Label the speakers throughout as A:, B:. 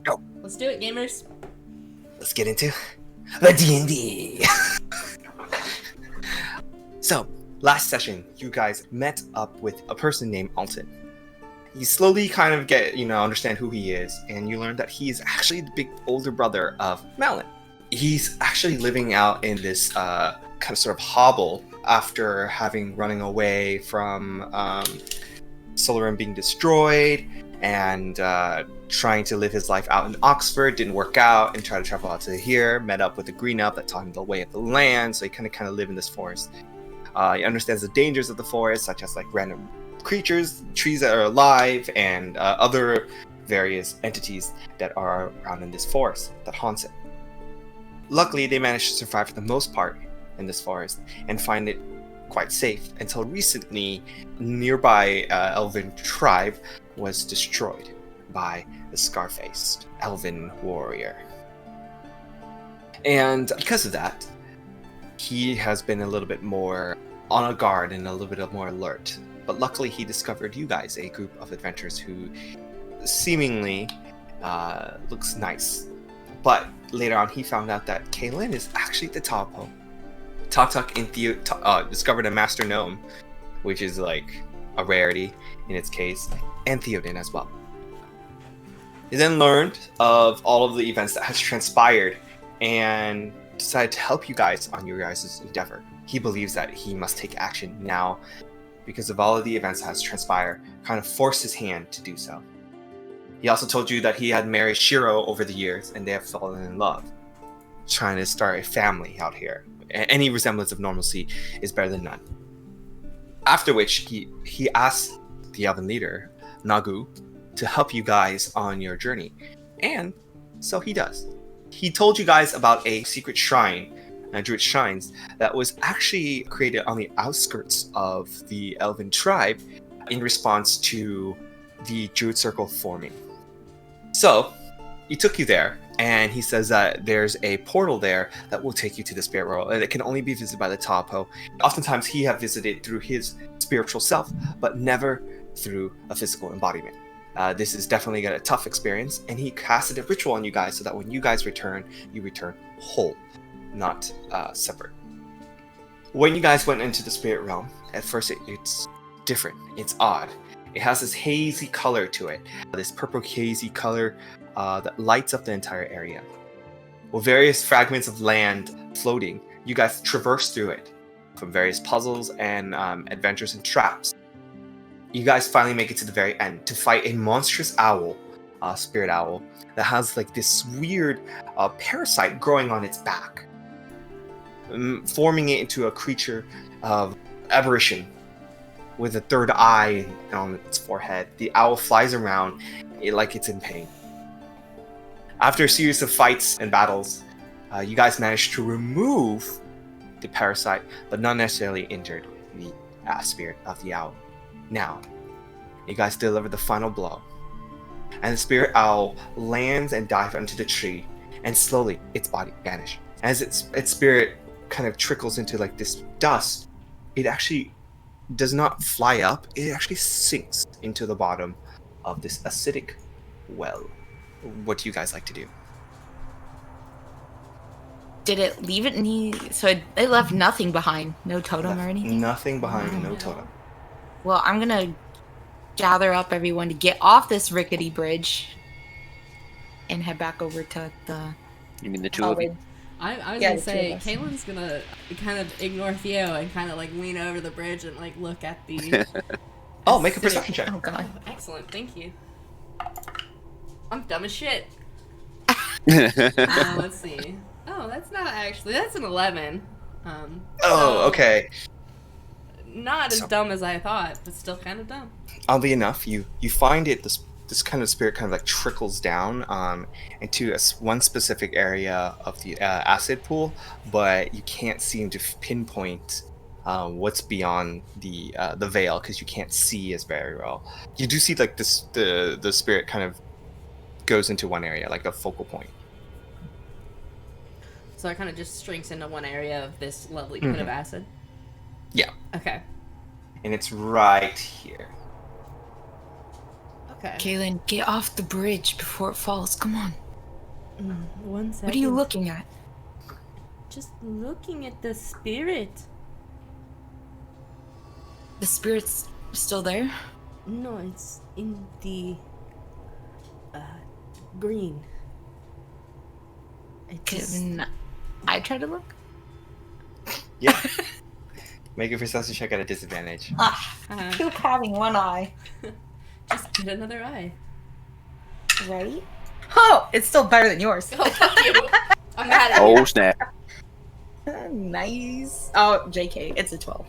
A: go.
B: Let's do it, gamers.
A: Let's get into the D&D. So, last session, you guys met up with a person named Alton. You slowly kind of understand who he is, and you learn that he is actually the big older brother of Malin. He's actually living out in this kind of sort of hovel after having running away from Solaran being destroyed and trying to live his life out in Oxford. Didn't work out, and tried to travel out to here. Met up with the Green Up that taught him the way of the land, so he kind of live in this forest. He understands the dangers of the forest, such as like random creatures, trees that are alive, and other various entities that are around in this forest that haunts it. Luckily, they managed to survive for the most part in this forest and find it quite safe until recently. Nearby elven tribe was destroyed by the scar-faced elven warrior, and because of that, he has been a little bit more on guard and a little bit more alert. But luckily, he discovered you guys, a group of adventurers who seemingly looks nice. But later on, he found out that Kaylin is actually the Taupo. Tok and discovered a master gnome, which is like a rarity in its case, and Theoden as well. He then learned of all of the events that has transpired and decided to help you guys on your guys' endeavor. He believes that he must take action now because of all of the events that has transpired, kind of forced his hand to do so. He also told you that he had married Shiro over the years and they have fallen in love, trying to start a family out here. Any resemblance of normalcy is better than none. After which, he asked the elven leader, Nagu, to help you guys on your journey. And so he does. He told you guys about a secret shrine, Druid Shrines, that was actually created on the outskirts of the elven tribe in response to the Druid Circle forming. So, he took you there, and he says that there's a portal there that will take you to the spirit world, and it can only be visited by the Taupo. Oftentimes, he have visited through his spiritual self, but never through a physical embodiment. This is definitely a tough experience, and he casted a ritual on you guys so that when you guys return, you return whole, not separate. When you guys went into the spirit realm, at first it's different, it's odd. It has this hazy color to it, this purple hazy color that lights up the entire area. With various fragments of land floating, you guys traverse through it from various puzzles and adventures and traps. You guys finally make it to the very end to fight a monstrous owl, spirit owl, that has like this weird parasite growing on its back, forming it into a creature of aberration with a third eye on its forehead. The owl flies around like it's in pain. After a series of fights and battles, you guys managed to remove the parasite, but not necessarily injured the spirit of the owl. Now, you guys deliver the final blow, and the spirit owl lands and dives into the tree, and slowly its body vanishes. As its spirit kind of trickles into like this dust, it actually does not fly up, it actually sinks into the bottom of this acidic well. What do you guys like to do?
C: Did it leave it any... So it left nothing behind? No totem or anything?
A: Nothing behind, no totem.
C: Well, I'm gonna gather up everyone to get off this rickety bridge and head back over to the...
D: You mean the two of you?
B: I was gonna say, Kaylin's gonna kind of ignore Theo and kind of like lean over the bridge and like look at the...
A: Oh, make a perception check.
C: Oh, God.
B: Oh, excellent, thank you. I'm dumb as shit. Let's see. Oh, that's not actually... That's an 11.
A: Okay.
B: Not as dumb as I thought, but still kind of dumb.
A: Oddly enough, you find it, this kind of spirit kind of like trickles down into one specific area of the acid pool, but you can't seem to pinpoint what's beyond the veil because you can't see as very well. You do see like the spirit kind of goes into one area, like a focal point.
B: So it kind of just shrinks into one area of this lovely pit of acid?
A: Yeah.
B: Okay.
A: And it's right here.
B: Okay.
C: Kaylin, get off the bridge before it falls. Come on.
B: 1 second.
C: What are you looking at?
B: Just looking at the spirit.
C: The spirit's still there?
B: No, it's in the green.
C: Can I try to look?
A: Yeah. Make a perception check at a disadvantage.
C: Keep having one eye.
B: Just get another eye.
C: Right? Oh, it's still better than yours.
B: Oh, fuck you. I'm mad at
D: Oh, snap.
C: Nice. Oh, JK, it's a 12.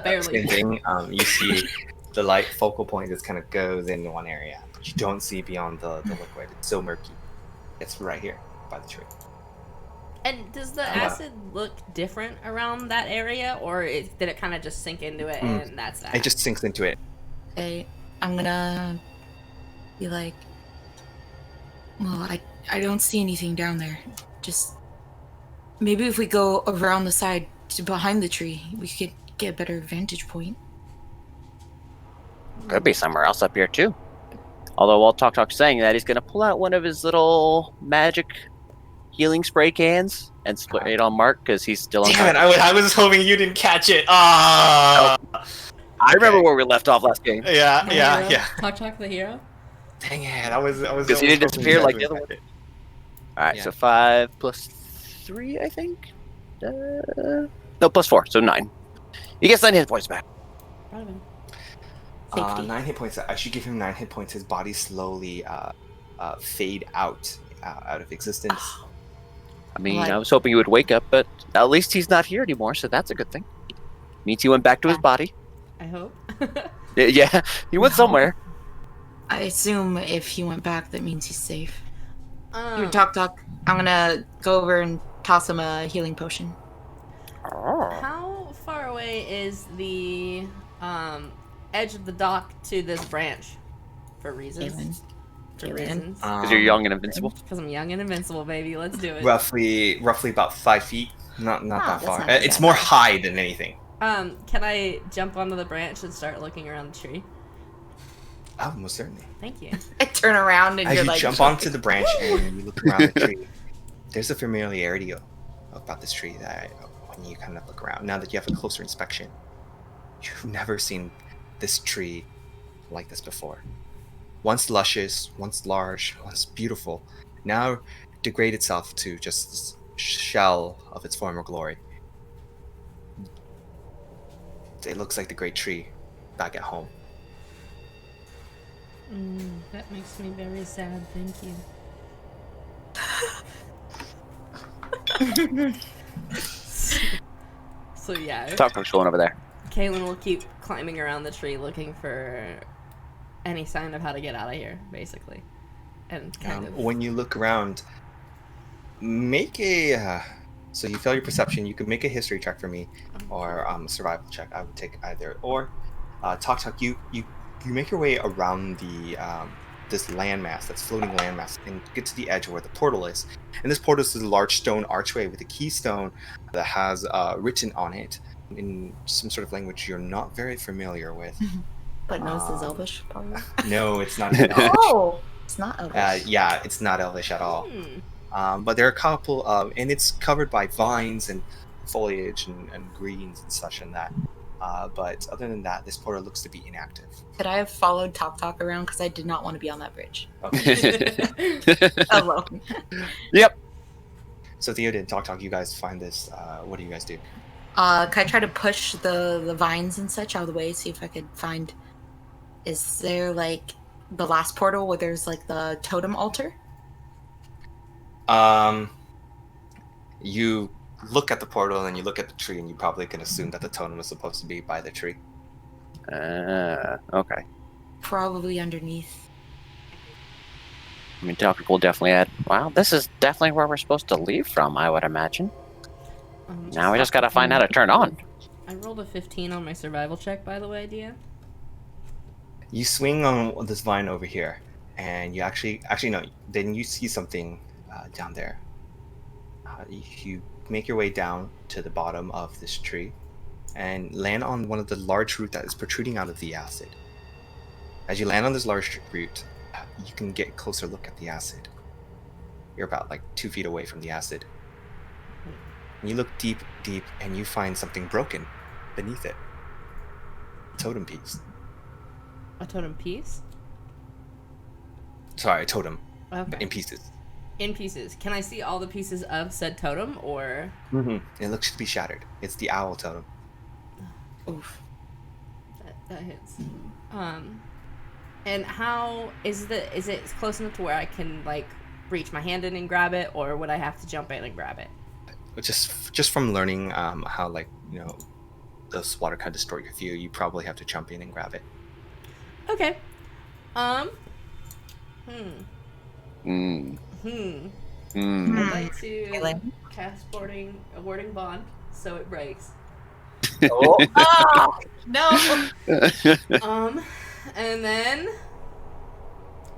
B: Barely.
A: Same thing. You see the light focal point just kind of goes into one area, but you don't see beyond the liquid. It's so murky. It's right here by the tree.
B: And does the acid look different around that area, or did it kind of just sink into it and that's that?
A: It just sinks into it.
C: Okay, I'm gonna be like, well, I don't see anything down there. Just maybe if we go around the side to behind the tree, we could get a better vantage point.
D: Could be somewhere else up here, too. Although while Talk's saying that, he's going to pull out one of his little magic healing spray cans and spray it on Mark because he's still on.
A: Damn it! I was hoping you didn't catch it. Ah!
D: I remember where we left off last game.
A: Yeah.
B: Talk the hero?
A: Dang it! I was
D: Because he didn't disappear like the other one. Alright,
A: Yeah.
D: so 5 plus 3, I think? No, plus 4, so 9. He gets 9 hit points back.
B: Proud of him.
A: 9 hit points. I should give him 9 hit points. His body slowly fade out of existence.
D: I mean,
C: Like-
D: I was hoping he would wake up, but at least he's not here anymore, so that's a good thing. Means he went back to his body.
B: I hope.
D: Yeah, he went somewhere.
C: I assume if he went back, that means he's safe. Here,
B: um,
C: Talk. I'm gonna go over and toss him a healing potion.
B: how far away is the edge of the dock to this branch? For reasons. For
C: Kaylin.
B: reasons.
D: Because you're young and invincible.
B: Because I'm young and invincible, baby. Let's do it.
A: Roughly about 5 feet. Not that
C: that's
A: far.
C: not too
A: It's
C: bad.
A: more high than anything.
B: Can I jump onto the branch and start looking around the tree?
A: Oh, most certainly.
B: Thank you.
C: I turn around and
A: As
C: you're
A: you
C: like,
A: jump onto the branch and you look around the tree, there's a familiarity about this tree that when you kind of look around, now that you have a closer inspection, you've never seen this tree like this before. Once luscious, once large, once beautiful, now degrade itself to just this shell of its former glory. It looks like the great tree back at home.
B: That makes me very sad. Thank you. So yeah,
D: Talk's going over there.
B: Kaylin will keep climbing around the tree looking for any sign of how to get out of here, basically. And kind of.
A: When you look around, make a. So you fail your perception. You can make a history check for me, or a survival check. I would take either. Or, Talk. You make your way around the this landmass, that's floating landmass, and get to the edge where the portal is. And this portal is a large stone archway with a keystone that has written on it in some sort of language you're not very familiar with.
C: but no, this is Elvish, probably.
A: No, it's not.
C: Oh, it's not Elvish.
A: Yeah, it's not Elvish at all. But there are a couple of, and it's covered by vines and foliage and greens and such and that. But other than that, this portal looks to be inactive.
C: Could I have followed Talk around because I did not want to be on that bridge
D: Yep.
C: alone?
A: So Theoden, Talk, you guys find this. What do you guys do?
C: Can I try to push the vines and such out of the way, see if I could find? Is there like the last portal where there's like the totem altar?
A: You look at the portal and you look at the tree, and you probably can assume that the totem was supposed to be by the tree.
D: Okay.
C: Probably underneath.
D: I mean, Talk will definitely add, wow, this is definitely where we're supposed to leave from, I would imagine. Now we just gotta find how to turn on.
B: I rolled a 15 on my survival check, by the way, Dia.
A: You swing on this vine over here, and you actually no. Then you see something down there. You make your way down to the bottom of this tree, and land on one of the large roots that is protruding out of the acid. As you land on this large root, you can get a closer look at the acid. You're about like 2 feet away from the acid. And you look deep, and you find something broken beneath it. A totem piece.
B: A totem piece?
A: Sorry, a totem.
B: Okay.
A: In pieces.
B: In pieces. Can I see all the pieces of said totem, or?
A: It looks to be shattered. It's the owl totem.
C: Oof.
B: That hits. And how is it close enough to where I can like reach my hand in and grab it, or would I have to jump in and grab it?
A: Just from learning how, like, you know, this water kind of distort your view, you probably have to jump in and grab it.
B: Okay. I'd like to cast a warding bond so it breaks.
C: Oh no!
B: And then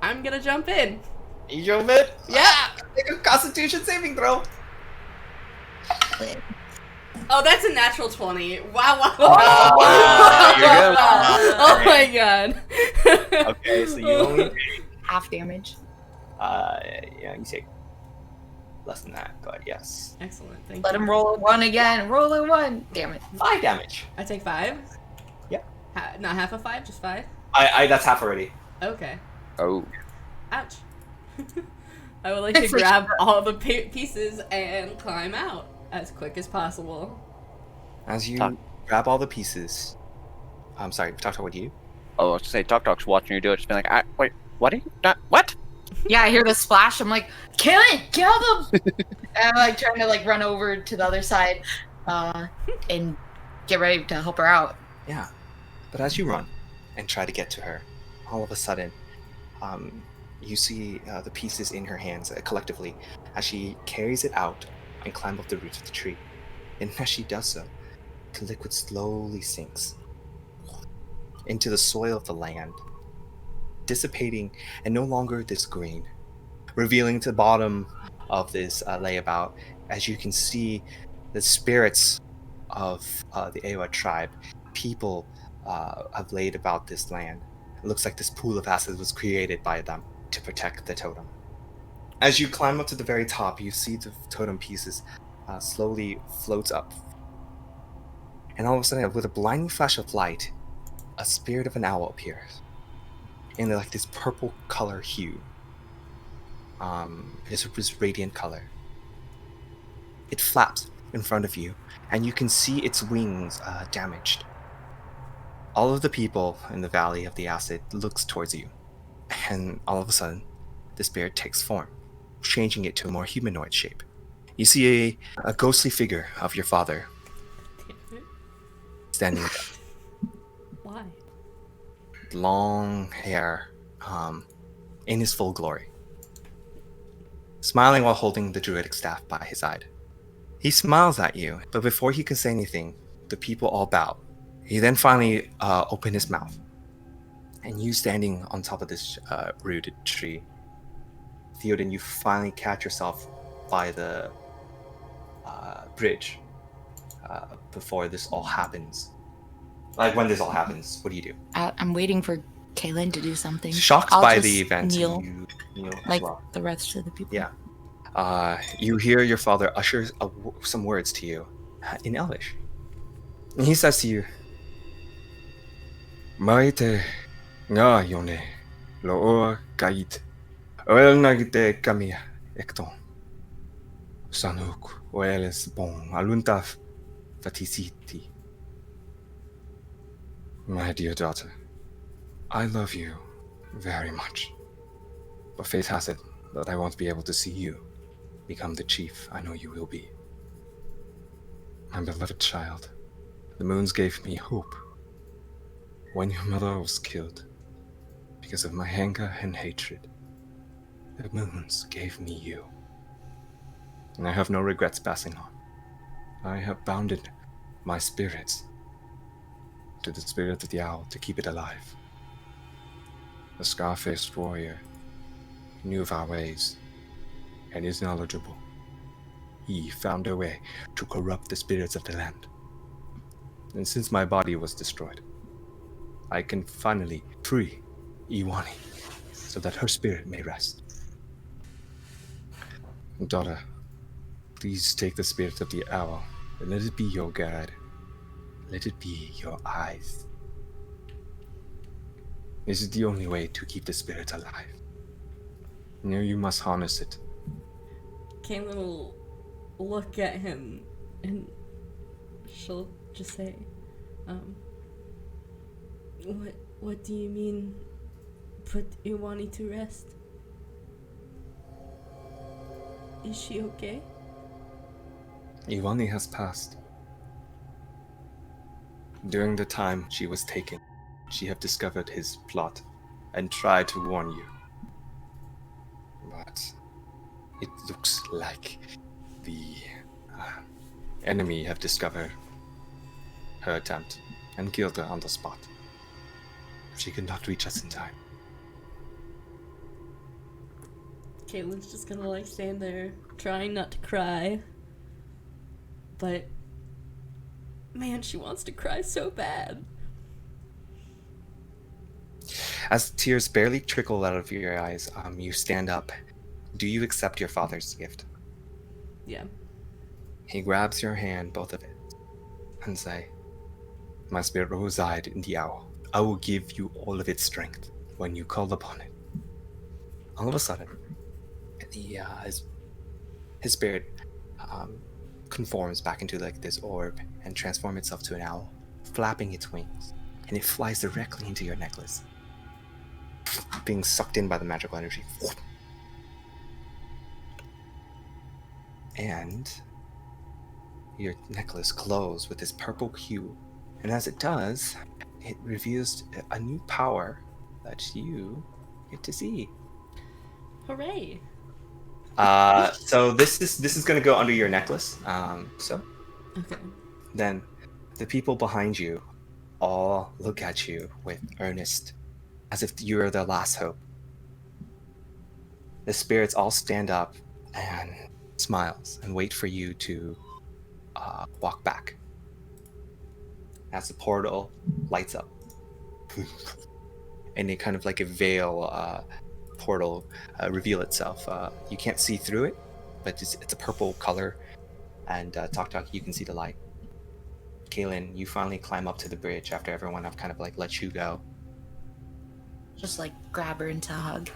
B: I'm gonna jump in.
A: You jump in?
B: Yeah.
A: Make a Constitution saving throw.
B: Oh, that's a natural 20. Wow.
A: You're good.
B: Oh my god.
A: Okay, so you only
C: Half damage.
A: yeah, you take less than that, but yes.
B: Excellent. Thank you.
C: Let him roll a 1 again. Roll a 1. Damn it.
A: 5 damage.
B: I take 5?
A: Yeah.
B: Not half of 5, just 5?
A: I that's half already.
B: Okay.
D: Oh.
B: Ouch. I would like to
C: For
B: grab
C: sure.
B: all the pieces and climb out as quick as possible.
A: As you grab all the pieces, I'm sorry, talk with you.
D: Oh, I was to say, Talk's watching you do it, just being like, wait, what are you? What?
C: Yeah, I hear the splash. I'm like, kill it! Kill them! And I'm like trying to like run over to the other side and get ready to help her out.
A: Yeah. But as you run and try to get to her, all of a sudden, you see the pieces in her hands collectively as she carries it out and climbs up the roots of the tree. And as she does so, the liquid slowly sinks into the soil of the land, dissipating and no longer this green, revealing to the bottom of this layabout, as you can see the spirits of the Eywa tribe, people have laid about this land. It looks like this pool of acid was created by them to protect the totem. As you climb up to the very top, you see the totem pieces slowly floats up. And all of a sudden, with a blinding flash of light, a spirit of an owl appears. In like this purple color hue. It's this radiant color. It flaps in front of you, and you can see its wings damaged. All of the people in the Valley of the Acid looks towards you, and all of a sudden, the spirit takes form, changing it to a more humanoid shape. You see a ghostly figure of your father standing there.
B: Why?
A: Long hair, in his full glory, smiling while holding the druidic staff by his side. He smiles at you, but before he can say anything, the people all bow. He then finally opened his mouth, and you standing on top of this rooted tree, Theoden, you finally catch yourself by the bridge before this all happens. Like, when this all happens, what do you do?
C: I'm waiting for Kaylin to do something.
A: Shocked
C: I'll
A: by
C: just
A: the event,
C: kneel,
A: you kneel as
C: like
A: well.
C: the rest of the people.
A: Yeah. You hear your father ushers some words to you in Elvish. And he says to you, Maite nga yone loa kait oel nagite kamia ekton sanuk oeles bon aluntaf fatisiti. My dear daughter, I love you very much, but fate has it that I won't be able to see you become the chief I know you will be. My beloved child, the moons gave me hope when your mother was killed because of my anger and hatred. The moons gave me you, and I have no regrets passing on. I have bounded my spirits to the spirit of the owl to keep it alive. The scar-faced warrior knew of our ways and is knowledgeable. He found a way to corrupt the spirits of the land. And since my body was destroyed, I can finally free Iwani, so that her spirit may rest. Daughter, please take the spirit of the owl and let it be your guide. Let it be your eyes. This is the only way to keep the spirit alive. Now you must harness it.
B: Caitlin will look at him and she'll just say, what do you mean, put Iwani to rest? Is she okay?
A: Iwani has passed. During the time she was taken, she have discovered his plot and tried to warn you. But it looks like the enemy have discovered her attempt and killed her on the spot. She could not reach us in time.
B: Caitlin's just gonna stand there, trying not to cry. But man, she wants to cry so bad.
A: As tears barely trickle out of your eyes, you stand up. Do you accept your father's gift?
B: Yeah.
A: He grabs your hand, both of it, and say, "My spirit will reside in the owl. I will give you all of its strength when you call upon it." All of a sudden, his spirit conforms back into this orb and transforms itself to an owl, flapping its wings, and it flies directly into your necklace, being sucked in by the magical energy. And your necklace glows with this purple hue, and as it does, it reveals a new power that you get to see.
B: Hooray!
A: So this is going to go under your necklace.
B: Okay.
A: Then the people behind you all look at you with earnest, as if you're their last hope. The spirits all stand up and smiles and wait for you to walk back. As the portal lights up, and it kind of like a veil portal reveal itself. You can't see through it, but it's a purple color. And Talk, you can see the light. Kaylin, you finally climb up to the bridge after everyone have kind of let you go.
C: Just grab her into a hug.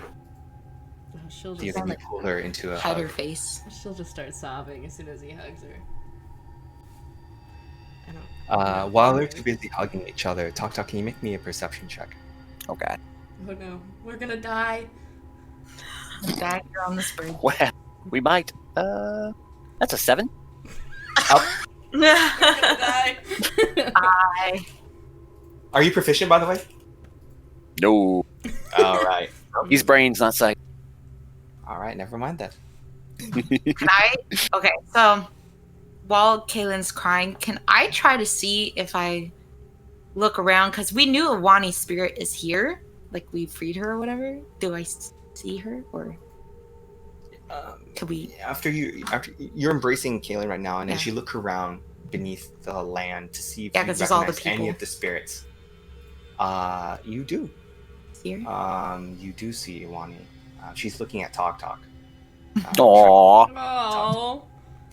B: She'll
A: So you
B: just
A: pull her into a
C: hide
A: hug.
C: her face.
B: She'll just start sobbing as soon as he hugs her. I don't.
A: While they're too busy hugging each other, Talk, can you make me a perception check?
D: Oh god.
B: Oh no, we're gonna die.
C: Dad, you're on this bridge.
D: Well, we might. That's a 7.
B: We're gonna die.
C: Bye.
A: Are you proficient, by the way?
D: No.
A: All right.
D: His brain's not sight.
A: All right, never mind that.
C: Okay, so while Kaylin's crying, can I try to see if I look around? Because we knew Iwani's spirit is here. We freed her or whatever. Do I see her or could we?
A: After you're embracing Kaylin right now, and as you look around beneath the land to see if you
C: because there's all the
A: recognize any
C: people.
A: of the spirits, you do.
C: See her?
A: You do see Iwani. She's looking at Talk.
D: Aww.
B: Oh.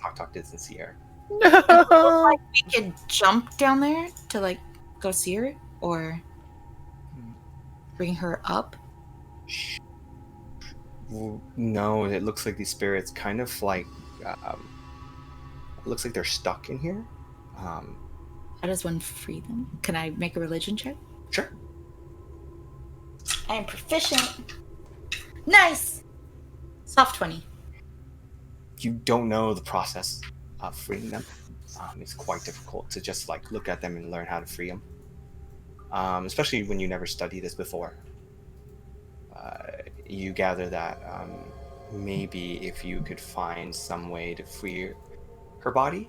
A: Talk doesn't see her.
C: We could jump down there to go see her or bring her up.
A: Well, no, it looks like these spirits kind of it looks like they're stuck in here.
C: How does one free them? Can I make a religion check?
A: Sure.
C: I am proficient. Nice. Soft 20.
A: You don't know the process of freeing them. It's quite difficult to just look at them and learn how to free them. Especially when you never studied this before. You gather that maybe if you could find some way to free her body,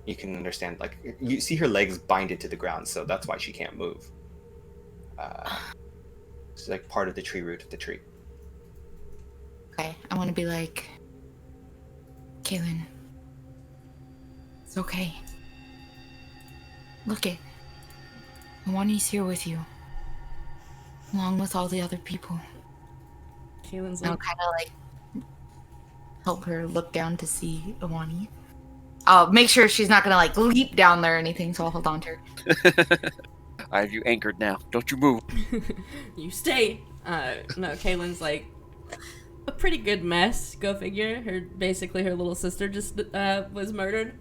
A: you can understand. You see her legs binded to the ground, so that's why she can't move. It's part of the tree root of the tree.
C: Okay, I want to be Kaylin, it's okay. Look it. Iwani's here with you. along with all the other people.
B: Kaylin's
C: I'll
B: like,
C: kind of like help her look down to see Iwani. I'll make sure she's not gonna like leap down there or anything, so I'll hold on to her.
D: I have you anchored now. Don't you move.
B: you stay. No, Kaylin's like a pretty good mess. Go figure. Basically her little sister just was murdered.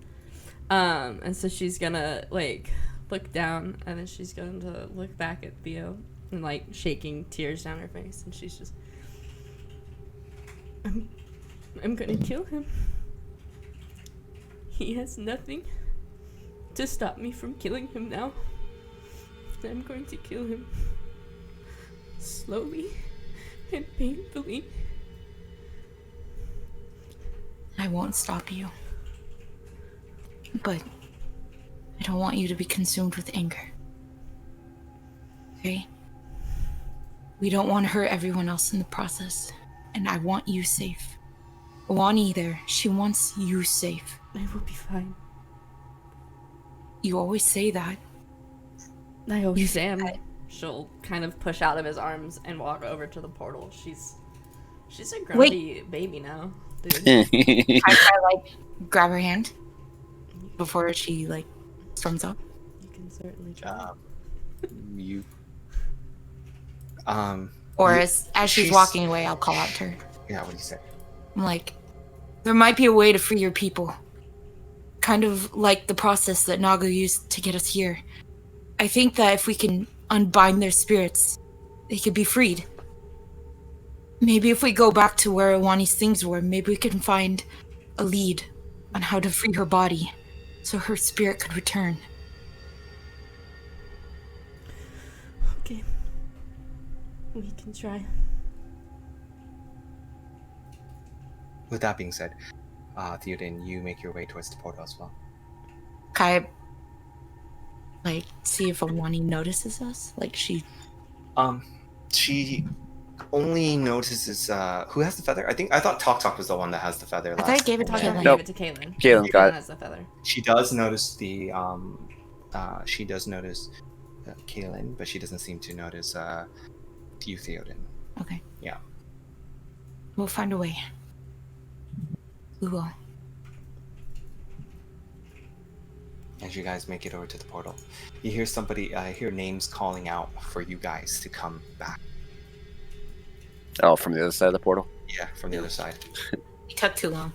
B: And so she's gonna like look down, and then she's going to look back at Theo and like shaking tears down her face, and she's just, I'm gonna kill him. He has nothing to stop me from killing him now. I'm going to kill him slowly and painfully.
C: I won't stop you. But I don't want you to be consumed with anger. Okay? We don't want to hurt everyone else in the process. And I want you safe. Iwani there, she wants you safe.
B: I will be fine.
C: You always say that.
B: I always am. She'll kind of push out of his arms and walk over to the portal. She's a grumpy baby now, dude.
C: I like grab her hand before she like storms up.
B: You can certainly try.
A: You.
C: Or as she's walking away, I'll call out to her.
A: Yeah, what do you say?
C: I'm like, there might be a way to free your people. Kind of like the process that Nagu used to get us here. I think that if we can unbind their spirits, they could be freed. Maybe if we go back to where Iwani's things were, maybe we can find a lead on how to free her body so her spirit could return.
B: Okay. We can try.
A: With that being said, Theoden, you make your way towards the portal as well.
C: Can I, like, see if Iwani notices us? Like, she
A: only notices who has the feather. I thought Talk was the one that has the feather.
C: I thought I gave it to
B: Talk
C: Kaylin.
B: gave
D: Nope.
B: it to Kaylin.
D: Kaylin got it.
B: has the feather.
A: She does notice the Kaylin, but she doesn't seem to notice you, Theoden.
C: Okay.
A: Yeah.
C: We'll find a way. We will.
A: As you guys make it over to the portal, you hear hear names calling out for you guys to come back.
D: Oh, from the other side of the portal?
A: Yeah, from the other side.
C: It took too long.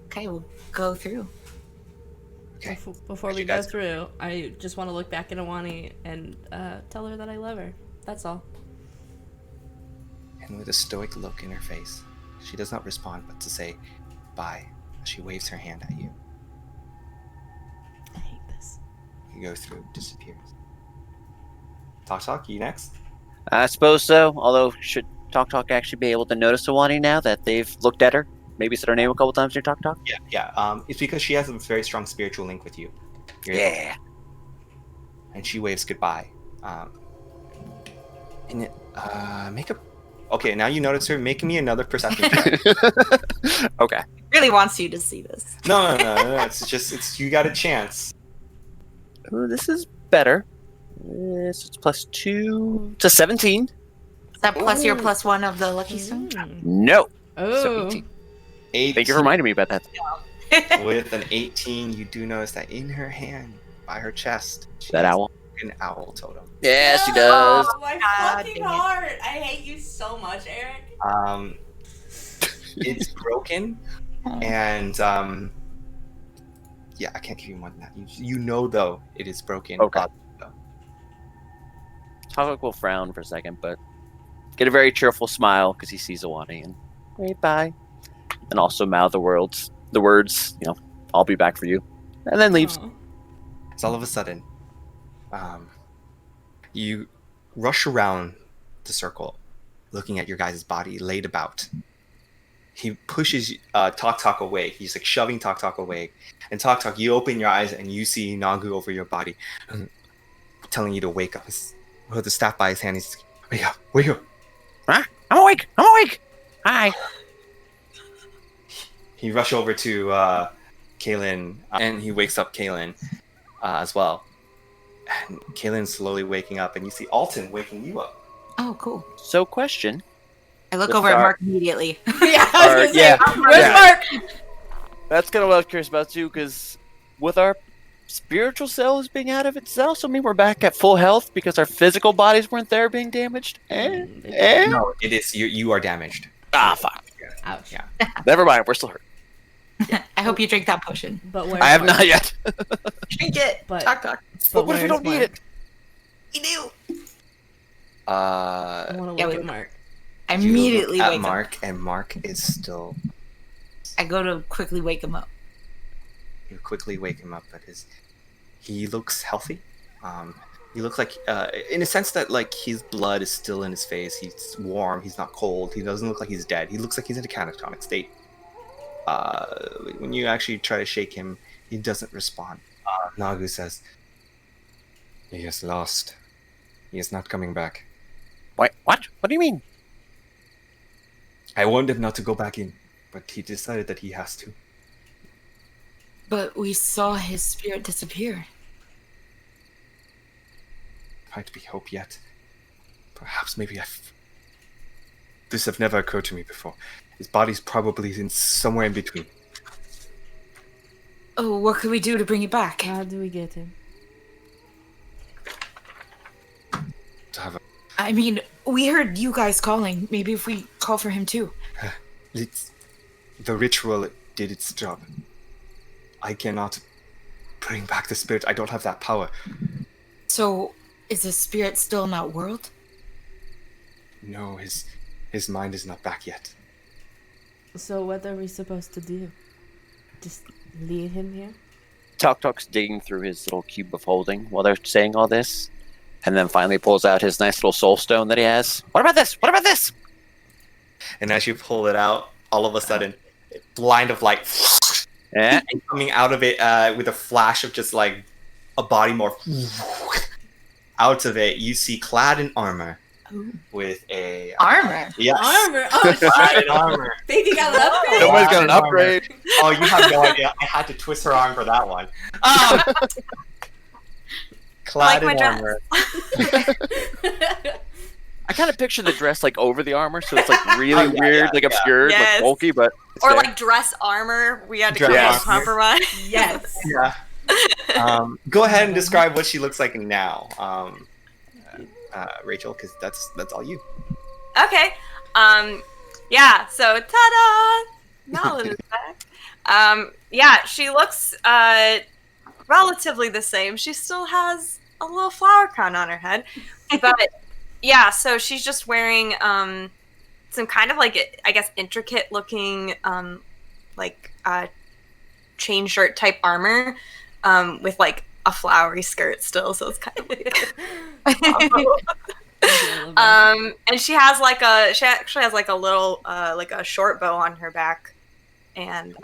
C: Okay, we'll go through.
A: Okay.
B: Before we go through, I just want to look back at Iwani and tell her that I love her. That's all.
A: And with a stoic look in her face, she does not respond but to say bye as she waves her hand at you.
B: I hate this.
A: You go through, disappears. Talk, you next?
D: I suppose so, although should Talk actually be able to notice Iwani now that they've looked at her? Maybe said her name a couple times during Talk?
A: Yeah. It's because she has a very strong spiritual link with you.
D: Yeah.
A: And she waves goodbye. Okay, now you notice her. Make me another perception check.
D: Okay.
C: Really wants you to see this.
A: No. It's you got a chance.
D: Ooh, this is better. It's +2 to 17.
C: Is that plus your +1 of the lucky stone?
D: No.
B: Oh.
D: 17.
A: 18.
D: Thank you for reminding me about that.
A: With an 18, you do notice that in her hand, by her chest, she
D: That
A: has
D: owl.
A: an owl totem.
D: Yeah, she does.
B: Oh, my fucking
C: dang it.
B: heart! I hate you so much, Eric.
A: It's broken, and yeah, I can't give you more than that. You know though it is broken.
D: Okay. Talk will frown for a second, but get a very cheerful smile because he sees Iwani and wave bye, and also mouth the words, I'll be back for you, and then leaves.
B: Aw.
A: So all of a sudden, you rush around the circle, looking at your guys' body laid about. He pushes Talk away. He's like shoving Talk away. And Talk, you open your eyes and you see Nagu over your body, telling you to wake up. With the staff by his hand, he's like, wake up.
D: Huh? I'm awake. Hi.
A: He rushes over to Kaylin, and he wakes up Kaylin as well. And Kaylin's slowly waking up, and you see Alton waking you up.
C: Oh, cool.
D: So, question.
C: I look
D: With
C: over at
D: our-
C: Mark immediately.
B: Yeah, I was gonna say,
D: yeah.
B: where's
D: Yeah.
B: Mark?
D: That's kind of what I was curious about too, because with our spiritual selves being out of it, does that also mean we're back at full health because our physical bodies weren't there being damaged?
A: No, it is you are damaged.
D: Ah, fuck.
B: Ouch.
A: Yeah.
D: Never mind. We're still hurt.
C: I hope you drink that potion.
B: But where's
D: I have
B: Mark?
D: not yet.
C: Drink it.
B: But-
C: Talk, talk.
D: But what if we
B: where's
D: don't need
B: Mark?
D: it?
C: You do.
B: I want to
C: Yeah,
B: look
C: we-
B: at Mark.
C: I
A: You
C: immediately
A: look at
C: wake up.
A: Mark, and Mark is still.
C: I go to quickly wake him up.
A: You quickly wake him up, but he looks healthy. He looks like, in a sense that like his blood is still in his face. He's warm. He's not cold. He doesn't look like he's dead. He looks like he's in a catatonic state. When you actually try to shake him, he doesn't respond. Nagu says, "He is lost. He is not coming back.
D: Wait, what? What do you mean?
A: I warned him not to go back in, but he decided that he has to.
C: But we saw his spirit disappear.
A: Might be hope yet. Perhaps maybe This have never occurred to me before. His body's probably in somewhere in between.
C: Oh, what could we do to bring it back?
B: How do we get him?
A: To have
C: I mean, we heard you guys calling. Maybe if we call for him too.
A: the ritual did its job. I cannot bring back the spirit. I don't have that power.
C: So, is the spirit still in that world?
A: No, his mind is not back yet.
B: So what are we supposed to do? Just leave him here?
D: Talk's digging through his little cube of holding while they're saying all this, and then finally pulls out his nice little soul stone that he has. What about this? What about this?
A: And as you pull it out, all of a sudden, blind of light
D: Eh?
A: and coming out of it with a flash of just like a body morph. Out of it, you see clad in armor
C: Ooh.
A: with a
C: Armor.
A: Yes,
B: Armor! Oh,
A: clad
B: shit!
A: in armor.
B: Baby got an upgrade?
D: Nobody's got an
A: Clad in armor.
D: upgrade.
A: Oh, you have no idea. I had to twist her arm for that one. Clad
E: like
A: in
E: my
A: armor.
D: I kind of picture the dress like over the armor, so it's like really
A: Oh, yeah,
D: weird,
A: yeah,
D: like
A: yeah.
D: obscured,
E: Yes.
D: like bulky, but it's
E: Or
D: there.
E: like dress armor. We had to
A: Dress
E: come up
A: armor.
E: with compromise.
B: Yes.
A: Yeah. Go ahead and describe what she looks like now, Rachel, because that's all you.
E: Okay. Yeah, so ta-da! Malin is back. Yeah, she looks relatively the same. She still has a little flower crown on her head. But yeah, so she's just wearing some kind of like, I guess, intricate looking chain shirt type armor with like a flowery skirt still, so it's kind of like and she actually has like a little like a short bow on her back, and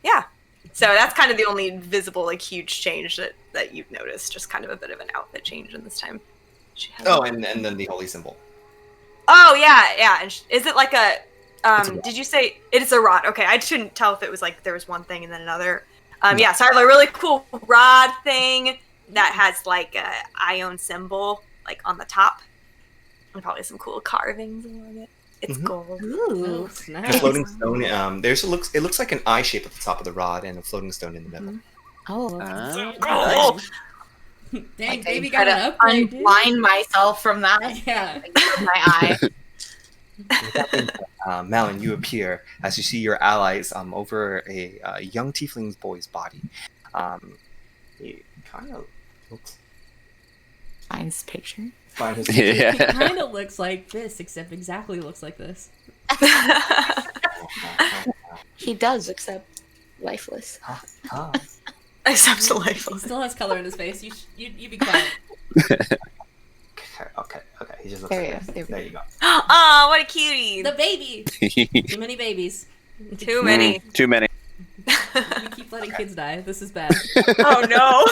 E: yeah, so that's kind of the only visible like huge change that you've noticed, just kind of a bit of an outfit change in this time. She has
A: and then the holy symbol.
E: oh yeah, and is it like a
A: It's a rod.
E: did you say it is a rod? Okay, I couldn't tell if it was like there was one thing and then another. Yeah, so I have a really cool rod thing that has like a Ioun symbol like on the top, and probably some cool carvings along it. It's
A: Mhm.
E: gold.
B: Ooh,
A: The
B: snap.
A: floating stone. It looks like an eye shape at the top of the rod and a floating stone in the middle.
C: Oh.
E: Cool.
B: Dang,
C: I
B: baby
C: try
B: got an
C: to
B: upgrade, dude.
C: unblind myself from that.
B: Yeah.
C: With my eye.
A: With that being said, Malin, you appear as you see your allies over a young tiefling boy's body. He kind of looks
C: Finds picture.
A: fine. His
B: It
D: Yeah.
B: kind of looks like this, except exactly looks like this.
C: He does, except lifeless.
A: Ah.
E: Except
B: He
E: delightful.
B: still has color in his face. You be quiet.
A: Okay. He just looks
C: There
A: like
C: you
A: this.
C: go, there we
A: There you go.
E: Oh, what a cutie!
B: The baby. Too many babies.
E: Too many.
D: Too many.
B: We keep letting kids die. This is bad.
E: Oh no!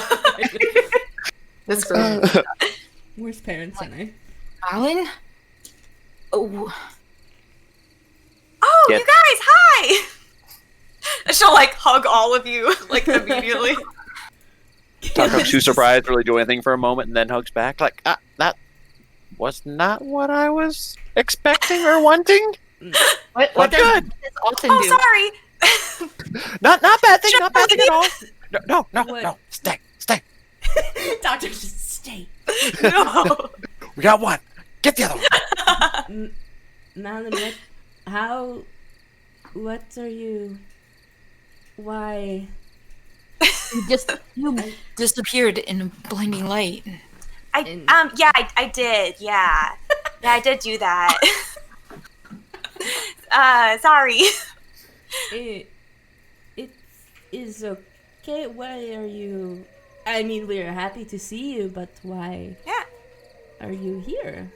C: This girl.
B: Worst parents, aren't I?
C: Malin? Oh.
E: Oh,
D: Yeah.
E: you guys, hi! And she'll like hug all of you like immediately.
D: Tuk too surprised, really do anything for a moment, and then hugs back like, that was not what I was expecting or wanting.
C: What does
D: good?
C: Alton do?
E: sorry.
D: Not bad thing, not bad thing at all. No,
B: What?
D: stay.
B: Doctor, just stay.
E: No.
D: We got one. Get the other one.
B: Malin, what are you? Why?
C: You disappeared in a blinding light.
E: I did. Yeah, I did do that. Sorry.
B: It is okay. Why are you? I mean, we're happy to see you, but why?
E: Yeah.
B: Are you here?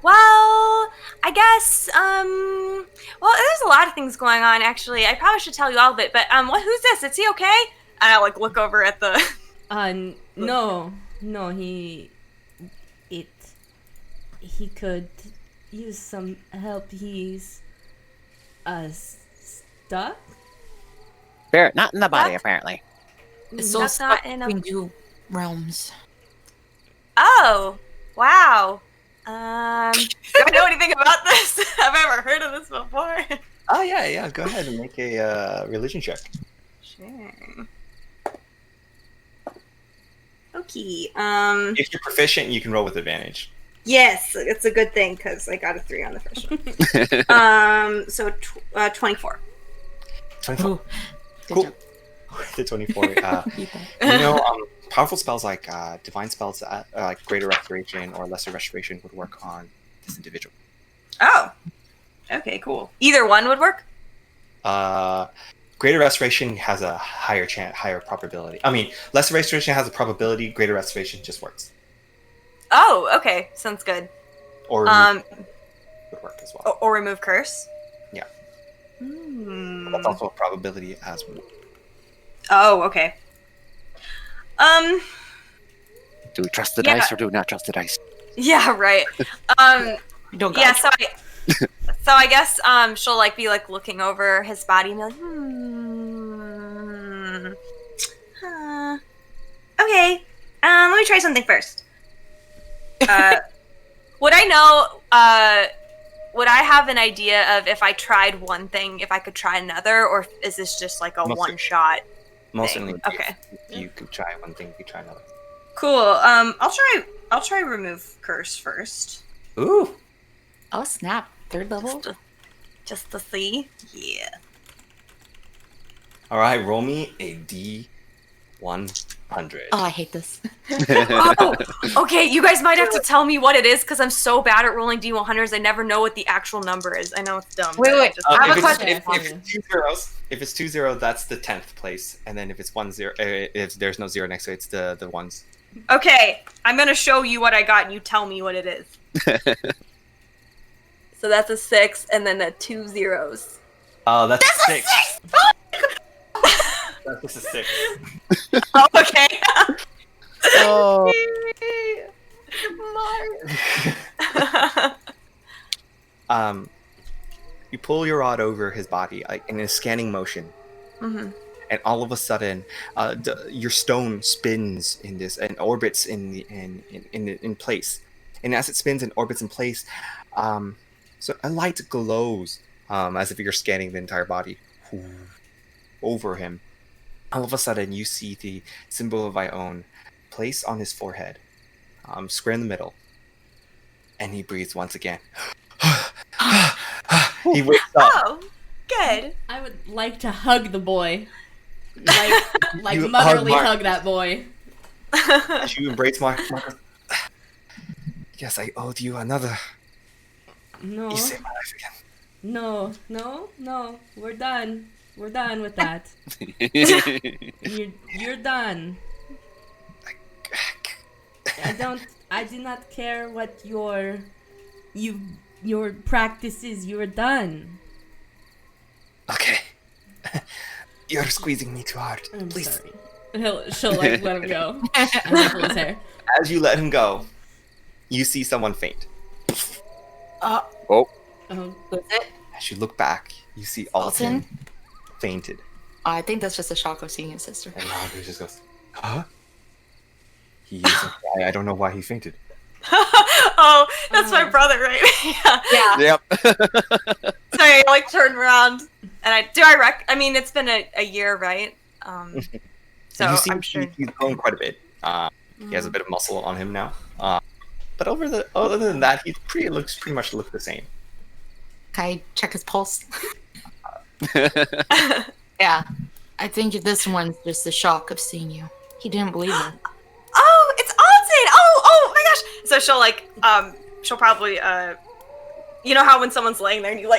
E: Well, I guess, well, there's a lot of things going on, actually. I probably should tell you all of it, but, who's this? Is he okay? And I, look over at the...
B: No, he could use some help. He's, stuck?
D: Spirit, not in the body,
E: What?
D: apparently.
C: The soul
E: That's not
C: stuck
E: in a-
C: between two realms.
E: Oh, wow. Do I know anything about this? Have I ever heard of this before?
A: Oh yeah. Go ahead and make a religion check.
E: Sure. Okay.
A: If you're proficient, you can roll with advantage.
E: Yes, it's a good thing because I got a 3 on the first one. So 24.
A: 24.
C: Ooh, good
A: Cool.
C: job.
A: The 24.
C: Beat that.
A: Powerful spells like divine spells like greater restoration or lesser restoration would work on this individual.
E: Oh. Okay, cool. Either one would work?
A: Greater restoration has a higher probability. I mean, lesser restoration has a probability. Greater restoration just works.
E: Oh, okay. Sounds good.
A: Or remove would work as well.
E: Or remove curse?
A: Yeah.
E: Hmm.
A: That's also a probability as well.
E: Oh, okay.
D: Do we trust the
E: Yeah.
D: dice or do we not trust the dice?
E: Yeah, right.
C: You don't got
E: Yeah,
C: it.
E: so I guess she'll be looking over his body and be like, okay. Let me try something first. Would I know? Would I have an idea of if I tried one thing, if I could try another, or is this just like a
A: Most
E: one shot?
A: Most
E: thing.
A: certainly.
E: Okay.
A: If you could try one thing, you could try another.
E: Cool. I'll try remove curse first.
A: Ooh.
C: Oh snap! Third level.
E: Just to see. Yeah.
A: All right. Roll me a D100.
C: Oh, I hate this.
E: Oh, okay. You guys might have to tell me what it is because I'm so bad at rolling D100s. I never know what the actual number is. I know it's dumb.
C: Wait,
E: but
C: wait.
E: just-
C: I have
A: if
C: a
A: it's-
C: question.
A: If it's 2 zeros, if it's 2-0, that's the 10th place, and then if it's 1-0, if there's no 0 next to it, it's the ones.
E: Okay, I'm gonna show you what I got, and you tell me what it is. So that's a 6, and then 2 zeros.
A: That's 6. That's just a 6.
E: Oh, okay.
D: Oh.
E: Mark.
A: You pull your rod over his body, in a scanning motion,
E: Mhm.
A: and all of a sudden, your stone spins in this and orbits in place. And as it spins and orbits in place, so a light glows, as if you're scanning the entire body over him. All of a sudden, you see the symbol of Ioun placed on his forehead, square in the middle, and he breathes once again. He wakes up.
E: Oh, good.
B: I would like to hug the boy. Like
A: You
B: motherly
A: hug Mark.
B: hug that boy.
A: As you embrace Mark. Yes, I owed you another.
B: No,
A: You saved my life again.
B: no. We're done. We're done with that. You're done. I do not care what your practice is. You're done.
A: Okay. You're squeezing me too hard.
B: I'm
A: Please.
B: sorry. She'll let him go. And pull his hair.
A: As you let him go, you see someone faint.
B: Oh,
C: Was it?
A: As you look back, you see Alton fainted.
C: I think that's just a shock of seeing his sister.
A: And Nagu just goes, huh? He is a guy. I don't know why he fainted.
E: Oh, that's my brother, right? Yeah.
C: Yeah.
D: Yep.
E: Sorry, I turned around and I mean, it's been a year, right? So
A: You see,
E: I'm sure.
A: he's grown quite a bit. He has a bit of muscle on him now. But other than that, looks pretty much the same.
C: Can I check his pulse? Yeah. I think this one's just the shock of seeing you. He didn't believe it.
E: Oh, it's Alton! Oh my gosh! So she'll probably, you know how when someone's laying there and you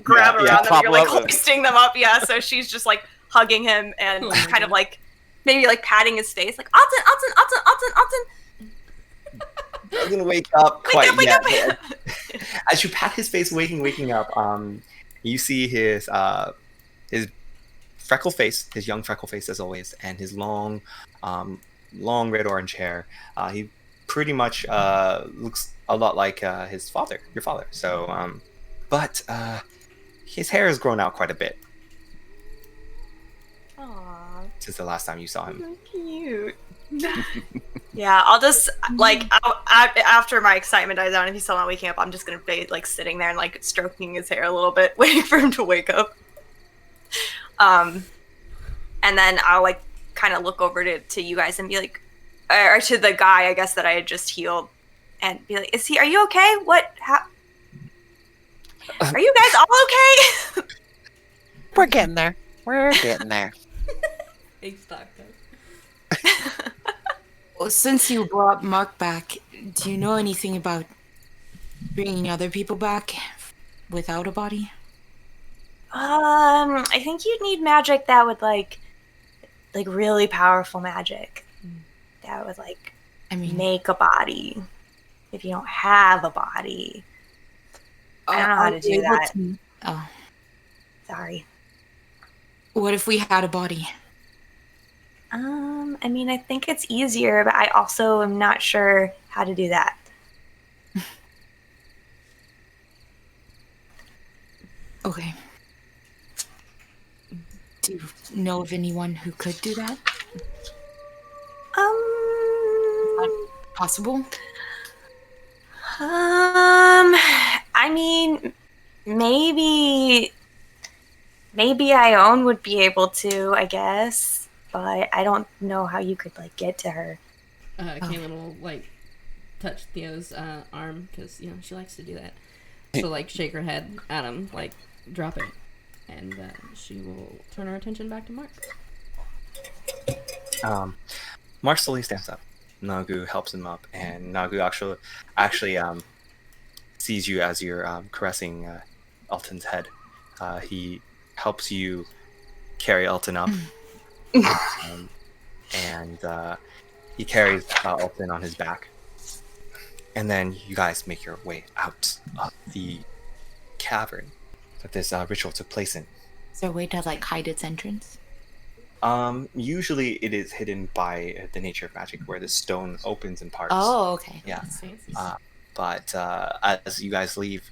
E: grab around them, you're like hoisting them up, yeah. So she's just like hugging him and kind of like maybe like patting his face, like Alton.
A: Doesn't wake up quite
E: Wake
A: yet.
E: up.
A: As you pat his face, waking up, you see his freckle face, his young freckle face as always, and his long red orange hair. He pretty much looks a lot like his father, your father. So, but his hair has grown out quite a bit
E: Aww,
A: since the last time you saw him.
E: so cute. Yeah, I'll just after my excitement dies down, if he's still not waking up, I'm just gonna be like sitting there and like stroking his hair a little bit, waiting for him to wake up. And then I'll like kind of look over to you guys and be like, or to the guy, I guess, that I had just healed, and be like, are you okay? Are you guys all okay?
D: We're getting there. We're getting there.
B: Thanks, Doctor.
C: Well, since you brought Mark back, do you know anything about bringing other people back without a body?
E: I think you'd need magic that would like really powerful magic that would make a body. If you don't have a body, I don't know how to do that.
C: Oh,
E: Sorry.
C: what if we had a body?
E: I mean, I think it's easier, but I also am not sure how to do that.
C: Okay. Do you know of anyone who could do that? Possible?
E: I mean, maybe Ioun would be able to, I guess, but I don't know how you could like get to her.
B: Kaylin will like touch Theo's arm because she likes to do that. She'll like shake her head at him, like drop it, and she will turn her attention back to Mark.
A: Mark slowly stands up. Nagu helps him up, and Nagu actually sees you as you're caressing Alton's head. He helps you carry Alton up, and he carries Alton on his back. And then you guys make your way out of the cavern that this ritual took place in.
C: Is there a way to like hide its entrance?
A: Usually it is hidden by the nature of magic, where the stone opens in parts.
C: Oh, okay.
A: Yeah.
B: That's fancy.
A: But as you guys leave,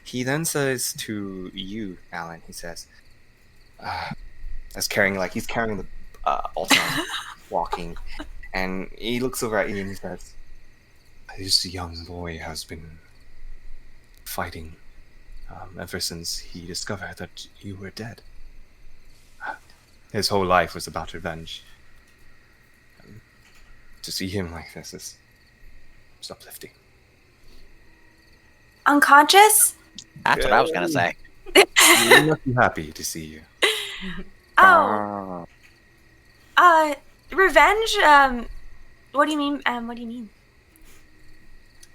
A: he then says to you, Alan, he says, he's carrying the Alton, walking, and he looks over at you and he says, "This young boy has been fighting ever since he discovered that you were dead. His whole life was about revenge. To see him like this is uplifting."
E: Unconscious?
D: That's what I was gonna say.
A: He must be happy to see you.
E: Oh. Revenge? What do you mean? What do you mean?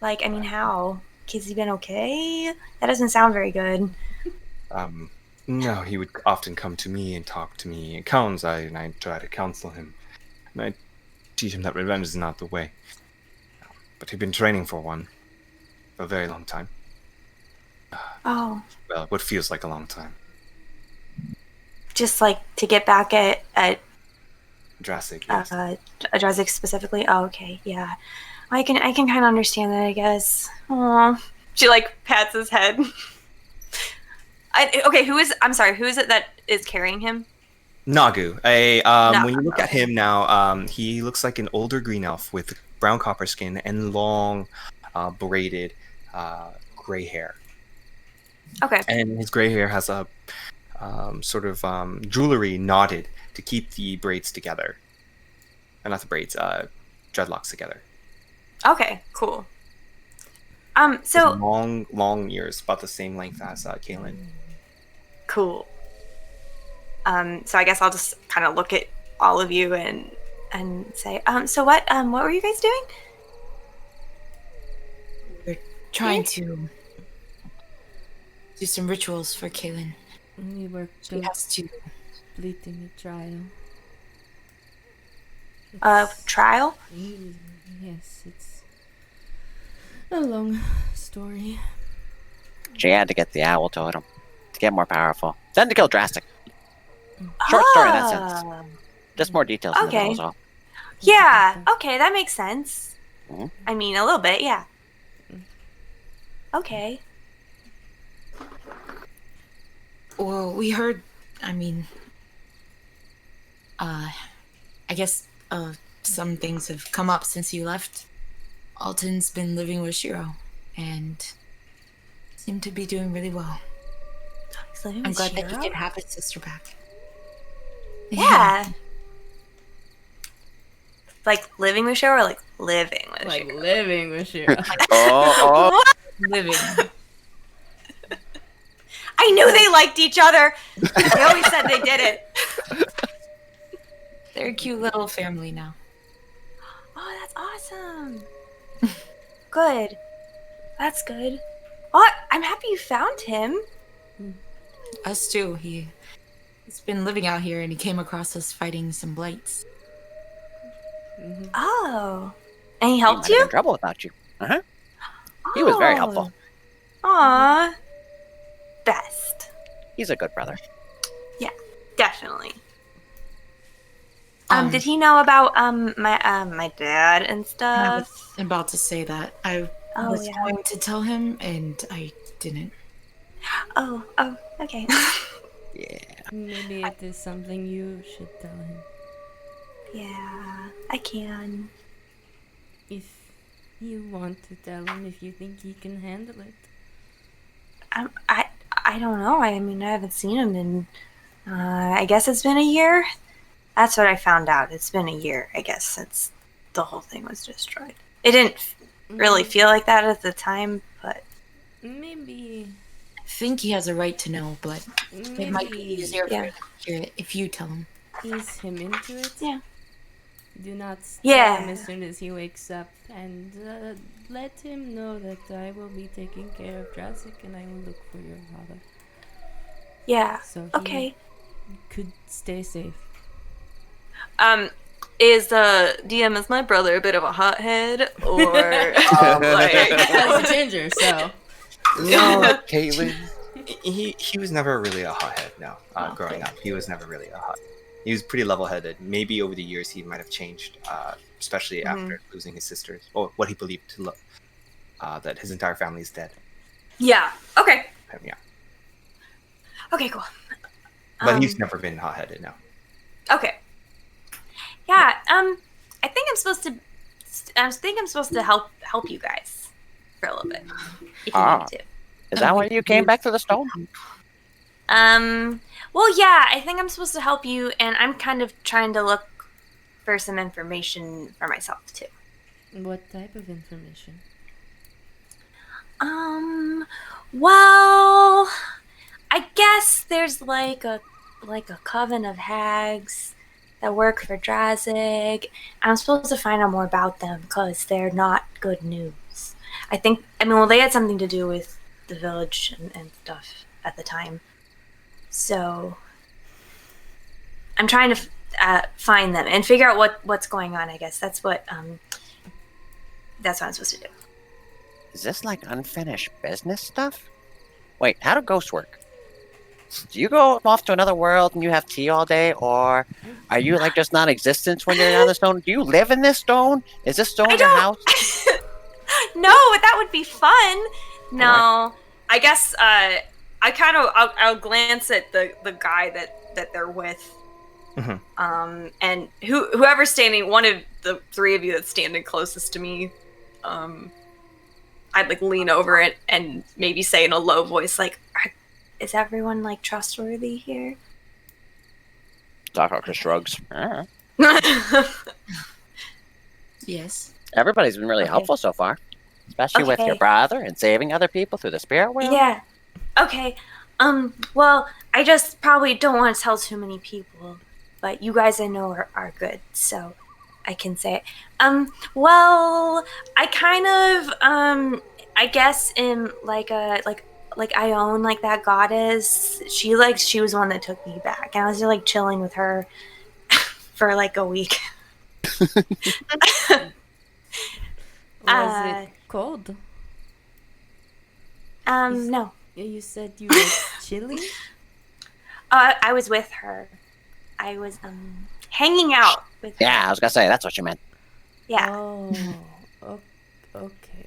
E: Like, I mean, how? Has he been okay? That doesn't sound very good.
A: No, he would often come to me and talk to me and I try to counsel him. And I teach him that revenge is not the way. But he'd been training for one for a very long time.
E: Oh.
A: Well, what feels like a long time.
E: Just like to get back at
A: Drastic, yes.
E: Drazik specifically. Oh, okay, yeah. I can kind of understand that, I guess. Aww. She like pats his head. Okay, who is it that is carrying him?
A: Nagu.
E: No.
A: When you look at him now, he looks like an older green elf with brown copper skin and long, braided, gray hair.
E: Okay.
A: And his gray hair has a sort of jewelry knotted to keep the braids together. Not the braids, dreadlocks together.
E: Okay, cool. So
A: long ears, about the same length as Kaylin.
E: cool. So I guess I'll just kind of look at all of you and say, so what were you guys doing?
C: We're trying to do some rituals for Kaylin.
B: We were
C: She has to.
B: completing a trial.
E: Trial?
B: Yes, it's a long story.
D: She had to get the owl totem to get more powerful. Then to kill Drastic. Short story in that sense. Just more details in the
E: Okay.
D: middle is all.
E: Yeah, okay, that makes sense.
D: Mhm.
E: I mean, a little bit, yeah. Okay.
C: Well, we heard. I mean, I guess some things have come up since you left. Alton's been living with Shiro, and seemed to be doing really well. I'm glad that he could have his sister back.
E: Yeah. Like living with Shiro or like living with
B: Like
E: Shiro?
B: living with Shiro.
D: Oh,
C: living.
E: I knew they liked each other. They always said they did it.
C: They're a cute little family now.
E: Oh, that's awesome. Good. That's good. Oh, I'm happy you found him.
C: Us too. He's been living out here, and he came across us fighting some blights.
E: Oh. And he
D: he
E: helped
D: might have been
E: you?
D: in trouble without you. Uh-huh. He was very helpful.
E: Aw. Best.
D: He's a good brother.
E: Definitely. Did he know about my dad and
C: I
E: stuff?
C: was about to say that. I
E: Oh,
C: was
E: yeah.
C: going to tell him, and I didn't.
E: Oh, okay.
D: Yeah.
B: Maybe it is something you should tell him.
E: Yeah, I can.
B: If you want to tell him, if you think he can handle it.
E: I don't know. I mean, I haven't seen him in. I guess it's been a year. That's what I found out. It's been a year, I guess, since the whole thing was destroyed. It didn't really feel like that at the time, but
B: Maybe.
C: I think he has a right to know, but it might be
B: Maybe
C: easier for
E: Yeah.
C: him to hear it if you tell him.
B: ease him into it.
E: Yeah.
B: Do not
E: Yeah.
B: tell him as soon as he wakes up, and let him know that I will be taking care of Jurassic and I will look for your father.
E: yeah.
B: So he
E: Okay.
B: could stay safe.
E: Is the DM is my brother a bit of a hothead, or like?
B: He's a ginger, so.
A: No, Caitlin. He was never really a hothead. No, growing up, he was never really a hot. He was pretty level-headed. Maybe over the years he might have changed, especially after losing his sisters, or what he believed to look that his entire family is dead.
E: Yeah. Okay.
A: Yeah,
E: Okay. Cool.
A: but he's never been hot-headed. No.
E: Okay. Yeah. I think I'm supposed to. I think I'm supposed to help you guys for a little bit, if you need to.
D: Is that why you came back to the stone?
E: Well, yeah, I think I'm supposed to help you, and I'm kind of trying to look for some information for myself too.
B: What type of information?
E: Well, I guess there's like a coven of hags that work for Drazig. I'm supposed to find out more about them because they're not good news. I mean, well, they had something to do with the village and stuff at the time. So I'm trying to find them and figure out what's going on. I guess that's what I'm supposed to do.
D: Is this like unfinished business stuff? Wait, how do ghosts work? Do you go off to another world and you have tea all day, or are you like just non-existent when you're on the stone? Do you live in this stone? Is this stone your house?
E: No, that would be fun. No, I guess I'll glance at the guy that they're with, And whoever's standing, one of the three of you that's standing closest to me, I'd like lean over it and maybe say in a low voice, like, "Is everyone like trustworthy here?"
D: Doc shrugs.
C: Yes.
D: Everybody's been really
E: Okay.
D: helpful so far, especially with your
E: Okay.
D: brother and saving other people through the spirit world.
E: Yeah. Okay. Well, I just probably don't want to tell too many people, but you guys I know are good, so I can say it. Well, I kind of, I guess in like Ioun, like that goddess, she was the one that took me back, and I was just like chilling with her for like a week.
B: Was it cold?
E: No.
B: You said you were chilly?
E: I was with her. I was hanging out with her.
D: Yeah, I was gonna say that's what you meant.
E: Yeah.
B: Oh, okay.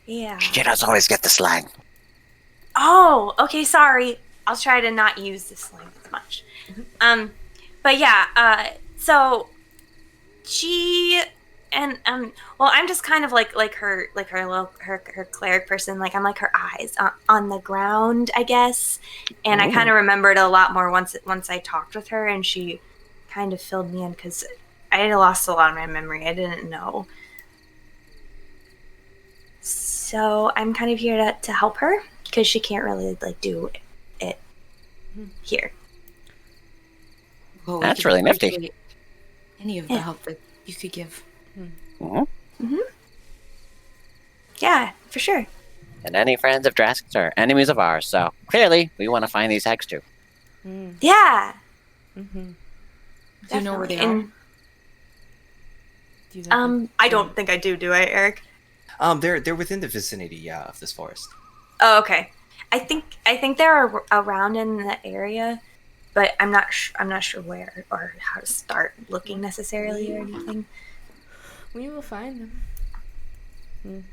E: Yeah.
D: Kiddos always get the slang.
E: Oh, okay, sorry. I'll try to not use this slang as much. But yeah, so she and well, I'm just kind of like her cleric person. Like I'm like her eyes on the ground, I guess. And I kind of remembered a lot more once I talked with her, and she kind of filled me in because I had lost a lot of my memory. I didn't know. So I'm kind of here to help her because she can't really like do it here.
C: Well, we
D: That's
C: could
D: really nifty.
C: appreciate any of the help that you could give.
E: Yeah, for sure.
D: And any friends of Drask's are enemies of ours, so clearly we want to find these hags too.
E: Yeah.
C: Do you know where they are?
E: And, I don't think I do I, Eric?
A: They're within the vicinity of this forest.
E: Oh, okay. I think they're around in the area, but I'm not sure where or how to start looking necessarily or anything.
B: We will find them.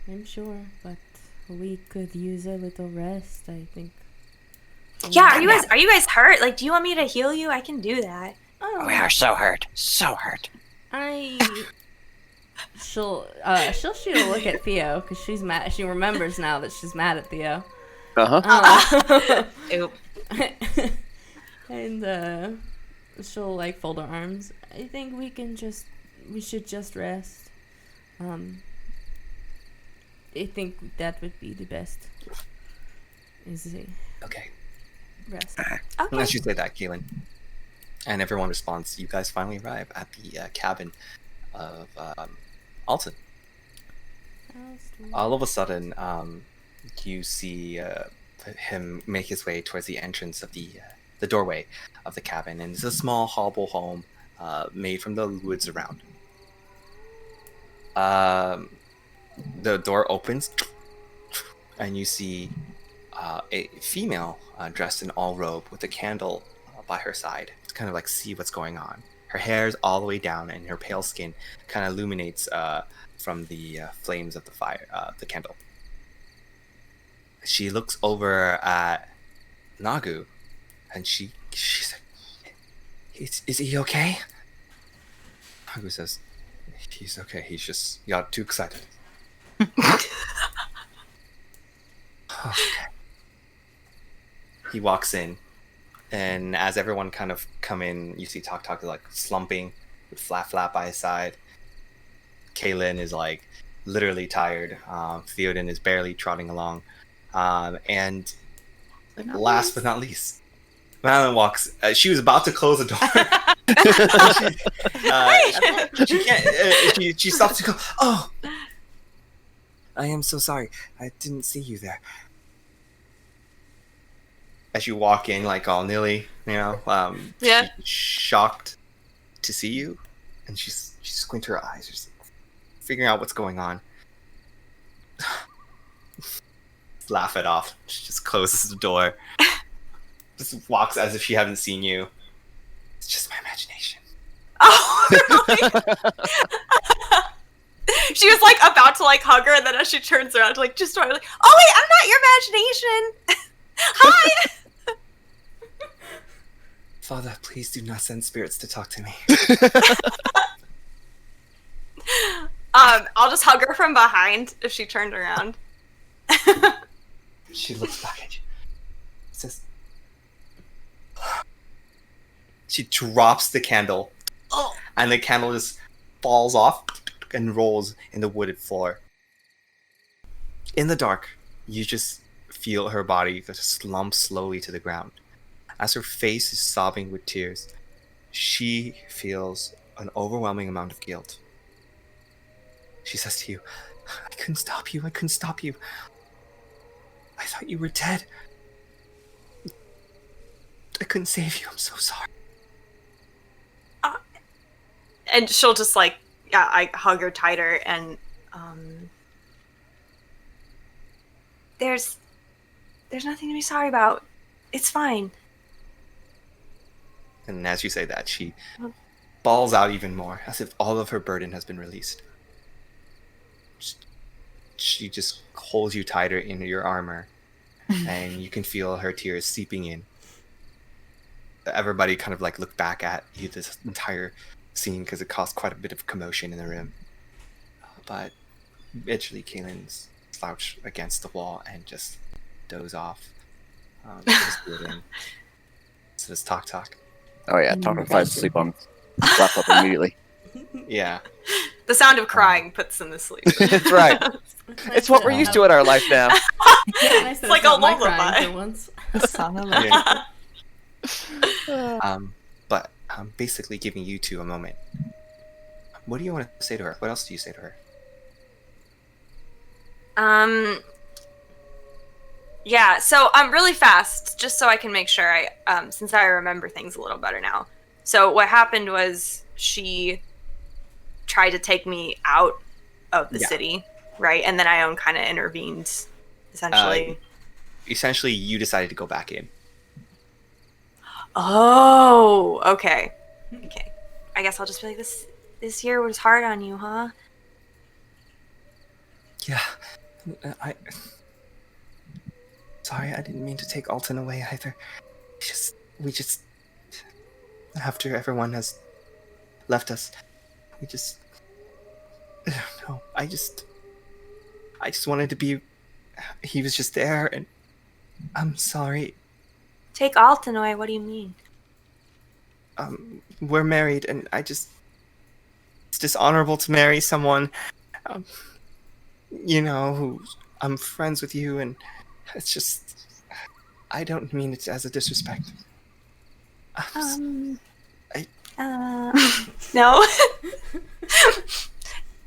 B: I'm sure, but we could use a little rest, I think.
E: Yeah, are you guys hurt? Like, do you want me to heal you? I can do that.
B: Oh,
D: We are so hurt. So hurt.
B: She'll shoot a look at Theo because she's mad. She remembers now that she's mad at Theo.
C: Oop.
B: And she'll like fold her arms. I think we should just rest. I think that would be the best. Is a
A: Okay.
B: rest.
A: Unless you say that, Keelan. And everyone responds. You guys finally arrive at the cabin of Alton. All of a sudden, you see him make his way towards the entrance of the doorway of the cabin, and it's a small hovel home made from the woods around. The door opens, and you see a female dressed in all robe with a candle by her side to kind of like see what's going on. Her hair is all the way down, and her pale skin kind of illuminates from the flames of the fire, the candle. She looks over at Nagu, and she's like, "Is he okay?" Nagu says, "He's okay. He's just got too excited." Okay. He walks in, and as everyone kind of come in, you see Talk like slumping with Flap by his side. Kaylin is like literally tired. Theoden is barely trotting along. And last but not least, Malin walks. She was about to close the door. She can't. She stops to go. "Oh, I am so sorry. I didn't see you there." As you walk in, like all nilly,
E: Yeah.
A: she's shocked to see you, and she squints her eyes, just figuring out what's going on. Laugh it off. She just closes the door. Just walks as if she hasn't seen you. It's just my imagination.
E: Oh, really? She was like about to like hug her, and then as she turns around to like just start like, "Oh wait, I'm not your imagination." Hi.
A: Father, please do not send spirits to talk to me.
E: I'll just hug her from behind if she turned around.
A: She looks back at you. Says, she drops the candle, and the candle just falls off and rolls in the wooded floor. In the dark, you just feel her body just slump slowly to the ground. As her face is sobbing with tears, she feels an overwhelming amount of guilt. She says to you, I couldn't stop you. I thought you were dead. I couldn't save you. I'm so sorry.
E: And she'll just like, yeah, I hug her tighter and there's nothing to be sorry about. It's fine.
A: And as you say that, she balls out even more, as if all of her burden has been released. She just holds you tighter in your armor, and you can feel her tears seeping in. Everybody kind of like look back at you this entire scene because it caused quite a bit of commotion in the room. But eventually, Kaylin's slouch against the wall and just doze off. So does Talk.
D: Oh yeah, Talk falls asleep on wrap up immediately.
A: Yeah.
E: The sound of crying puts them to sleep.
D: That's right. It's what we're used to in our life now.
E: It's like a lullaby.
B: Once.
C: The song of life.
A: Yeah. But I'm basically giving you two a moment. What do you want to say to her? What else do you say to her?
E: Yeah, so really fast, just so I can make sure since I remember things a little better now. So what happened was she tried to take me out of the city, right? And then Ioun kind of intervened, essentially.
A: Essentially, you decided to go back in.
E: Oh, okay. Okay. I guess I'll just be like, this year was hard on you, huh?
A: Yeah. Sorry, I didn't mean to take Alton away either. We just after everyone has left us, I don't know. I just wanted to be. He was just there, and I'm sorry.
E: Take Alton away? What do you mean?
A: We're married, and it's dishonorable to marry someone, who I'm friends with you, and it's just, I don't mean it as a disrespect.
E: No.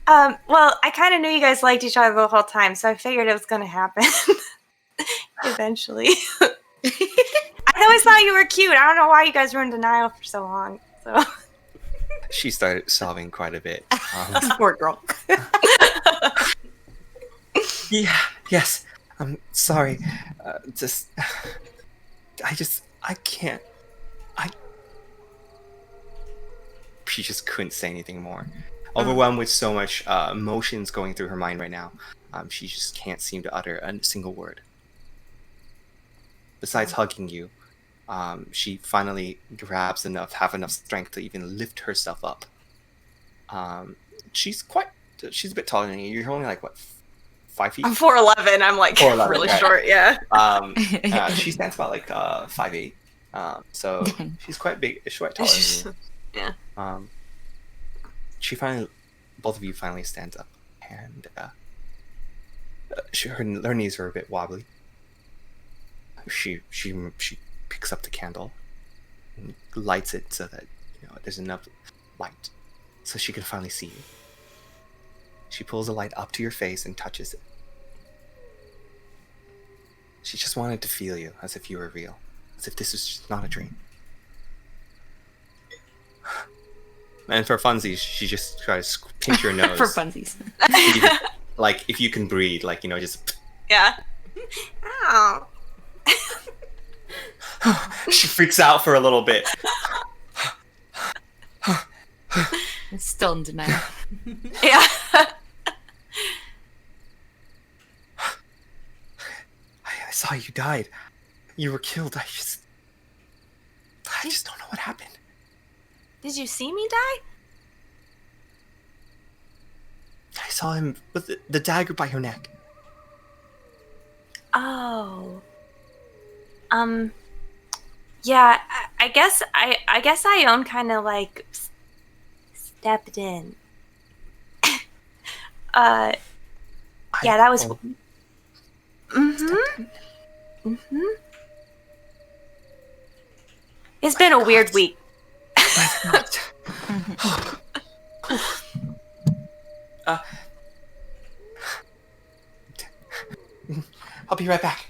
E: Well, I kind of knew you guys liked each other the whole time, so I figured it was going to happen eventually. I always thought you were cute. I don't know why you guys were in denial for so long. So
A: she started sobbing quite a bit.
C: Poor girl.
A: Yeah. Yes. I'm sorry. I can't. She just couldn't say anything more. Overwhelmed with so much emotions going through her mind right now, she just can't seem to utter a single word. Besides hugging you, she finally have enough strength to even lift herself up. She's a bit taller than you. You're only like, what, 5 feet?
E: I'm 4'11". I'm like
A: 4'11",
E: really
A: right.
E: short, yeah.
A: She stands about like 5'8". So she's quite big. She's quite taller than you.
E: Yeah.
A: Both of you finally stands up, and her knees are a bit wobbly. She picks up the candle and lights it so that there's enough light so she can finally see you. She pulls the light up to your face and touches it. She just wanted to feel you, as if you were real, as if this was just not a dream. And for funsies, she just tries to pinch your nose.
C: For funsies.
A: Like, if you can breathe, just...
E: Yeah. Ow.
A: She freaks out for a little bit.
C: It's still in denial.
E: Yeah.
A: I saw you died. You were killed. just don't know what happened.
E: Did you see me die?
A: I saw him with the dagger by her neck.
E: Oh. Yeah, I guess Ioun kind of like stepped in. Yeah, that was. It's been a weird week.
A: I'll be right back.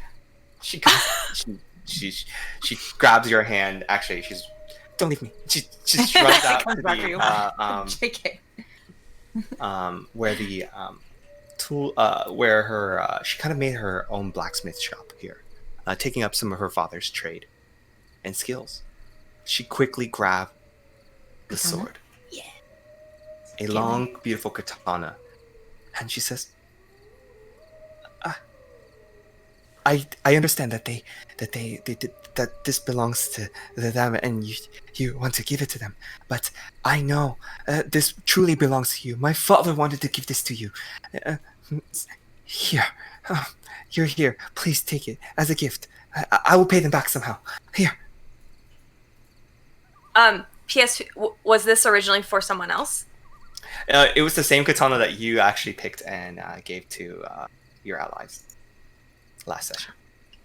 A: She grabs your hand. Actually, don't leave me. She runs out to the where the tool where her she kind of made her own blacksmith shop here, taking up some of her father's trade and skills. She quickly grabbed the sword, a long, beautiful katana, and she says, I understand that that this belongs to them, and you want to give it to them. But I know this truly belongs to you. My father wanted to give this to you. Here, you're here. Please take it as a gift. I will pay them back somehow. Here.
E: P.S. Was this originally for someone else?
A: It was the same katana that you actually picked and gave to your allies last session.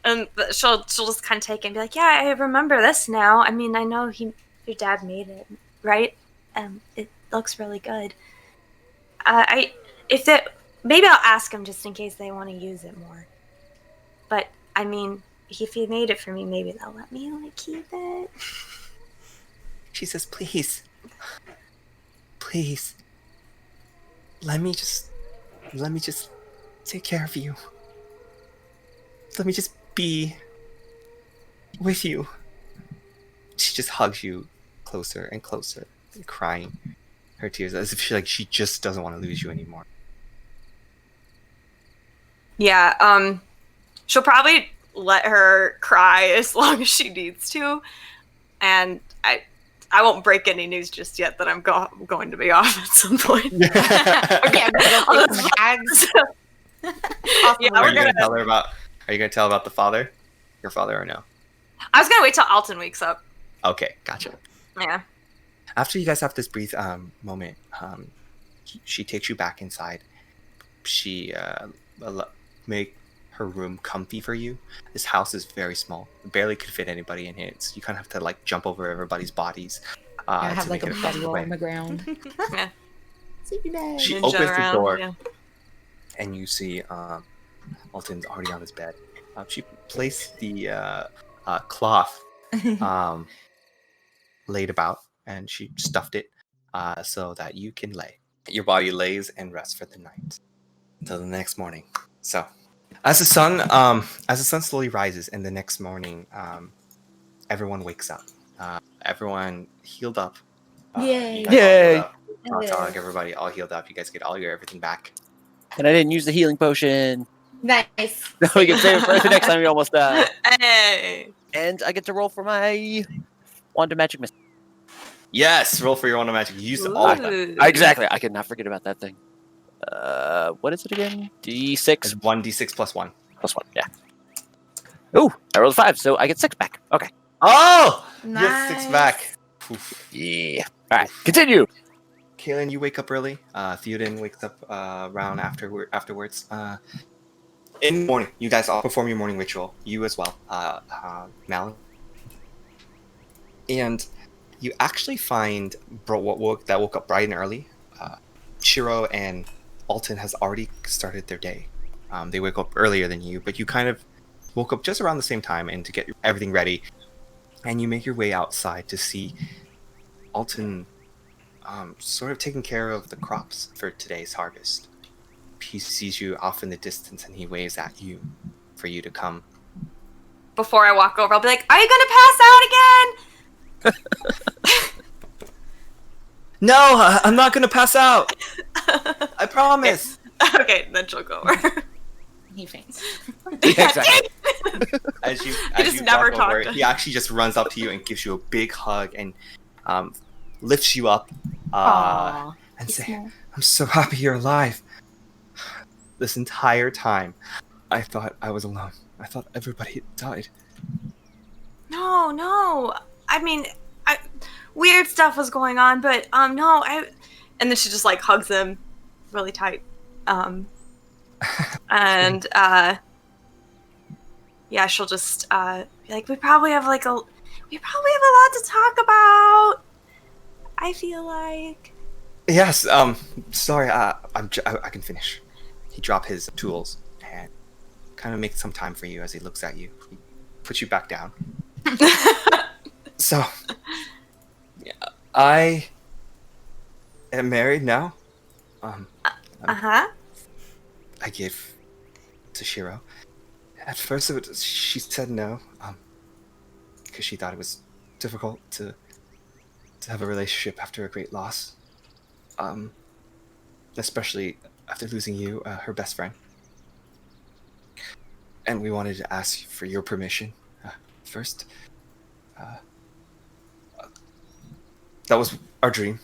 E: And she'll just kind of take it and be like, yeah, I remember this now. I mean, I know your dad made it, right? It looks really good. Maybe I'll ask him just in case they want to use it more. But I mean, if he made it for me, maybe they'll let me keep it.
A: She says, please, let me just take care of you. Let me just be with you. She just hugs you closer and closer, crying her tears as if she just doesn't want to lose you anymore.
E: Yeah, she'll probably let her cry as long as she needs to, and I won't break any news just yet that I'm going to be off at some point.
C: Okay, I'm gonna go play some hags.
E: Yeah,
A: Are you going to tell about the father? Your father or no?
E: I was going to wait till Alton wakes up.
A: Okay, gotcha.
E: Yeah.
A: After you guys have this brief moment, she takes you back inside. She make her room comfy for you. This house is very small. It barely could fit anybody in here. So you kind of have to jump over everybody's bodies.
C: I have
A: to
C: a bedroll on the ground.
E: Yeah.
C: Sleepy bed.
A: She
E: Ninja
A: opens
E: around,
A: the door,
E: yeah.
A: and you see Alton's already on his bed. She placed the cloth laid about, and she stuffed it so that you can lay. Your body lays and rests for the night until the next morning. So, as the sun slowly rises, and the next morning, everyone wakes up. Everyone healed up.
C: Yay!
A: You guys all
D: Yay!
A: healed up. Talk, everybody all healed up. You guys get all your everything back.
D: And I didn't use the healing potion.
C: Nice.
D: We can save it for the next time we almost die.
E: Hey.
D: And I get to roll for my Wand of Magic Mist.
A: Yes, roll for your Wand of Magic. You used all of them.
E: Ooh.
D: Exactly. I could not forget about that thing. What is it again?
A: It's
D: D6
A: 1d6 plus 1.
D: plus 1. Yeah. Ooh, I rolled a 5, so I get 6 back. Okay.
A: Oh!
C: Nice.
A: You get 6 back. Oof.
D: Yeah. All right. Continue.
A: Kaylin, you wake up early. Theoden wakes up around afterwards. In the morning, you guys all perform your morning ritual. You as well, Malin. And you actually find that woke up bright and early. Shiro and Alton has already started their day. They wake up earlier than you, but you kind of woke up just around the same time and to get everything ready. And you make your way outside to see Alton sort of taking care of the crops for today's harvest. He sees you off in the distance and he waves at you for you to come.
E: Before I walk over, I'll be like, are you going to pass out again?
A: No, I'm not going to pass out. I promise.
E: Okay, then she'll go over.
C: He faints.
D: Yeah, exactly.
A: As you
E: just never
A: walk over,
E: talked to
A: he actually just runs up to you and gives you a big hug and lifts you up
C: Aww.
A: and
C: He's
A: say,
C: small.
A: "I'm so happy you're alive. This entire time, I thought I was alone. I thought everybody had died."
E: No. I mean, weird stuff was going on, but no. And then she just like hugs him really tight. And yeah, she'll just be like, we probably have a lot to talk about. I feel like.
A: Yes. Sorry. I can finish. He dropped his tools and kind of makes some time for you as he looks at you. He puts you back down. So, yeah, I am married now.
E: Uh-huh.
A: I gave to Shiro. At first, she said no, because she thought it was difficult to have a relationship after a great loss. Especially after losing you, her best friend. And we wanted to ask for your permission first. That was our dream.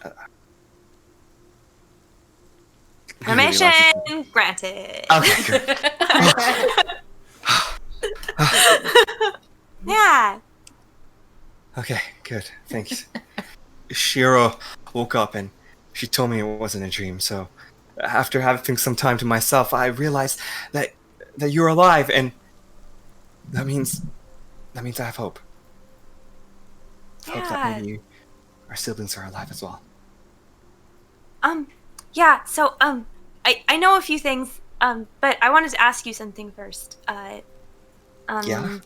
A: We really
E: Permission
A: wanted
E: granted.
A: to- Okay, good.
E: Yeah.
A: Okay, good. Thanks. Shiro woke up and she told me it wasn't a dream. So, after having some time to myself, I realized that you're alive, and that means I have hope. Hope that
E: Yeah.
A: maybe our siblings are alive as well.
E: Yeah, so, I know a few things, but I wanted to ask you something first.
A: Yeah?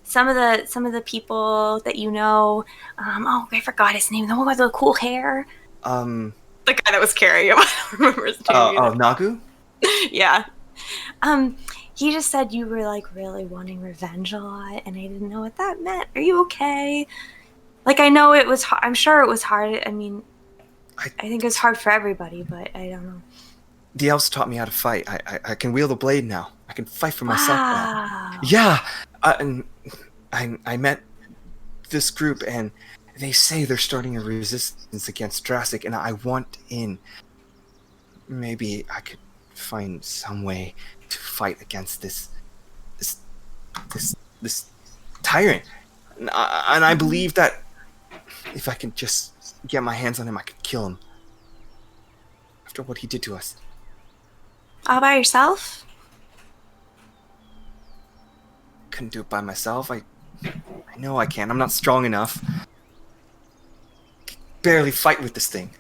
E: Some of the people that you know, I forgot his name, the one with the cool hair. The guy that was carrying him, I don't remember his name either.
A: Nagu?
E: Yeah. He just said you were, like, really wanting revenge a lot, and I didn't know what that meant. Are you okay? Like, I know it was I'm sure it was hard. I mean, I think it was hard for everybody, but I don't know.
A: The elves taught me how to fight. I can wield a blade now. I can fight for myself now.
E: Wow.
A: Yeah! And I met this group, and they say they're starting a resistance against Drassic, and I want in. Maybe I could find some way to fight against this tyrant. And I believe that if I can just get my hands on him, I could kill him. After what he did to us.
E: All by yourself?
A: Couldn't do it by myself. I know I can't. I'm not strong enough. Barely fight with this thing.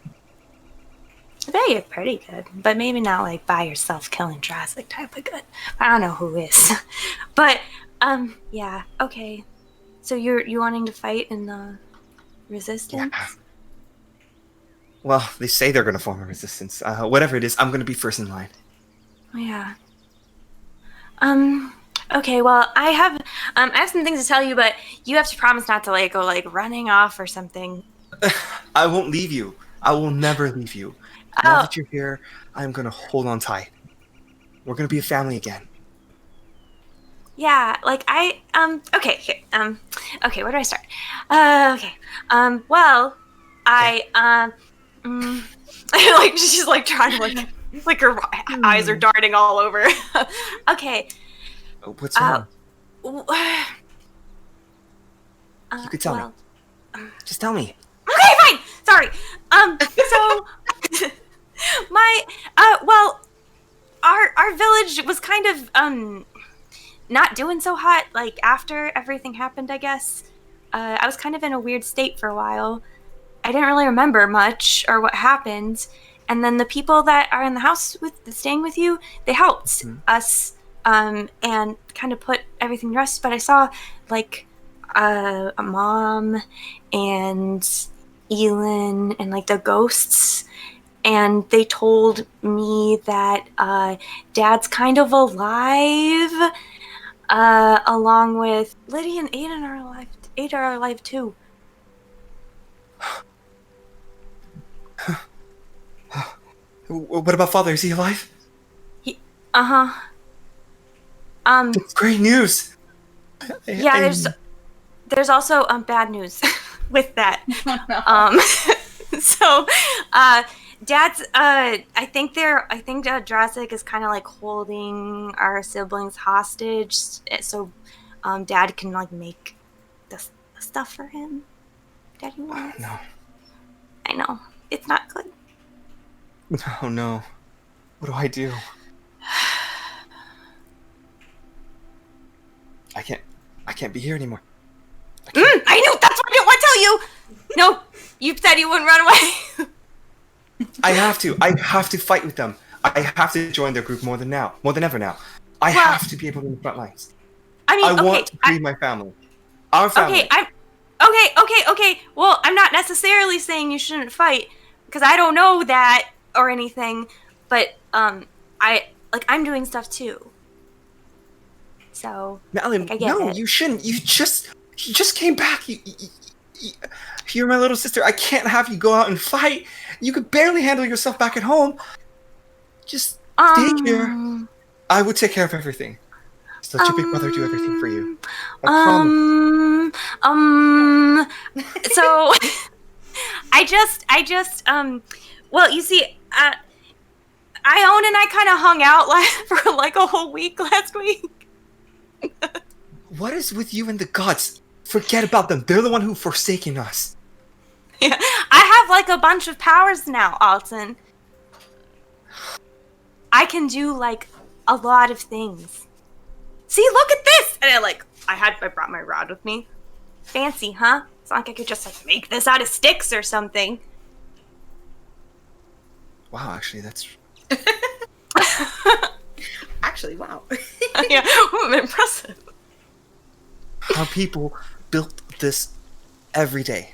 E: I bet you're pretty good, but maybe not like by yourself killing Drassic type of good. I don't know who is. But, yeah, okay. So you're wanting to fight in the resistance?
A: Yeah. Well, they say they're gonna form a resistance. Whatever it is, I'm gonna be first in line.
E: Yeah. Okay, well, I have some things to tell you, but you have to promise not to, like, go, like, running off or something.
A: I won't leave you. I will never leave you. Now that you're here, I'm gonna hold on tight. We're gonna be a family again.
E: Yeah, like, okay, okay, where do I start? Okay, well, like, she's, like, trying to, like her eyes are darting all over. Okay.
A: What's wrong?
E: You
A: You could tell me. Just tell me.
E: Okay, fine. Sorry. So well, our village was kind of not doing so hot. Like after everything happened, I guess. I was kind of in a weird state for a while. I didn't really remember much or what happened. And then the people that are in the house staying with you, they helped us and kind of put everything to rest. But I saw like a mom and Ioun and like the ghosts, and they told me that Dad's kind of alive, along with Lydia and Aiden are alive. Ada are alive too.
A: What about Father? Is he alive? It's great news.
E: Yeah, there's also bad news with that. So, Dad's I think Drazik is kind of like holding our siblings hostage, so Dad can like make the stuff for him that he wants.
A: No.
E: I know it's not good.
A: Oh no. What do I do? I can't be here anymore.
E: I knew, that's what I didn't want to tell you. No, you said you wouldn't run away.
A: I have to fight with them. I have to join their group more than ever now. I have to be able to be in the front lines.
E: I mean,
A: I want to free my family. Our family.
E: Okay. Well, I'm not necessarily saying you shouldn't fight, because I don't know that or anything, but I'm doing stuff too. So,
A: Malin,
E: I get
A: no,
E: it.
A: you shouldn't. You just came back. You're my little sister. I can't have you go out and fight. You could barely handle yourself back at home. Just stay here. I would take care of everything. Just let your big brother do everything for you. I promise.
E: So, well, you see, Ioun and I kind of hung out for like a whole week last week.
A: What is with you and the gods? Forget about them. They're the one who forsaken us.
E: Yeah, I have like a bunch of powers now, Alton. I can do like a lot of things. See, look at this! And I brought my rod with me. Fancy, huh? It's not like I could just like make this out of sticks or something.
A: Wow, actually, that's...
C: Actually, wow.
E: Yeah, impressive.
A: Our people built this every day.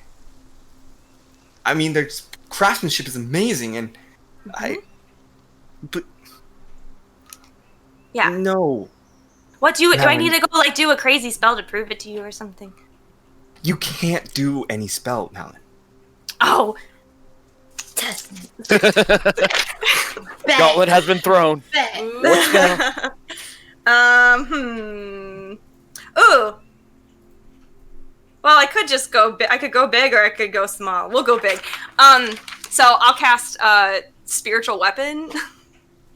A: I mean, their craftsmanship is amazing, and but
E: yeah.
A: No.
E: What do I need to go like do a crazy spell to prove it to you or something?
A: You can't do any spell, Malin.
E: Oh.
D: Gauntlet has been thrown. What spell?
E: Ooh. Well, I could just go big. I could go big, or I could go small. We'll go big. So I'll cast spiritual weapon.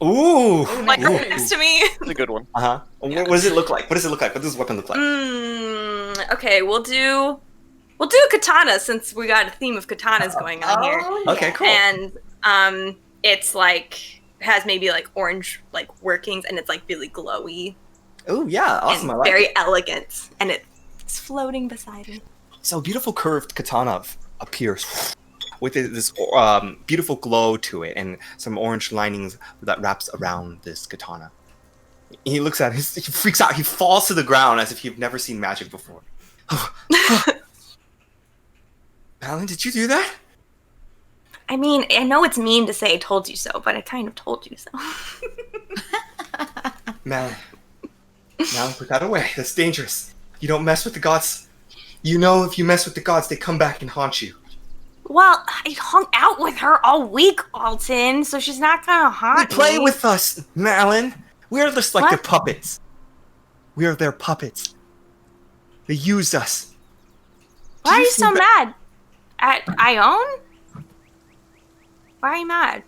A: Ooh.
E: Like right next to me.
D: That's a good one.
A: Uh-huh.
E: Yeah.
A: What does it look like? What does it look like? What does this weapon look like?
E: Okay, we'll do katana, since we got a theme of katanas going on here.
A: Okay, cool.
E: And it's like has maybe like orange like workings, and it's like really glowy.
A: Oh yeah, awesome.
E: And
A: I like
E: very
A: it.
E: elegant, and it's floating beside me.
A: So a beautiful curved katana appears with this beautiful glow to it and some orange linings that wraps around this katana. He looks at it, he freaks out, he falls to the ground as if you've never seen magic before. Malin, did you do that?
E: I mean, I know it's mean to say I told you so, but I kind of told you so.
A: Malin, put that away. That's dangerous. You don't mess with the gods. You know if you mess with the gods, they come back and haunt you.
E: Well, I hung out with her all week, Alton, so she's not gonna haunt
A: They play
E: me.
A: with us, Malin. We're just like
E: What?
A: their puppets. We are their puppets. They use us.
E: Why are you so
A: think
E: mad? At Ioun? Why are you mad?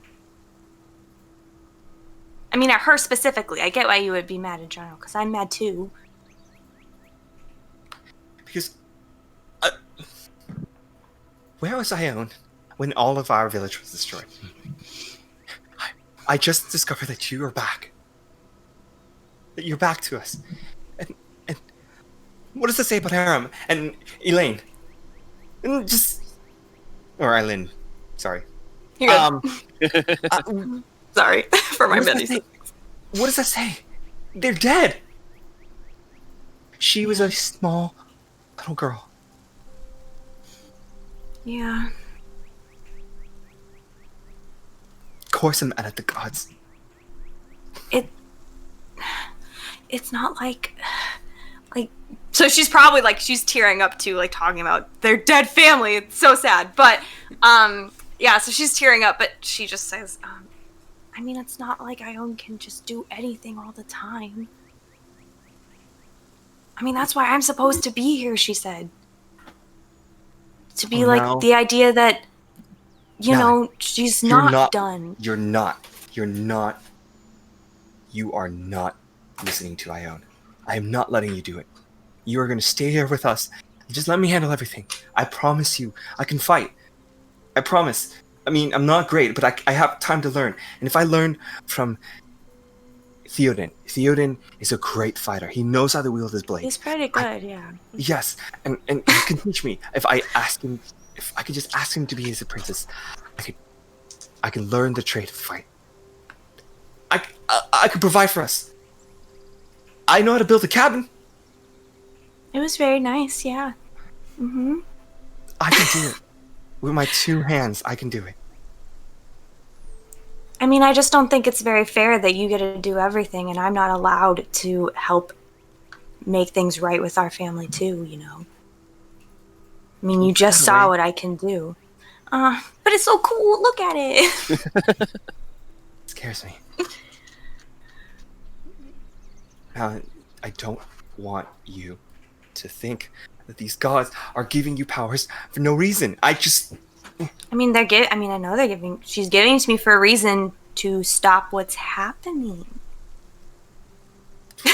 E: I mean, at her specifically. I get why you would be mad in general, because I'm mad too.
A: Because... where was Ioun when all of our village was destroyed? I just discovered that you are back. That you're back to us. And what does it say about Aram and Elaine? And just... or Eileen. Sorry.
E: You're good. Sorry for my many.
A: What does that say? They're dead. She was a small little girl.
E: Yeah.
A: Of course I'm mad at the gods.
E: It's not like so she's probably like she's tearing up too, like talking about their dead family. It's so sad. But yeah, so she's tearing up, but she just says, I mean, it's not like Ioun can just do anything all the time.
C: I mean, that's why I'm supposed to be here, she said. To be
A: now-
C: the idea that, you
A: Now,
C: know, she's not done.
A: You're not. You are not listening to Ioun. I am not letting you do it. You are going to stay here with us. Just let me handle everything. I promise you. I can fight. I promise. I mean, I'm not great, but I have time to learn. And if I learn from Theoden is a great fighter. He knows how to wield his blade.
C: He's pretty good, yeah.
A: Yes, and he can teach me. If I could just ask him to be his apprentice, I could learn the trade of fight. I could provide for us. I know how to build a cabin.
C: It was very nice, yeah.
A: I can do it. With my 2 hands, I can do it.
C: I mean, I just don't think it's very fair that you get to do everything and I'm not allowed to help make things right with our family too, you know. I mean, you just saw what I can do. But it's so cool. Look at it.
A: It scares me. Now, I don't want you to think that these gods are giving you powers for no reason. I
C: mean, I know they're giving. She's giving it to me for a reason to stop what's happening.
A: I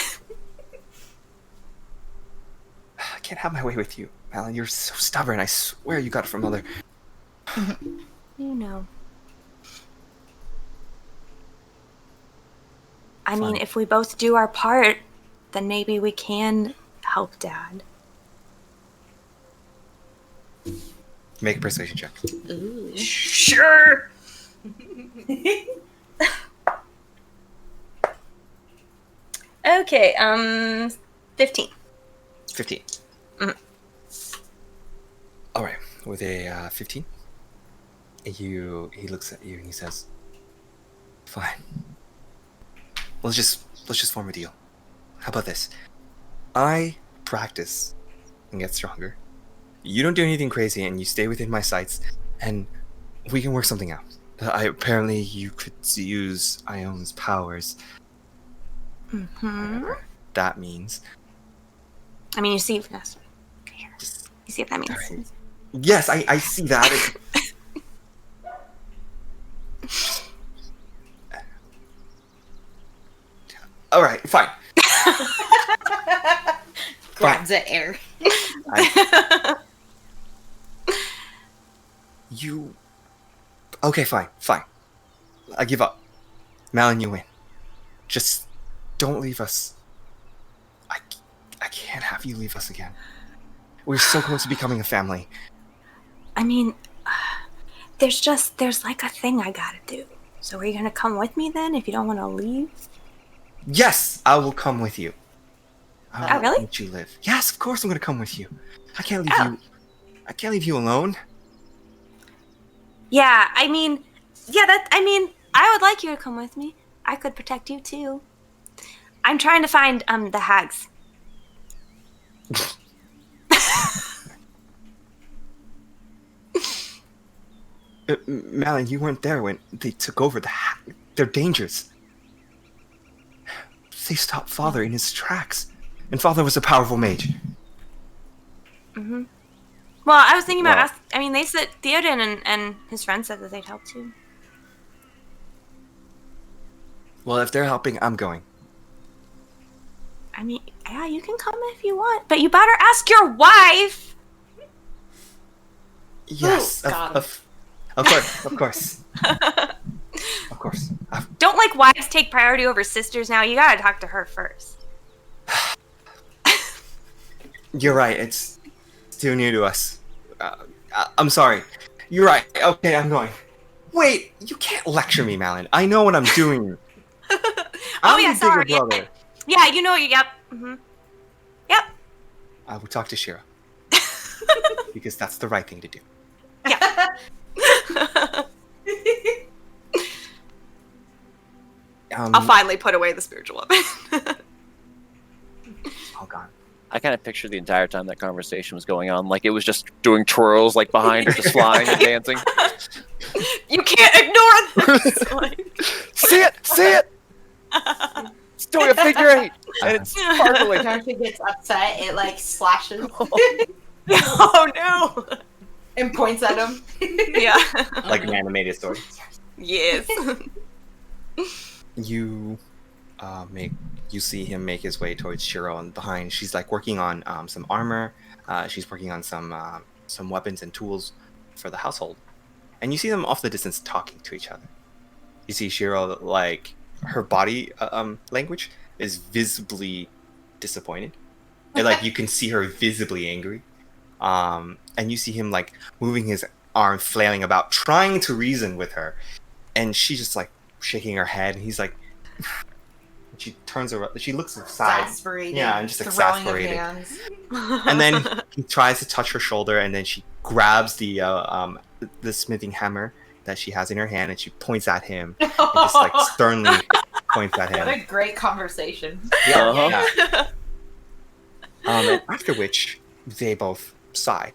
A: can't have my way with you, Malin. You're so stubborn. I swear you got it from Mother.
C: You know. I mean, if we both do our part, then maybe we can help Dad.
A: Make a persuasion check.
E: Ooh. Sure. Okay, 15.
A: 15. All right, with a 15, he looks at you and he says, "Fine. Let's just form a deal. How about this? I practice and get stronger. You don't do anything crazy, and you stay within my sights, and we can work something out. Apparently, you could use Ioun's powers. Whatever that means.
C: I mean, you see, Vanessa. Here. You see what that means?
A: Right. Yes, I see that. All right, fine.
E: Grabs at air.
A: Okay, fine. I give up. Malin, you win. Just don't leave us. I can't have you leave us again. We're so close to becoming a family.
C: I mean, there's like a thing I gotta do. So are you gonna come with me then if you don't want to leave?
A: Yes, I will come with you.
C: Oh, really?
A: Let you live. Yes, of course I'm gonna come with you. I can't leave you. I can't leave you alone.
C: Yeah, I mean, I would like you to come with me. I could protect you too. I'm trying to find the hags.
A: Malin, you weren't there when they took over they're dangerous. They stopped Father in his tracks. And Father was a powerful mage.
C: Mm-hmm. Well, I was thinking about they said Theoden and his friends said that they'd help too.
A: Well, if they're helping, I'm going.
C: I mean, yeah, you can come if you want, but you better ask your wife.
A: Yes, of course. Of course.
C: Don't wives take priority over sisters now. You gotta talk to her first.
A: You're right. It's too new to us. I'm sorry. You're right. Okay, I'm going. Wait, you can't lecture me, Malin. I know what I'm doing. I'm the bigger brother.
C: Yeah, you know. Yep. Mm-hmm. Yep.
A: I will talk to Shiro. Because that's the right thing to do.
C: Yeah.
E: I'll finally put away the spiritual weapon.
A: All gone.
D: I kind of pictured the entire time that conversation was going on, like it was just doing twirls, like behind her, just flying and dancing.
E: You can't ignore this.
D: See it! doing a figure eight, and it's sparkling.
C: Darcy gets upset. It like splashes
E: Oh no!
C: and points at him.
E: Yeah.
A: Like an animated story.
E: Yes.
A: You you see him make his way towards Shiro, and behind she's like working on some armor. She's working on some weapons and tools for the household, and you see them off the distance talking to each other. You see Shiro, like her body language is visibly disappointed, and like you can see her visibly angry. And you see him like moving his arm, flailing about, trying to reason with her, and she's just like shaking her head, and he's like. She turns around. She looks aside.
C: Exasperated.
A: Yeah, and just
C: throwing of
A: exasperated.
C: hands.
A: And then he tries to touch her shoulder, and then she grabs the smithing hammer that she has in her hand, and she points at him, and just like sternly points at
C: What a
A: him.
C: great conversation.
A: Yeah. And after which they both sigh.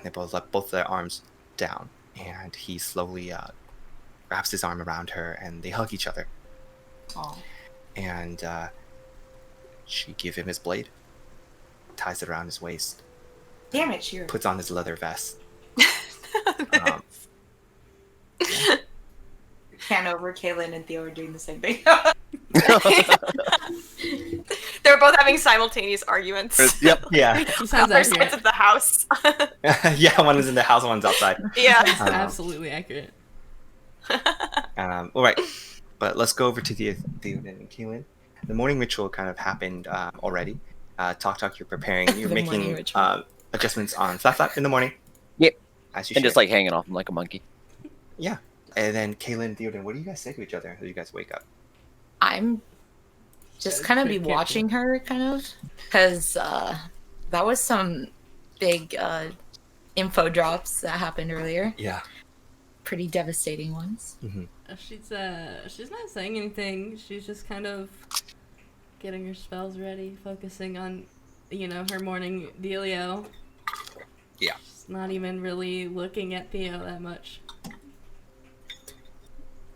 A: They both let both their arms down, and he slowly wraps his arm around her, and they hug each other.
C: Oh.
A: And she gives him his blade, ties it around his waist,
C: Damn it, Shiro.
A: puts on his leather vest.
C: Hanover, Kaylin, and Theo are doing the same thing.
E: They're both having simultaneous arguments.
D: Yep.
A: Yeah.
B: She sounds
E: Other sides
B: accurate.
E: of the house.
A: Yeah, one is in the house, one's outside.
E: Yeah.
B: That's absolutely accurate.
A: All right, but let's go over to Theoden and Keelan. The morning ritual kind of happened already. Talk, you're preparing. You're
C: The morning
A: making
C: ritual.
A: adjustments on Flap in the morning.
D: Yep.
A: As you
D: And
A: should.
D: just like hanging off him like a monkey.
A: Yeah. And then Kaylin, Theoden, what do you guys say to each other as you guys wake up?
C: I'm just kind of be
B: Pretty
C: watching her, kind of, because that was some big info drops that happened earlier.
A: Yeah.
C: Pretty devastating ones.
B: She's not saying anything. She's just kind of getting her spells ready, focusing on, her morning dealio.
A: Yeah.
B: She's not even really looking at Theo that much.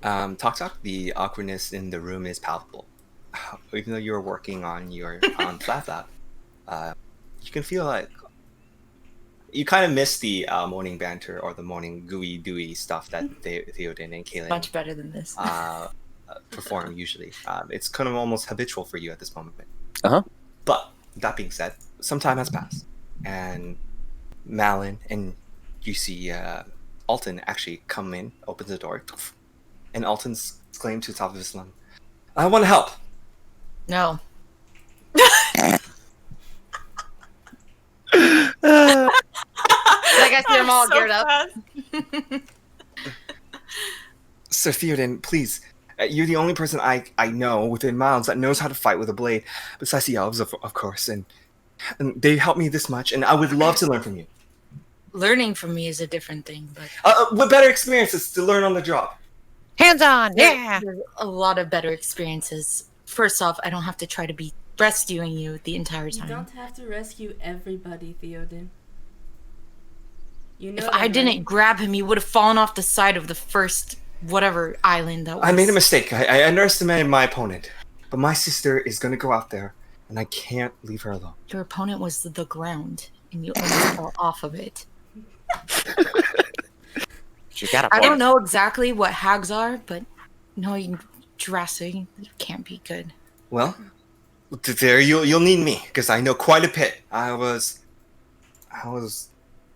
A: Talk, the awkwardness in the room is palpable. Even though you're working on your Flap, you can feel like you kind of miss the morning banter or the morning gooey dewy stuff that Theoden and Kaylin
C: Much better than this.
A: perform usually. It's kind of almost habitual for you at this moment.
D: Uh-huh.
A: But that being said, some time has passed, and Malin and you see Alton actually come in, opens the door, and Alton exclaims to the top of his lung, "I want to help."
C: No. Like I see them all
E: So
C: geared up.
E: fast.
A: Sir Theoden, please. You're the only person I know within miles that knows how to fight with a blade, besides the elves, of course, and they helped me this much, and I would love to learn from you.
C: Learning from me is a different thing, but
A: With better experiences to learn on the job.
D: Hands on! Yeah!
C: there's a lot of better experiences. First off, I don't have to try to be rescuing you the entire
B: You
C: time.
B: don't have to rescue everybody, Theoden. You know
C: If
B: that,
C: I
B: right?
C: didn't grab him, he would have fallen off the side of the first whatever island that was.
A: I made a mistake. I underestimated my opponent, but my sister is going to go out there, and I can't leave her alone.
C: Your opponent was the ground, and you almost fell off of it.
D: You got a
C: I
D: point.
C: don't know exactly what hags are, but knowing Jurassic can't be good.
A: Well, there you'll need me because I know quite a bit. I was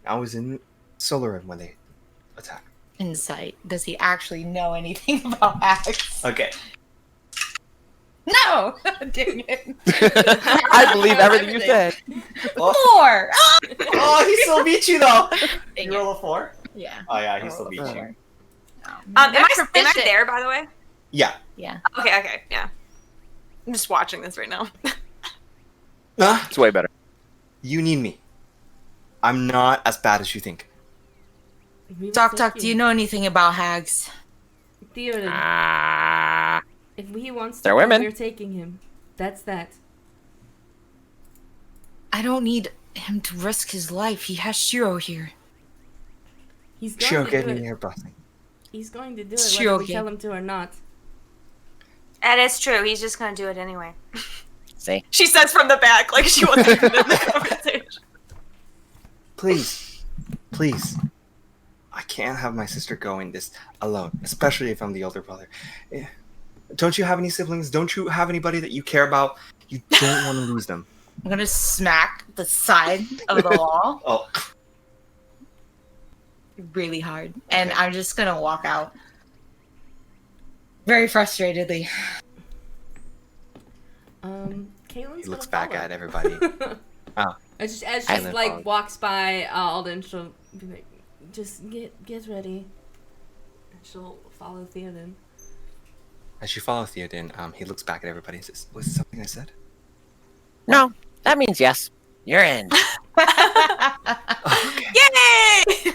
A: in Solarin when they attacked.
C: Insight. Does he actually know anything about hags?
A: Okay.
C: No! Dang it.
D: I believe everything you said.
C: Four!
A: Oh, he still beat you though.
C: Dang
A: You
C: it.
A: roll a 4?
C: Yeah.
A: Oh yeah, he
C: I
A: still
C: rolled
A: beat
C: a
A: you.
C: four.
E: Am I
C: proficient.
E: there, by the way?
A: Yeah.
C: Yeah.
E: Okay, yeah. I'm just watching this right now.
D: It's way better.
A: You need me. I'm not as bad as you think.
B: We will
C: Talk,
B: take
C: do you know anything about hags?
B: Theoden,
D: Ah.
B: if he wants to
D: They're
B: go,
D: women.
B: we're taking him. That's that.
C: I don't need him to risk his life. He has Shiro here.
B: He's going
A: Shiro
B: to
A: gave
B: do
A: me
B: it.
A: your blessing.
B: He's going to do it
C: Shiro
B: whether we
C: gave-
B: tell him to or not.
E: That is true. He's just gonna do it anyway.
D: See?
E: She says from the back, like she wasn't even in the conversation.
A: Please. I can't have my sister going this alone, especially if I'm the older brother. Don't you have any siblings? Don't you have anybody that you care about? You don't want to lose them.
C: I'm gonna smack the side of the wall
A: Oh,
C: really hard, and I'm just gonna walk out. Very frustratedly.
B: Caitlin's
A: he looks
B: gonna
A: back
B: follow.
A: at everybody. Oh,
B: As she
A: Caitlin
B: like
A: follows.
B: walks by Alden, she'll be like, "Just get ready." And she'll follow Theoden.
A: as you follow Theoden, he looks back at everybody and says, "Was it something I said?"
D: No, that means yes. You're in.
A: Oh, okay.
E: Yay!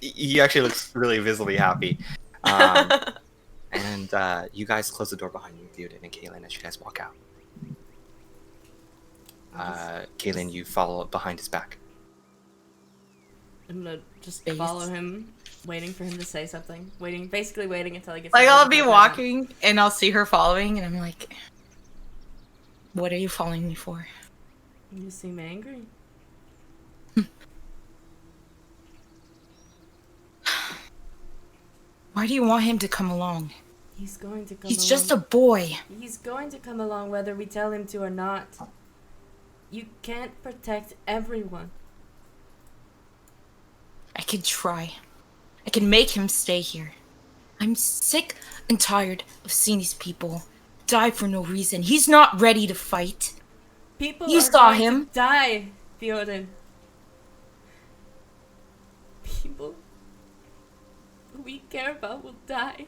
A: He actually looks really visibly happy. And you guys close the door behind you, Theoden and Kaylin, as you guys walk out. Kaylin, you follow up behind his back.
B: I'm gonna just
C: Face.
B: follow him, waiting for him to say something. Basically waiting until he gets.
C: Like,
B: to
C: I'll
B: the
C: be
B: present.
C: walking, and I'll see her following, and I'm like, what are you following me for?
B: You seem angry.
C: Why do you want him to come along?
B: He's going to come.
C: He's
B: along.
C: just a boy.
B: He's going to come along whether we tell him to or not. You can't protect everyone.
C: I can try. I can make him stay here. I'm sick and tired of seeing these people die for no reason. He's not ready to fight.
B: People
C: You
B: are
C: saw
B: going
C: him.
B: to die, Theoden. People who we care about will die.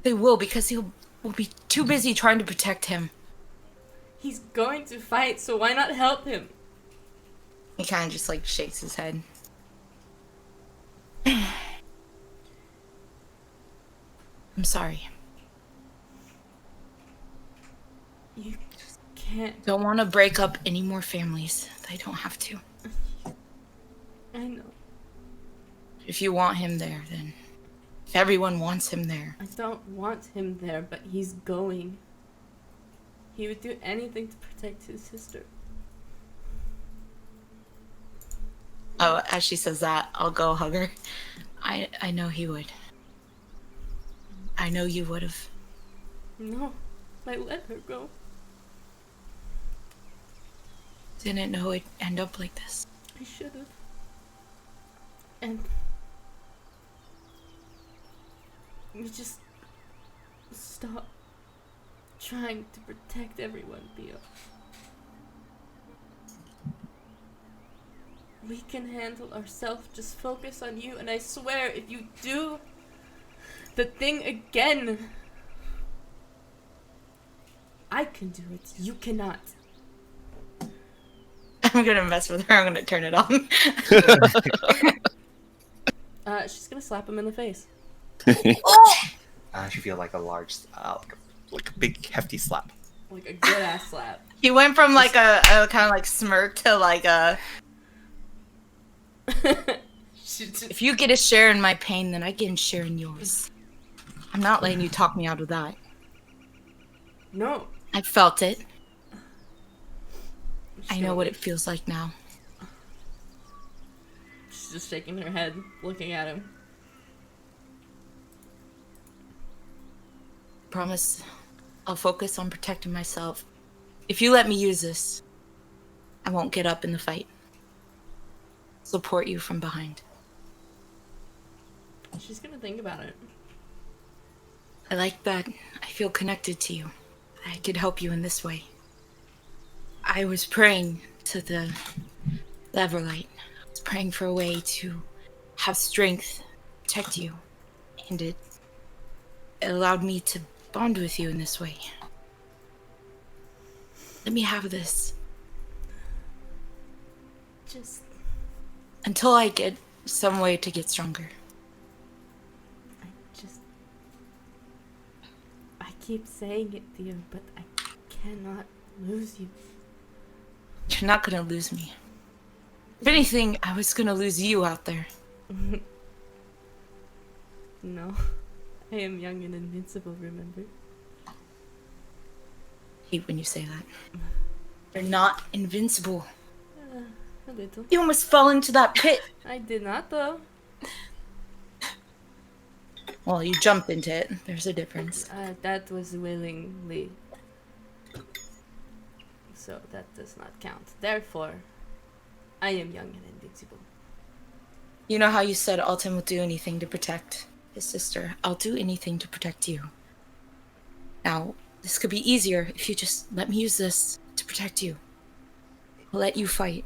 C: They will, because he'll will be too busy trying to protect him.
B: He's going to fight, so why not help him?
C: He kind of just like shakes his head. I'm sorry.
B: You just can't.
C: Don't want to break up any more families. They don't have to.
B: I know.
C: If you want him there, then if everyone wants him there.
B: I don't want him there, but he's going. He would do anything to protect his sister.
C: Oh, as she says that, I'll go hug her. I know he would. I know you would have.
B: No, I let her go.
C: Didn't know it'd end up like this.
B: I should have. And you just stop trying to protect everyone, Theo. We can handle ourselves. Just focus on you, and I swear, if you do the thing again, I can do it. You cannot.
C: I'm gonna mess with her. I'm gonna turn it on.
B: She's gonna slap him in the face.
A: You feel like a large, like a big hefty slap.
B: Like a good ass slap.
C: He went from like a kind of like smirk to like a.
B: She just,
C: If you get a share in my pain, then I get a share in yours. I'm not letting you talk me out of that.
B: no.
C: I felt it. I
B: She's
C: know
B: gonna-
C: what it feels like now.
B: She's just shaking her head, looking at him.
C: Promise, I'll focus on protecting myself. If you let me use this, I won't get up in the fight. Support you from behind.
B: She's gonna think about it.
C: I like that I feel connected to you. I could help you in this way. I was praying to the Everlight. I was praying for a way to have strength, protect you. And it allowed me to bond with you in this way. Let me have this
B: Just,
C: until I get some way to get stronger.
B: I keep saying it, Theo, but I cannot lose you.
C: You're not gonna lose me. If anything, I was gonna lose you out there.
B: No, I am young and invincible, remember?
C: Hate when you say that. You're not invincible.
B: A little.
C: You almost fell into that pit.
B: I did not, though.
C: Well, you jumped into it. There's a difference.
B: That was willingly. So that does not count. Therefore, I am young and invincible.
C: You know how you said Alton will do anything to protect his sister? I'll do anything to protect you. Now, this could be easier if you just let me use this to protect you. I'll let you fight.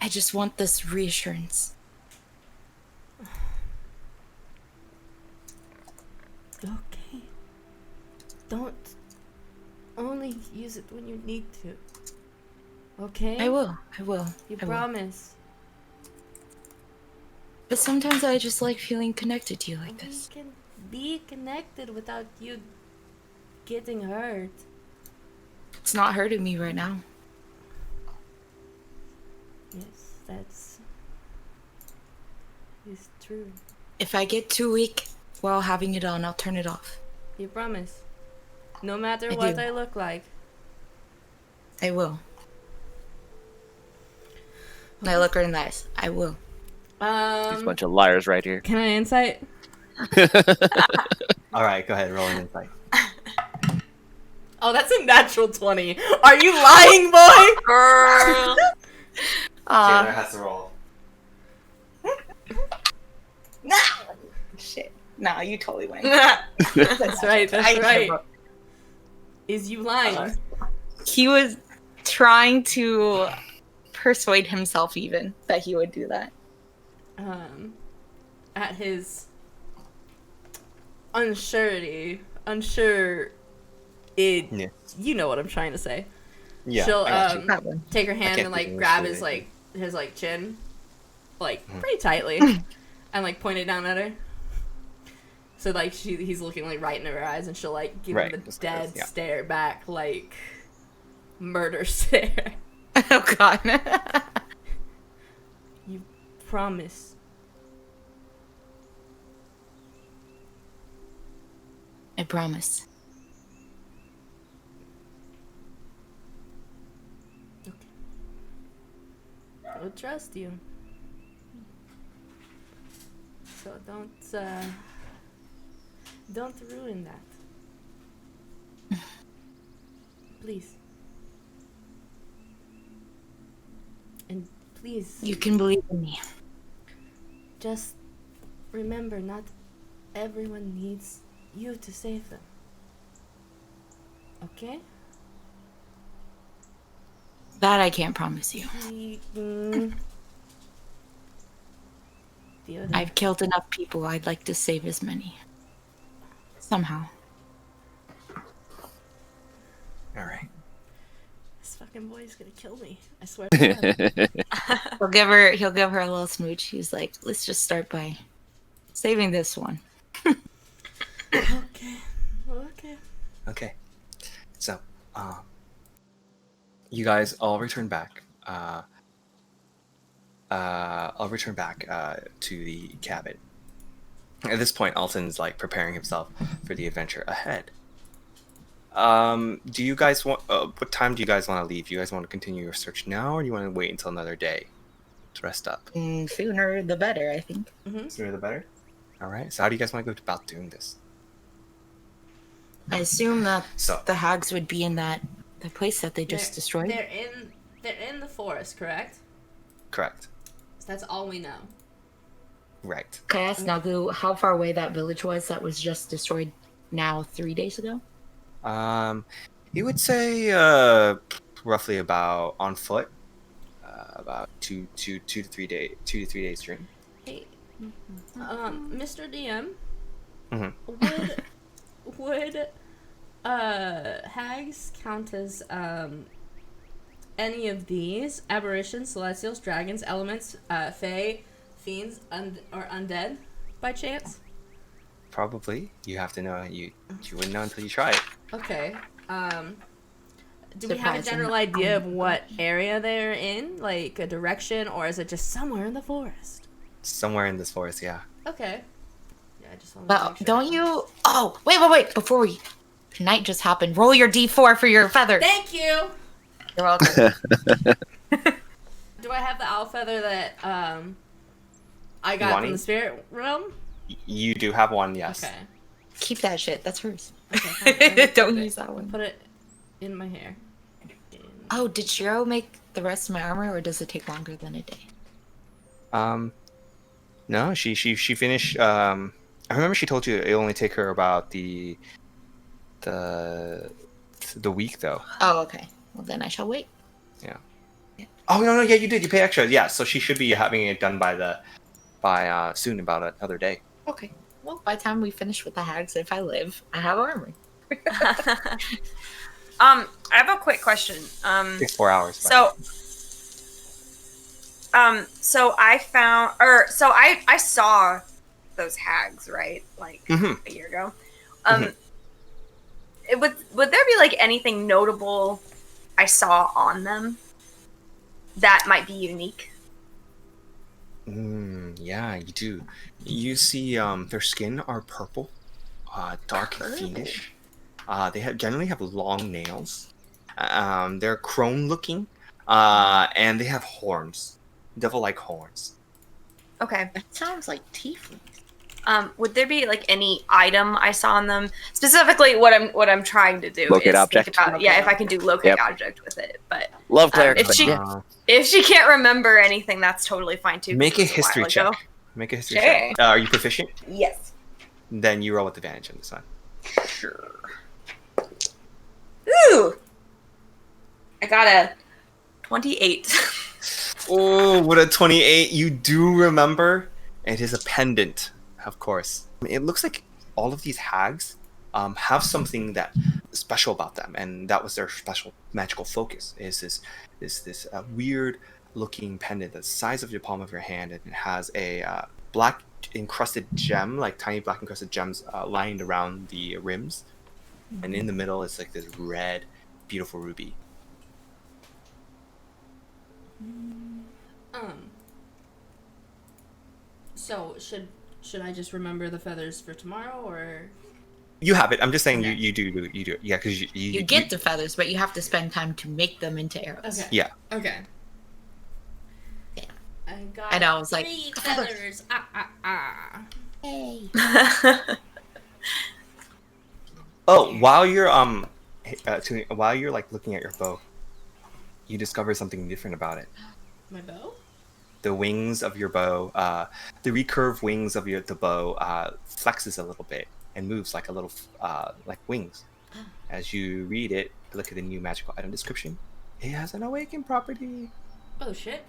C: I just want this reassurance.
B: Okay. Don't only use it when you need to. Okay?
C: I will.
B: You
C: I will.
B: promise.
C: But sometimes I just like feeling connected to you like
B: We
C: this.
B: can be connected without you getting hurt.
C: It's not hurting me right now.
B: Yes, that's is true.
C: If I get too weak while having it on, I'll turn it off.
B: You promise. No matter
C: I
B: what
C: do.
B: I look like.
C: I will. And I look her in the eyes. I will.
D: These bunch of liars right here.
B: Can I insight?
A: All right, go ahead, roll an insight.
B: Oh, that's a natural 20. Are you lying, boy?
E: Girl.
A: Taylor has to roll.
C: Shit. Nah, you totally went.
B: That's right, that's right. Is you lying?
C: He was trying to persuade himself even that he would do that.
B: At his unsurety, unsure it,
A: Yeah.
B: you know what I'm trying to say.
A: Yeah,
B: She'll
A: I got you.
C: That one.
B: take her hand
A: can't
B: and
A: think
B: like
A: of
B: grab
A: English
B: his chin, like
A: Mm-hmm.
B: pretty tightly, and like point it down at her. So like he's looking like right into her eyes, and she'll like give
A: Right,
B: him the
A: just like
B: dead
A: this, yeah.
B: stare back, like murder stare.
C: Oh god.
B: You promise.
C: I promise.
B: I would trust you. So don't ruin that. Please. And please,
C: You can believe in me.
B: just remember, not everyone needs you to save them. Okay?
C: That I can't promise you.
B: Theoden.
C: I've killed enough people. I'd like to save as many. Somehow.
A: All right.
B: This fucking boy's gonna kill me. I swear to God.
C: He'll give her a little smooch. He's like, let's just start by saving this one.
B: Okay. Okay.
A: Okay. So, you guys all return back. I'll return back to the cabin. At this point, Alton's like preparing himself for the adventure ahead. Do you guys want? What time do you guys want to leave? Do you guys want to continue your search now, or do you want to wait until another day to rest up?
C: Sooner the better, I think.
A: Sooner the better. All right. So, how do you guys want to go about doing this?
C: I assume that
A: So-
C: the hags would be in the place that they just destroyed.
B: They're in the forest, correct?
A: Correct.
B: So that's all we know.
A: Right.
C: Can I ask Nagu how far away that village was that was just destroyed now 3 days ago?
A: You would say roughly about on foot, about two to three days journey.
B: Hey, Mr. DM,
A: Mhm.
B: would hags count as any of these aberrations, celestials, dragons, elements, fae, fiends, or undead by chance?
A: Probably. You have to know. You wouldn't know until you try it.
B: Okay. Do we have a
C: Surprising.
B: general idea of what area they're in, like a direction, or is it just somewhere in the forest?
A: Somewhere in this forest, yeah.
B: Okay. Yeah, I just wanted to
C: Well,
B: make sure.
C: don't you? Oh, wait! Before we, tonight just happened. Roll your d4 for your feather.
B: Thank you.
C: You're welcome.
B: Do I have the owl feather that I got from
A: Iwani?
B: the spirit realm?
A: You do have one, yes.
B: Okay.
C: Keep that shit. That's hers.
B: Okay.
C: Don't use that one.
B: Put it in my hair.
C: Oh, did Shiro make the rest of my armor, or does it take longer than a day?
A: No, she finished. I remember she told you it only take her about the week though.
C: Oh, okay. Well, then I shall wait.
A: Yeah. Oh no, yeah, you did. You pay extra. Yeah, so she should be having it done by soon, about another day.
C: Okay. Well, by the time we finish with the hags, if I live, I have armor.
E: I have a quick question.
A: Takes 4 hours.
E: So I found, I saw those hags, right? Like a year ago. Would there be like anything notable I saw on them that might be unique?
A: Yeah, you do. You see, their skin are purple, dark and fiendish. They generally have long nails. They're crone-looking, and they have horns, devil-like horns.
E: Okay.
C: That sounds like tieflings.
E: Would there be like any item I saw on them? Specifically, what I'm trying to do
D: Locate
E: is
D: object?
E: think about if I can do locate object with it. But
D: Love cleric.
E: if she can't remember anything, that's totally fine too.
A: Make a
E: It was
A: history
E: while
A: check.
E: ago.
A: Make a history
E: Sure.
A: check. Are you proficient?
E: Yes.
A: Then you roll with advantage on this one.
E: Sure. Ooh. I got a 28.
A: Oh, with a 28, you do remember. It is a pendant, of course. It looks like all of these hags have something that special about them, and that was their special magical focus. Is this weird looking pendant that's the size of the palm of your hand, and it has a black encrusted gem, like tiny black encrusted gems lined around the rims, and in the middle is like this red, beautiful ruby.
B: So should I just remember the feathers for tomorrow, or?
A: You have it. I'm just saying
B: Okay.
A: you do. Yeah, because
C: You get the feathers, but you have to spend time to make them into arrows.
B: Okay.
A: Yeah.
B: Okay.
C: Yeah.
B: I got.
C: And I was like,
B: 3
C: feathers.
B: feathers.
C: Hey.
A: Oh, while you're while you're like looking at your bow, you discover something different about it.
B: My bow.
A: The wings of your bow, the recurved wings of the bow, flexes a little bit and moves like a little like wings. As you read it, look at the new magical item description. It has an awakened property.
B: Oh shit.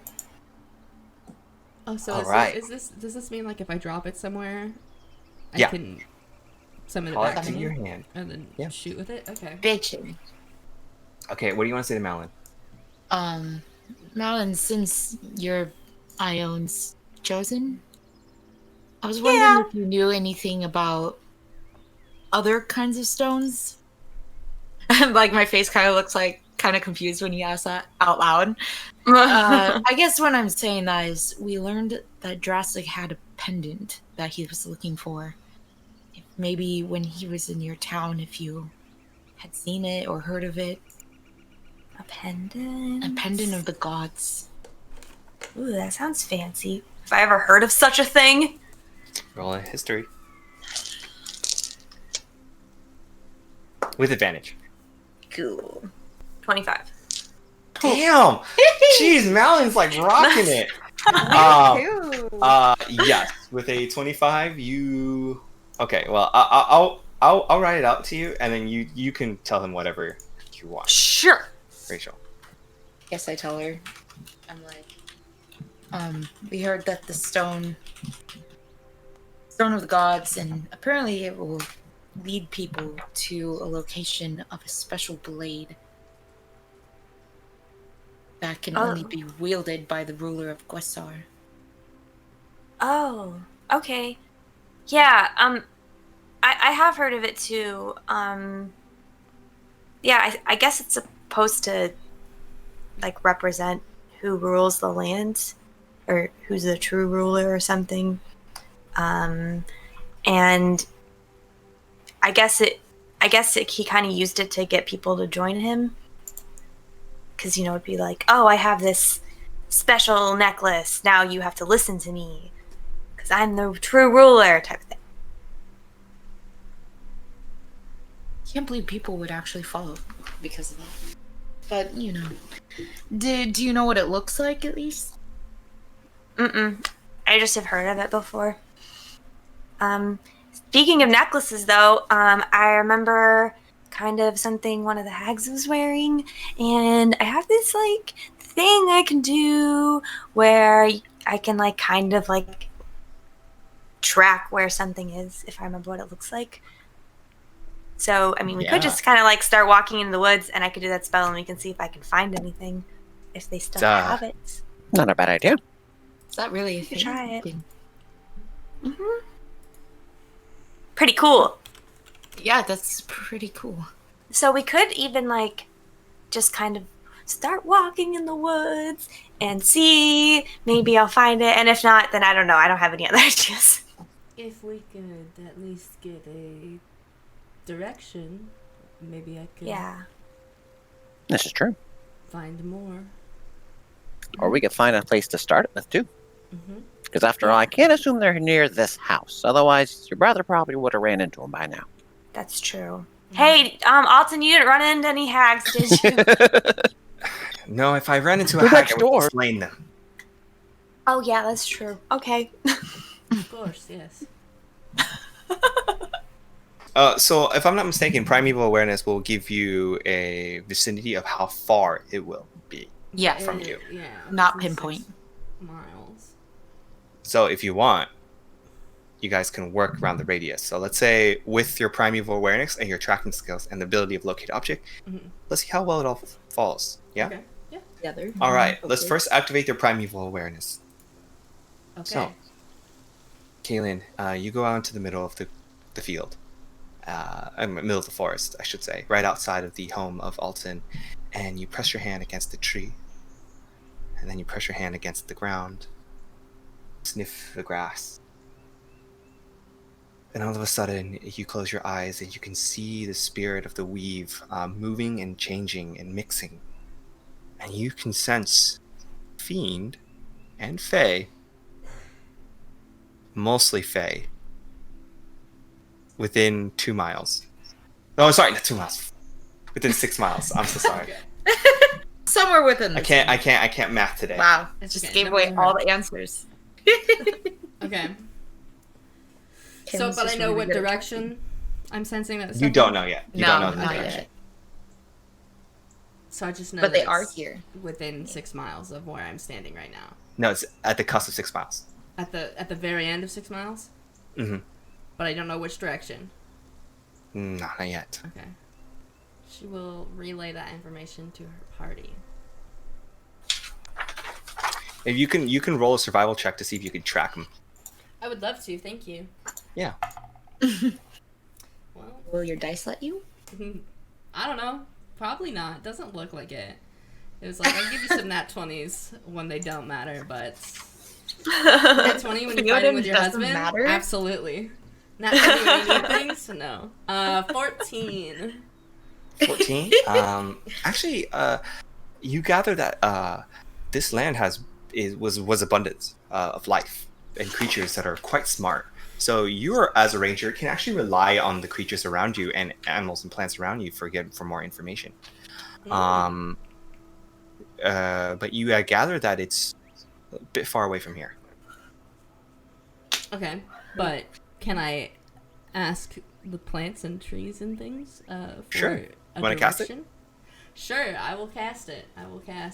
B: Oh, so
A: Alright.
B: does this mean like if I drop it somewhere, I
A: Yeah.
B: can summon it
A: Call
B: back
A: it
B: to
A: to
B: me
A: your hand.
B: and then
A: Yeah.
B: shoot with it? Okay.
C: Bitchin'.
A: Okay, what do you want to say to Malin?
C: Malin, since you're Ioun's chosen, I was wondering if you knew anything about other kinds of stones. Like my face kind of looks like kind of confused when you ask that out loud. I guess what I'm saying that is we learned that Drastic had a pendant that he was looking for. If maybe when he was in your town, if you had seen it or heard of it.
E: A pendant.
C: A pendant of the gods.
E: Ooh, that sounds fancy. Have I ever heard of such a thing?
A: Roll a history. With advantage.
E: Cool. 25.
A: Damn! Jeez, Malin's like rocking it. Yes, with a 25, you. Okay, well, I'll write it out to you, and then you can tell him whatever you want.
E: Sure.
A: Rachel.
C: Yes, I tell her. I'm like, we heard that the stone of the gods, and apparently it will lead people to a location of a special blade that can only be wielded by the ruler of Gwessar.
E: Oh, okay. Yeah, I have heard of it too. Yeah, I guess it's supposed to like represent who rules the land or who's the true ruler or something. And and I guess he kind of used it to get people to join him. Because, it'd be like, oh, I have this special necklace. Now you have to listen to me. Because I'm the true ruler type of thing.
C: Can't believe people would actually follow because of that. But, do you know what it looks like, at least?
E: Mm-mm. I just have heard of it before. Speaking of necklaces, though, I remember kind of something one of the hags was wearing, and I have this thing I can do where I can kind of track where something is if I remember what it looks like. So we could just kind of start walking into the woods, and I could do that spell, and we can see if I can find anything if they still have it.
D: Not a bad idea.
C: Is that really a
E: You
C: thing?
E: could try it. Mm-hmm. Pretty cool.
C: Yeah, that's pretty cool.
E: So we could even just kind of start walking in the woods and see. Maybe I'll find it, and if not, then I don't know. I don't have any other ideas.
B: If we could at least get a direction, maybe I could
D: This is true.
B: find more.
D: Or we could find a place to start it with, too.
B: Mm-hmm.
D: Because after all, I can't assume they're near this house. Otherwise, your brother probably would have ran into them by now.
E: That's true. Hey, Alton, you didn't run into any hags, did you?
A: No, if I ran into a
D: Go
A: hag,
D: next
A: I would
D: door.
A: explain them.
E: Oh, yeah, that's true. Okay.
B: Of course, yes.
A: So, if I'm not mistaken, Primeval Awareness will give you a vicinity of how far it will be
C: Yeah,
A: from you.
B: Yeah.
C: not
B: 6
C: pinpoint.
B: miles.
A: So, if you want, you guys can work around the radius. So, let's say with your Primeval Awareness and your tracking skills and the ability of locate object,
B: Mm-hmm.
A: let's see how well it all falls. Yeah?
B: Okay. Yeah.
C: Together.
A: All right, let's first activate your Primeval Awareness.
B: Okay.
A: So, Kaylin, you go out into the middle of the field. Middle of the forest, I should say, right outside of the home of Alton, and you press your hand against the tree, and then you press your hand against the ground, sniff the grass, and all of a sudden you close your eyes and you can see the spirit of the weave moving and changing and mixing, and you can sense fiend and fae, mostly fae, within 2 miles. No, sorry, not 2 miles. Within 6 miles. I'm so sorry.
C: Somewhere within
A: I
C: this.
A: can't math today.
C: Wow.
B: It's
C: Just
B: okay,
C: gave
B: no
C: away
B: matter
C: all
B: what.
C: the answers.
B: Okay. So,
C: Kim's
B: but I
C: just
B: know
C: really
B: what
C: good at
B: direction I'm sensing that.
A: You don't know yet. You don't know the
C: not
A: direction.
C: yet.
B: So I just know.
C: But they
B: that
C: are
B: it's
C: here.
B: within 6 miles of where I'm standing right now.
A: No, it's at the cusp of 6 miles.
B: At the very end of 6 miles.
A: Mm-hmm.
B: But I don't know which direction.
A: Not yet.
B: Okay. She will relay that information to her party.
A: If you can roll a survival check to see if you can track them.
B: I would love to. Thank you.
A: Yeah.
B: Well,
C: Will your dice let you?
B: I don't know. Probably not. Doesn't look like it. It was like, I'll give you some nat 20s when they don't matter, but nat 20 when you're fighting with your
C: doesn't
B: husband?
C: matter?
B: Absolutely. Nat 20 when you need things? No. 14.
A: 14. Actually, you gather that this land was abundance of life and creatures that are quite smart. So you, as a ranger, can actually rely on the creatures around you and animals and plants around you for more information. But you gather that it's a bit far away from here.
B: Okay, but can I ask the plants and trees and things for
A: Sure.
B: a
A: Wanna cast it?
B: direction? Sure, I will cast it.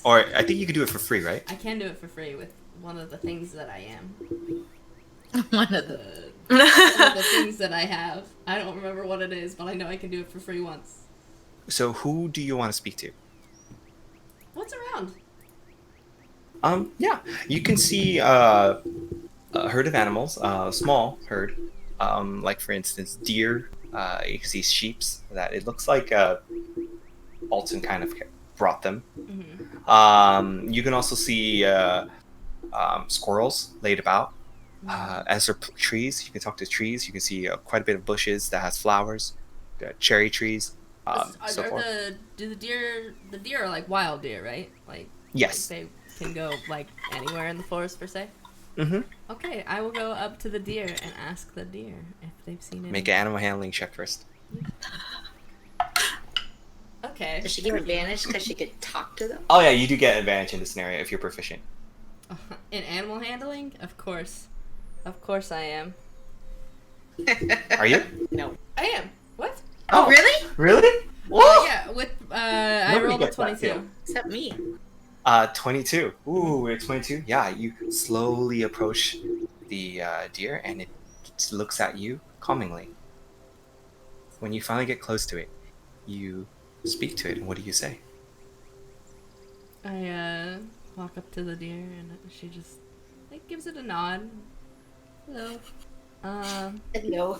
A: Or I think you could do it for free, right?
B: I can do it for free with one of the things that I am.
C: One of the.
B: One of the things that I have. I don't remember what it is, but I know I can do it for free once.
A: So who do you want to speak to?
B: What's around?
A: Yeah, you can see a herd of animals, a small herd, like for instance deer. You can see sheeps. That it looks like Alton kind of brought them.
B: Mm-hmm.
A: You can also see squirrels laid about. As for trees, you can talk to trees. You can see quite a bit of bushes that has flowers, cherry trees, so forth.
B: The deer are like wild deer, right? Like
A: Yes.
B: they can go like anywhere in the forest per se.
A: Mm-hmm.
B: Okay, I will go up to the deer and ask the deer if they've seen it.
A: Make an animal handling check first.
B: Okay.
F: Does she give advantage because she could talk to them?
A: Oh yeah, you do get advantage in this scenario if you're proficient.
B: In animal handling? Of course I am.
A: Are you?
F: No.
B: I am. What?
F: Oh, really?
A: Really?
B: Yeah, with I
A: Nobody
B: rolled a
A: gets that
B: 22.
A: too.
F: Except me.
A: 22. Ooh, we're 22. Yeah, you slowly approach the deer, and it looks at you calmingly. When you finally get close to it, you speak to it, and what do you say?
B: I walk up to the deer and she just like gives it a nod. Hello.
F: No.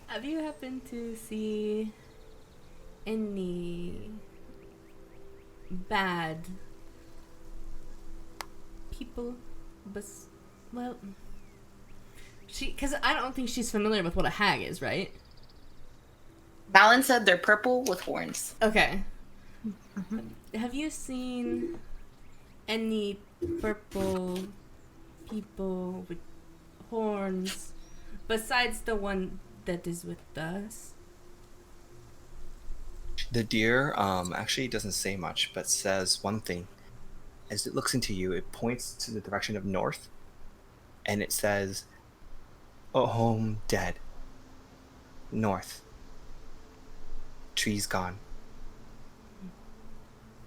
B: Have you happened to see any bad people? Well, because I don't think she's familiar with what a hag is, right?
F: Malin said they're purple with horns.
B: Okay. Have you seen any purple people with horns besides the one that is with us?
A: The deer actually doesn't say much, but says one thing. As it looks into you, it points to the direction of north, and it says, "Oh, home dead. North. Trees gone.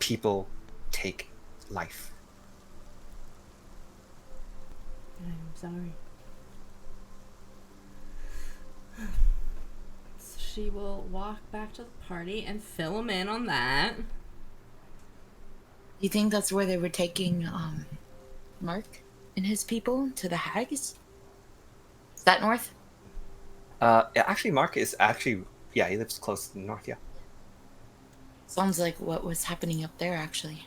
A: People take life."
B: I'm sorry. So she will walk back to the party and fill him in on that.
C: You think that's where they were taking Mark and his people to the hags? Is that north?
A: Actually, Mark is he lives close to the north, yeah.
C: Sounds like what was happening up there, actually.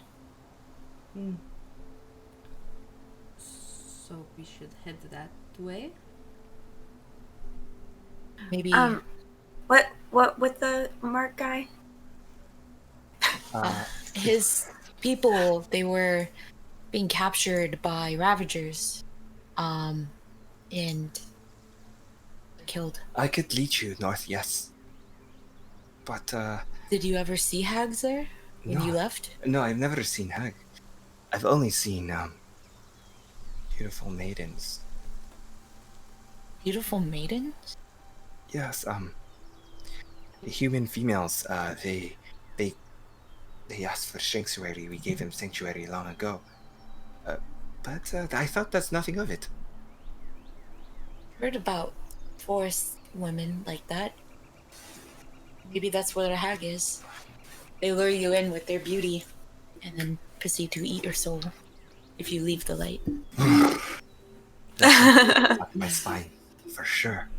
B: So we should head that way.
C: Maybe
E: What with the Mark guy?
C: his people, they were being captured by Ravagers, and killed.
A: I could lead you north, yes. But,
C: Did you ever see hags there when you
A: No.
C: left?
A: no, I've never seen hag. I've only seen, beautiful maidens.
C: Beautiful maidens?
A: Yes, the human females, they asked for sanctuary. We gave them sanctuary long ago. But I thought that's nothing of it.
C: Heard about forest women like that. Maybe that's what a hag is. They lure you in with their beauty and then proceed to eat your soul if you leave the light.
A: That's up my spine, for sure.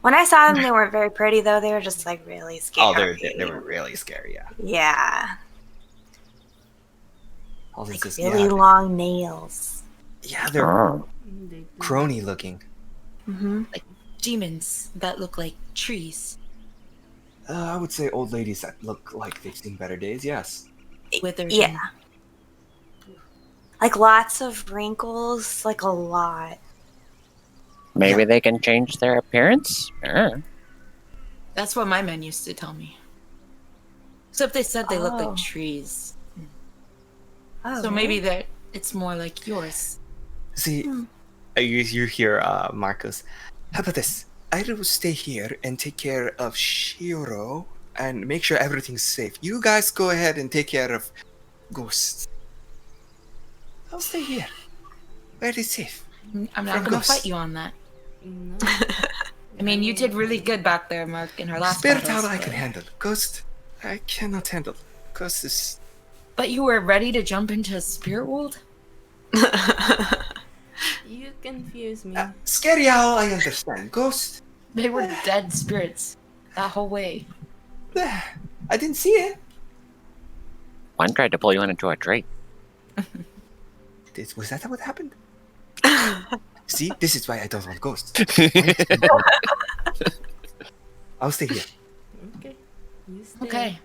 E: When I saw them, they weren't very pretty though. They were just like really
A: Oh,
E: scary.
A: they were really scary, yeah.
E: Yeah,
A: All this
E: like
A: is,
E: really long nails.
A: yeah, they're
D: Oh.
A: crony looking.
E: Mm-hmm.
C: Demons that look like trees.
A: I would say old ladies that look like they've seen better days, yes.
C: Withered.
E: Yeah, like lots of wrinkles, like a lot.
D: Maybe they can change their appearance?
C: That's what my men used to tell me. Except they said they look
E: Oh.
C: like trees.
E: Oh,
C: So
E: really?
C: maybe that it's more like yours.
A: See, you hear Marcus. How about this? I will stay here and take care of Shiro and make sure everything's safe. You guys go ahead and take care of ghosts. I'll stay here. Very safe.
C: I'm not
A: From
C: gonna
A: ghosts.
C: fight you on that.
B: No.
C: I mean, you did really good back there, Mark, in her last
A: Spirit
C: battles,
A: out I
C: but-
A: can handle. Ghost, I cannot handle. Ghost is...
C: But you were ready to jump into a spirit world?
B: You confuse me.
A: Scary owl, I understand. Ghost,
C: They were dead spirits that whole way.
A: I didn't see it.
D: One tried to pull you into a tree.
A: Was that what happened? See, this is why I don't want ghosts. I'll stay here.
B: Okay. You stay.
C: Okay.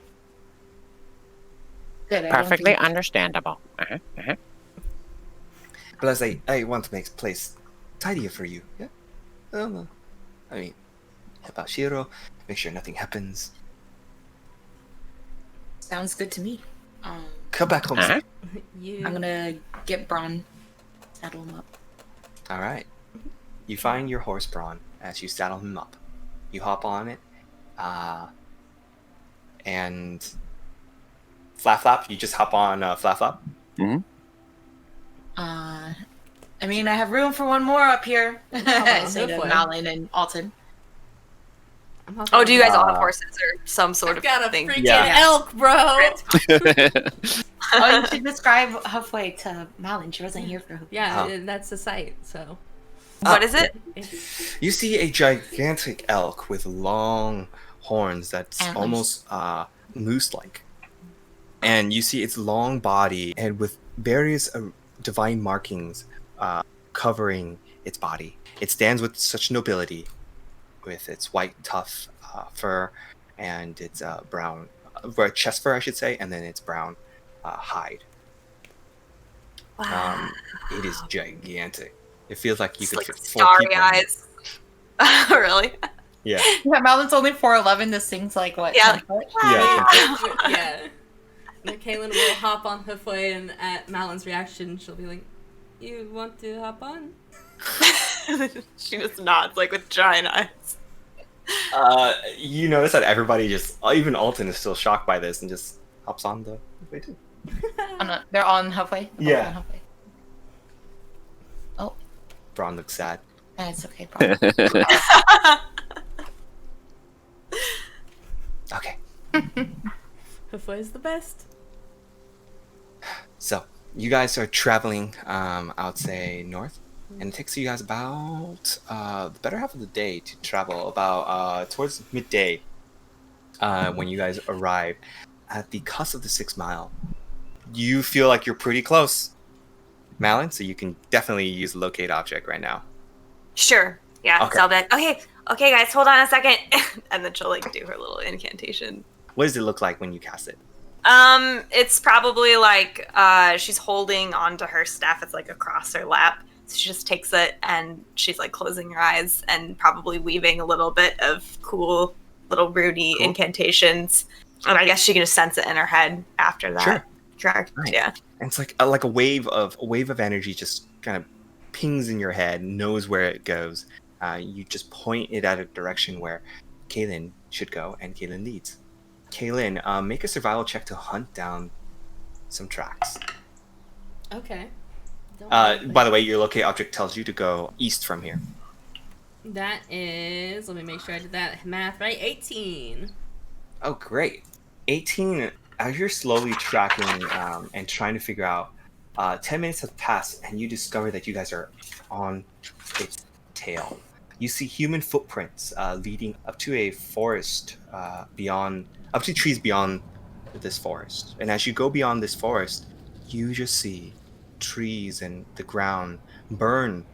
C: Good.
D: Perfectly understandable.
A: Plus, I want to make the place tidier for you. Yeah. I don't know. I mean, help out Shiro. Make sure nothing happens.
C: Sounds good to me.
A: Come back home.
D: Uh-huh.
B: You.
C: I'm gonna get Braun, saddle him up.
A: All right. You find your horse Braun as you saddle him up. You hop on it, and Flap Flap. You just hop on Flap Flap.
D: Mm-hmm.
C: I mean, I have room for one more up here. I say to
B: Hopefully.
C: Malin and Alton.
B: I'm hopping
E: Oh, do you guys all have
A: Uh,
E: horses or some sort
B: I've
E: of
B: got a
E: thing?
B: freaking
A: Yeah.
B: elk, bro.
C: Oh, you should describe halfway to Malin. She wasn't here for Halfway.
B: Yeah,
A: Oh.
B: that's the site. So
E: What is it?
B: it's,
A: You see a gigantic elk with long horns that's
C: Antlers.
A: almost moose-like. And you see its long body and with various divine markings covering its body. It stands with such nobility with its white tough fur and its brown chest fur, I should say, and then its brown hide.
E: Wow.
A: It is gigantic. It feels like you
E: It's
A: could
E: like
A: fit 4
E: starry
A: people in it.
E: eyes. Really?
A: Yeah.
C: Yeah, Malin's only 4'11". This thing's like what?
E: Yeah.
C: 10 foot?
A: Yeah.
B: yeah. And Kaylin will hop on Hoofway, and at Malin's reaction, she'll be like, "You want to hop on?"
E: She just nods like with giant eyes.
A: You notice that everybody even Alton is still shocked by this and just hops on the way too.
C: Oh, no, they're on Halfway. They're
A: Yeah.
C: on Halfway. Oh,
A: Braun looks sad.
C: it's okay, Braun.
A: Okay,
B: Hoofway is the best.
A: so you guys are traveling, I would say north, and it takes you guys about the better half of the day to travel. About towards midday, when you guys arrive at the cusp of the 6 mile, you feel like you're pretty close, Malin. So you can definitely use locate object right now.
E: Sure. Yeah.
A: Okay.
E: So I'll be like, okay, guys, hold on a second, and then she'll like do her little incantation.
A: What does it look like when you cast it?
E: It's probably like she's holding onto her staff. It's like across her lap. So she just takes it and she's like closing her eyes and probably weaving a little bit of cool little runey incantations. And I guess she can just sense it in her head after that.
A: Sure.
E: Correct.
A: Right.
E: Yeah.
A: And it's like a wave of energy just kind of pings in your head, knows where it goes. You just point it at a direction where Kaylin should go, and Kaylin leads. Kaylin, make a survival check to hunt down some tracks.
B: Okay. Don't
A: By the way, your locate object tells you to go east from here.
B: That is. Let me make sure I did that math right. 18.
A: Oh, great. 18, as you're slowly tracking and trying to figure out, 10 minutes have passed, and you discover that you guys are on its tail. You see human footprints leading up to a forest up to trees beyond this forest. And as you go beyond this forest, you just see trees and the ground burn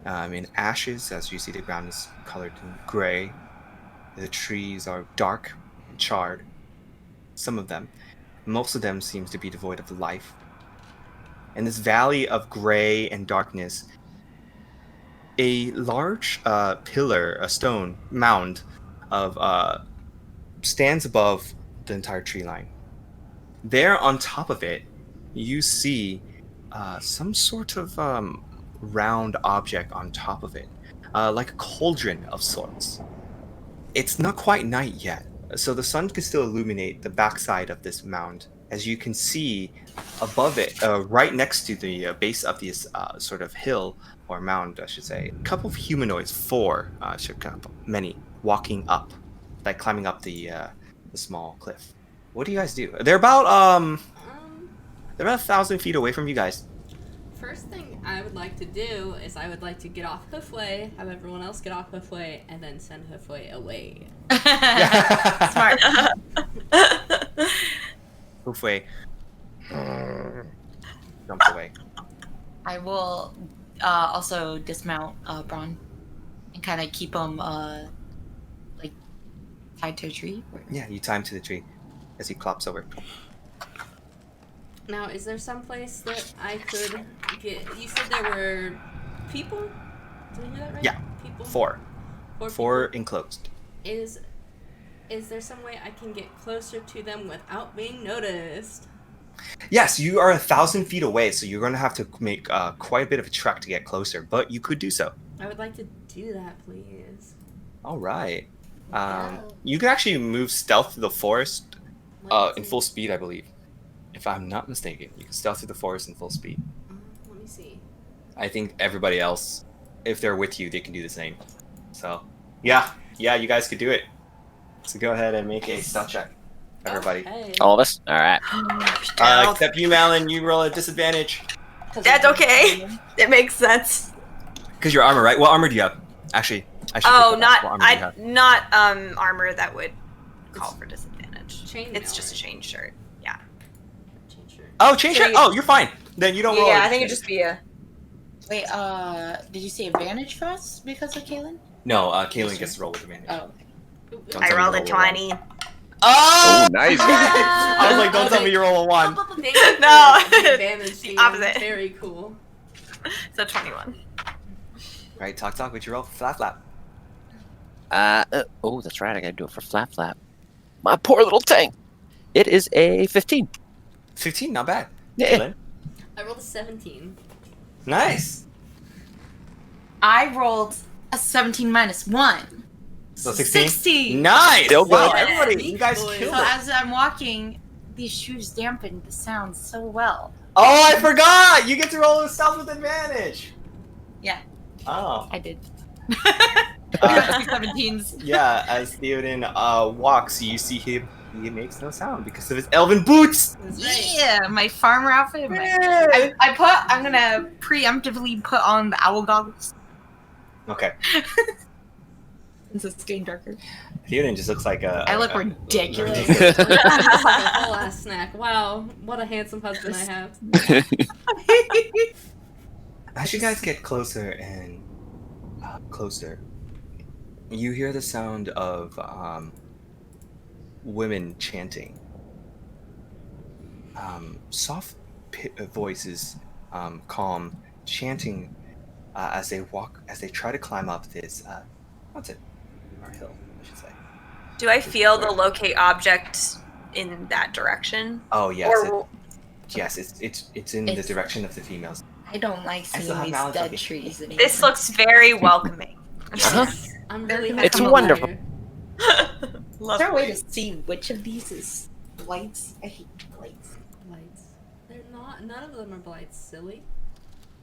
A: in ashes. As you see, the ground is colored in gray. The trees are dark and charred. Some of them. Most of them seems to be devoid of life. In this valley of gray and darkness, a large pillar, a stone mound of stands above the entire tree line. There on top of it, you see some sort of round object on top of it, like a cauldron of sorts. It's not quite night yet, so the sun can still illuminate the backside of this mound. As you can see above it, right next to the base of this sort of hill, or mound, I should say, a couple of humanoids, 4, many, walking up, like climbing up the small cliff. What do you guys do? They're about 1,000 feet away from you guys.
B: First thing I would like to do is I would like to get off Hoofway, have everyone else get off Hoofway, and then send Hoofway away.
C: Smart.
A: Hoofway jumps away.
C: I will also dismount Braun and kind of keep him like tied to a tree.
A: Yeah, you tie him to the tree as he clops over.
B: Now, is there some place that I could get? You said there were people. Did I hear that right?
A: Yeah.
B: People.
A: Four
B: Four
A: enclosed.
B: Is there some way I can get closer to them without being noticed?
A: Yes, you are 1,000 feet away, so you're going to have to make quite a bit of a trek to get closer, but you could do so.
B: I would like to do that, please.
A: All right.
B: Yeah.
A: You can actually move stealth through the forest
B: Let
A: in
B: me
A: full
B: see.
A: speed, I believe. If I'm not mistaken, you can stealth through the forest in full speed.
B: Let me see.
A: I think everybody else, if they're with you, they can do the same. So, yeah, you guys could do it. So go ahead and make a stealth check, everybody.
B: Okay.
D: All of us? All right.
A: Except you, Malin, you roll a disadvantage.
E: That's okay. It makes sense.
A: Because your armor, right? What armor do you have? Actually, I should
E: Oh,
A: look at that. What armor do you have?
E: not armor that would call for disadvantage.
B: Chainmail,
E: It's just a
B: right?
E: chain shirt. Yeah.
B: Chain shirt.
A: Oh, chain
E: So
A: shirt? Oh, you're fine. Then you don't roll.
E: Yeah, I think it'd just be a.
F: Wait, did you say advantage for us because of Kaylin?
A: No, Kaylin gets to roll with advantage.
F: Oh.
A: Don't
E: I
A: tell me
E: rolled
A: you
E: a
A: roll one.
E: 20.
A: Oh!
D: nice.
A: I was like, don't tell me you roll a 1.
B: Thank you for
E: No.
B: the advantage team.
E: Opposite.
B: Very cool.
E: So 21.
A: Right, talk. What'd you roll? Flap.
D: Oh, that's right. I gotta do it for flap. My poor little tank. It is a 15.
A: 15, not bad.
D: Yeah.
A: Kaylin?
B: I rolled a 17.
A: Nice.
F: I rolled a 17 minus 1.
A: So 16?
F: 16.
A: Nice!
D: Still good.
A: Wow,
B: Yeah.
A: everybody, you guys
B: Boys.
A: killed
F: So
A: it.
F: as I'm walking, these shoes dampen the sound so well.
A: Oh, I forgot! You get to roll a stealth with advantage!
F: Yeah.
A: Oh.
F: I did.
A: Uh,
F: 17s.
A: yeah, as Theoden walks, you see him. He makes no sound because of his elven boots!
B: That's right.
F: Yeah, my farmer outfit. I'm gonna preemptively put on the owl goggles
A: Okay.
F: since it's getting darker.
A: Theoden just looks like a...
F: I look ridiculous.
B: Like a whole ass snack. Wow, what a handsome husband I have.
A: As you guys get closer and closer, you hear the sound of women chanting. Soft voices, calm, chanting as they try to climb up this mountain or hill, I should say.
E: Do I feel the locate object in that direction?
A: Oh yes,
E: Or
A: it's in the direction of the females.
F: I don't like
A: I
F: seeing
A: still have
F: these
A: Malin
F: dead
A: talking.
F: trees anymore.
E: this looks very welcoming.
D: Uh-huh.
B: I'm really
F: It's
B: happy
D: wonderful.
B: here.
F: Is there a way to see which of these is blights? I hate blights.
B: Blights. They're not. None of them are blights. Silly.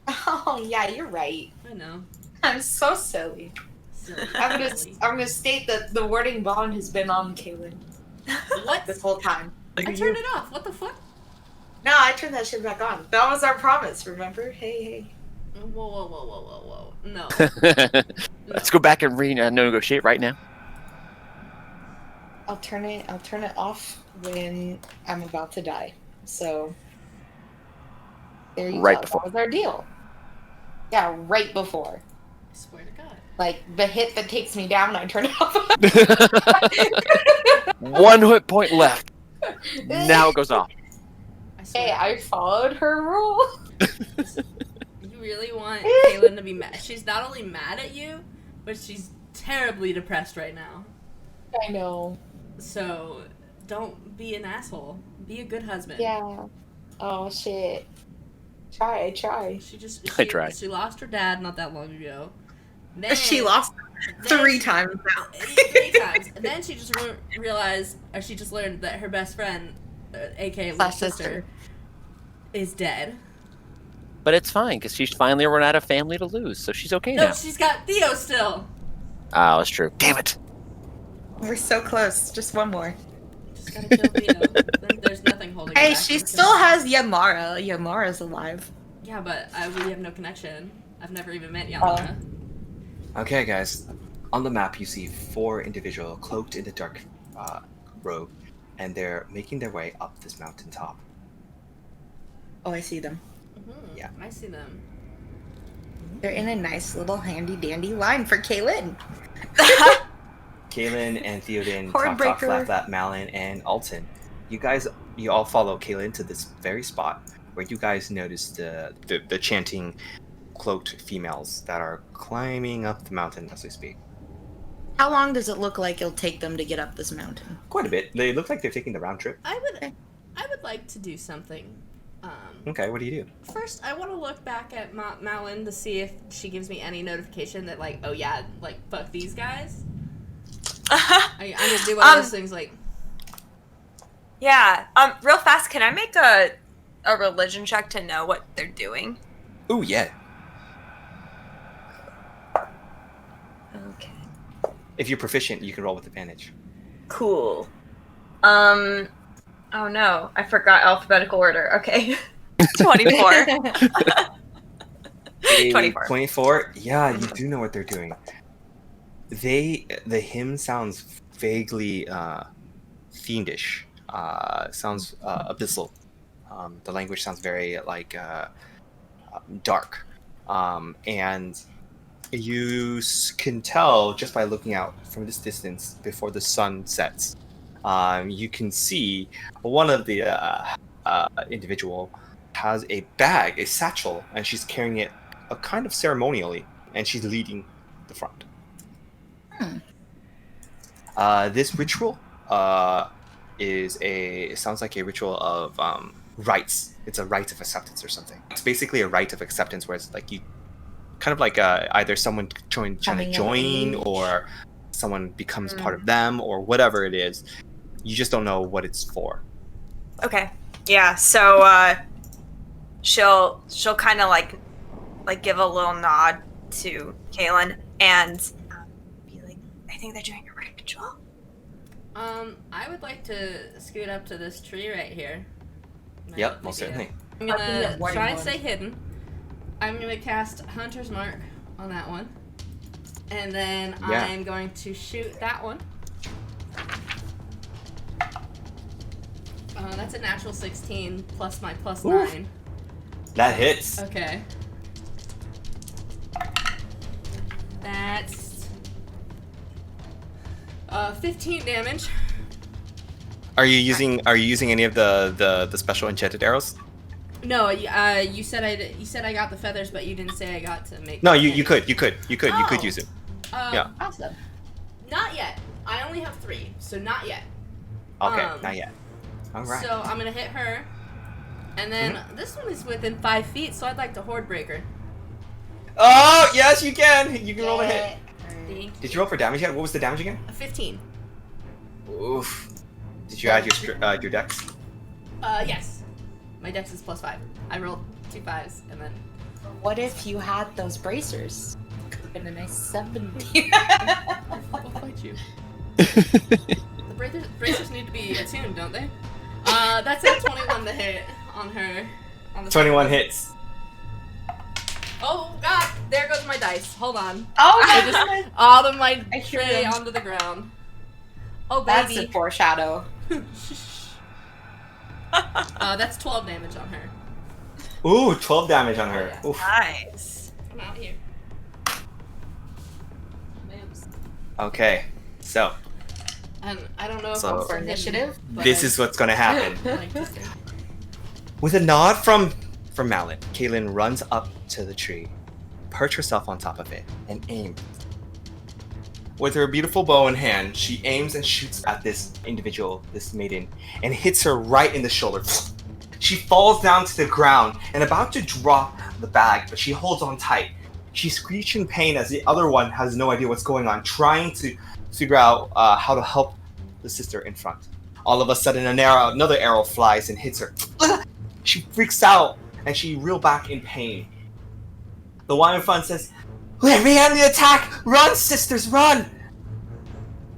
F: Oh yeah, you're right.
B: I know.
F: I'm so silly.
B: Silly. Silly.
F: I'm gonna state that the wording bond has been on Kaylin
B: What?
F: this whole time.
B: I turned it off. What the fuck?
F: No, I turned that shit back on. That was our promise, remember? Hey.
B: Whoa. No.
D: Let's go back and renegotiate right now.
F: I'll turn it off when I'm about to die. So there you
D: Right
F: go.
D: before.
F: That was our deal. Yeah, right before.
B: I swear to God.
F: Like the hit that takes me down, I turn it off.
D: 1 hit point left. Now it goes off.
B: I swear.
F: Hey, I followed her rule.
B: You really want Kaylin to be mad? She's not only mad at you, but she's terribly depressed right now.
F: I know.
B: So don't be an asshole. Be a good husband.
F: Yeah. Oh shit. Try.
D: I try.
B: She lost her dad not that long ago. Then,
F: She lost
B: then
F: 3
B: she-
F: times now.
B: 3 times. And then she just realized, or she just learned that her best friend, aka little
F: Slash
B: sister,
F: sister.
B: is dead.
D: But it's fine, because she's finally run out of family to lose, so she's okay
B: No,
D: now.
B: she's got Theo still.
D: Oh, that's true. Damn it.
F: We're so close. Just one more.
B: Just gotta kill Theo. Then there's nothing holding her
F: Hey,
B: back
F: she
B: from
F: still
B: killing-
F: has Yamara. Yamara's alive.
B: Yeah, but we have no connection. I've never even met Yamara.
A: Okay, guys. On the map, you see 4 individuals cloaked in the dark robe, and they're making their way up this mountaintop.
F: Oh, I see them.
B: Mhm,
A: Yeah.
B: I see them.
C: They're in a nice little handy dandy line for Kaylin.
A: Kaylin and Theoden
C: Heartbreaker.
A: talk flat, Malin and Alton. You all follow Kaylin to this very spot where you guys notice the chanting cloaked females that are climbing up the mountain as we speak.
C: How long does it look like it'll take them to get up this mountain?
A: Quite a bit. They look like they're taking the round trip.
B: I would like to do something.
A: Okay, what do you do?
B: First, I want to look back at Malin to see if she gives me any notification that, like, oh yeah, like, fuck these guys. I'm gonna do one of those things, like...
E: Yeah. Real fast, can I make a religion check to know what they're doing?
A: Ooh, yeah.
E: Okay.
A: If you're proficient, you can roll with advantage.
E: Cool. Oh no, I forgot alphabetical order. Okay. 24. 24.
A: 24? Yeah, you do know what they're doing. The hymn sounds vaguely fiendish. Sounds abyssal. The language sounds very like dark. And you can tell just by looking out from this distance before the sun sets. You can see one of the individual has a bag, a satchel, and she's carrying it kind of ceremonially, and she's leading the front. This ritual it sounds like a ritual of rites. It's a rite of acceptance or something. It's basically a rite of acceptance where it's like you kind of like either someone trying to join or someone becomes part of them or whatever it is. You just don't know what it's for.
E: Okay. Yeah, so she'll kind of like give a little nod to Kaylin and be like, I think they're doing a ritual.
B: I would like to scoot up to this tree right here.
A: Yep, most certainly.
B: I'm gonna try and stay hidden. I'm gonna cast Hunter's Mark on that one. And then I'm going to shoot that one. That's a natural 16 plus my plus 9.
A: That hits.
B: Okay. That's 15 damage.
A: Are you using any of the special enchanted arrows?
B: No, you said I got the feathers, but you didn't say I got to make.
A: No, you could use it. Yeah.
B: Awesome. Not yet. I only have 3, so not yet.
A: Okay, not yet. All right.
B: So I'm gonna hit her, and then this one is within 5 feet, so I'd like to horde break her.
A: Oh yes, you can. You can roll a hit.
B: Thank
A: Did you roll for damage yet? What was the damage again?
B: 15.
A: Oof. Did you add your dex?
B: Yes. My dex is plus 5. I rolled 2 5s, and then.
C: What if you had those bracers? Could have been a nice 70.
B: I'll fight you. The bracers need to be attuned, don't they? That's a 21 to hit on her. On the
A: 21 hits.
B: Oh god, there goes my dice. Hold on.
F: Oh
B: I just all of my
F: I hear
B: tray
F: them.
B: onto the ground. Oh
F: That's a
B: baby.
F: foreshadow.
B: That's 12 damage on her.
A: Ooh, 12 damage on her. Oof.
E: Nice.
B: Come out here.
A: Okay, so
B: And I don't know if
A: So-
B: I'm
F: For initiative?
A: this is what's gonna happen.
B: like to say.
A: With a nod from Malin, Kaylin runs up to the tree, perch herself on top of it, and aims. With her beautiful bow in hand, she aims and shoots at this individual, this maiden, and hits her right in the shoulder. She falls down to the ground and about to drop the bag, but she holds on tight. She screeches in pain as the other one has no idea what's going on, trying to figure out how to help the sister in front. All of a sudden, another arrow flies and hits her. She freaks out and she reels back in pain. The one in front says, "Let me end the attack! Run, sisters, run!"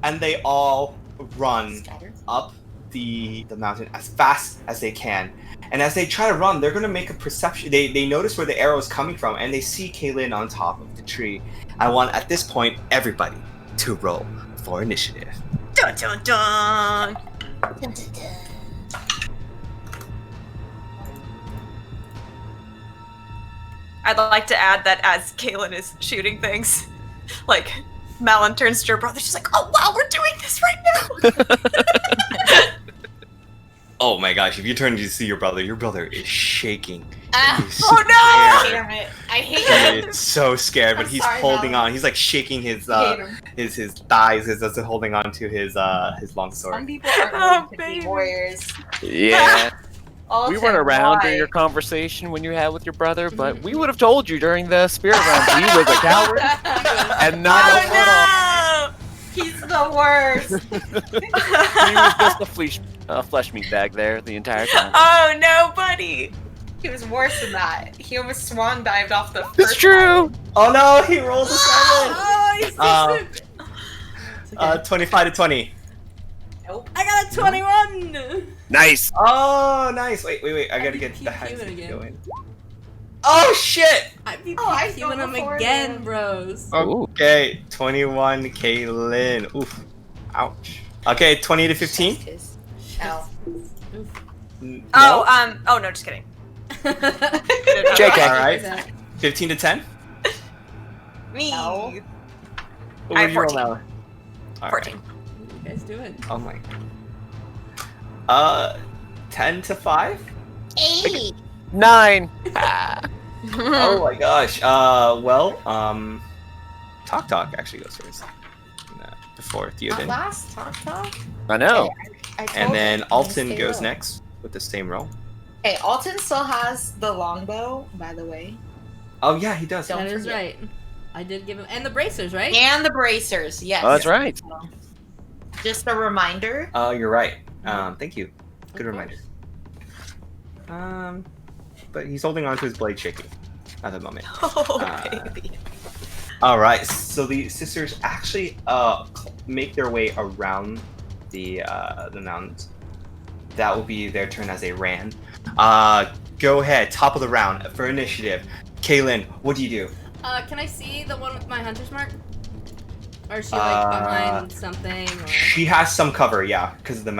A: And they all run up the mountain as fast as they can. And as they try to run, they're going to make a perception. They notice where the arrow is coming from, and they see Kaylin on top of the tree. I want, at this point, everybody to roll for initiative.
E: Dun dun dun. I'd like to add that as Kaylin is shooting things, like Malin turns to her brother. She's like, "Oh wow, we're doing this right now."
A: Oh my gosh! If you turn to see your brother is shaking. He's
E: Oh no!
A: scared.
F: Damn it. I hate
A: He
F: it.
A: is so scared, but
F: I'm
A: he's
F: sorry,
A: holding
F: Malin.
A: on. He's like shaking his
F: Hate him.
A: his thighs as holding on to his long
F: Some
A: sword.
F: people are
E: Oh,
F: going to
E: baby.
F: be warriors.
D: Yeah.
F: Alton,
D: We weren't around during
F: why?
D: your conversation when you had with your brother, but we would have told you during the spirit round he was a coward and not
E: Oh
D: over at all.
E: no!
F: He's the worst.
D: He was just a flesh meat bag there the entire time.
E: Oh no, buddy!
F: He was worse than that. He almost swan dived off the first
D: It's true.
A: Oh no! He rolled a 7.
B: Oh, he's so stupid. It's okay.
A: 25 to 20.
F: Nope.
B: I got a 21.
D: Nice.
A: Oh, nice. Wait. I gotta
B: beat
A: get the
B: PQing
A: hags
B: again.
A: going. Oh shit!
B: I beat
F: Oh, I
B: PQing him
F: before
B: again,
F: him.
B: bros.
D: Ooh.
A: Okay, 21, Kaylin. Oof. Ouch. Okay, 20 to 15.
F: Ow.
E: Oh, oh no, just kidding.
D: JK.
A: Alright. 15 to 10.
E: Me.
F: No.
A: What
E: I
A: would you roll
E: 14.
A: now? All
E: 14.
B: What are you guys doing?
A: Oh my. 10 to 5?
F: 8.
D: 9.
A: Oh my gosh. Talk actually goes first. Before
F: Not
A: Theoden.
F: last. Talk.
D: I know.
F: I told
A: And then
F: him,
A: Alton
F: stay
A: goes
F: low.
A: next with the same roll.
F: Hey, Alton still has the longbow, by the way.
A: Oh yeah, he does.
F: Don't
B: That is
F: forget.
B: right. I did give him, and the bracers, right?
F: And the bracers, yes.
D: Oh, that's right.
F: Just a reminder.
A: Oh, you're right. Thank you. Good
B: Of
A: reminder.
B: course.
A: But he's holding on to his blade shaking at the moment.
E: Oh,
A: Uh,
E: baby.
A: All right, so the sisters actually make their way around the mountains. That will be their turn as they ran. Go ahead, top of the round for initiative. Kaylin, what do you do?
B: Can I see the one with my hunter's mark? Or is she like behind something? Or...
A: She has some cover, yeah, because of the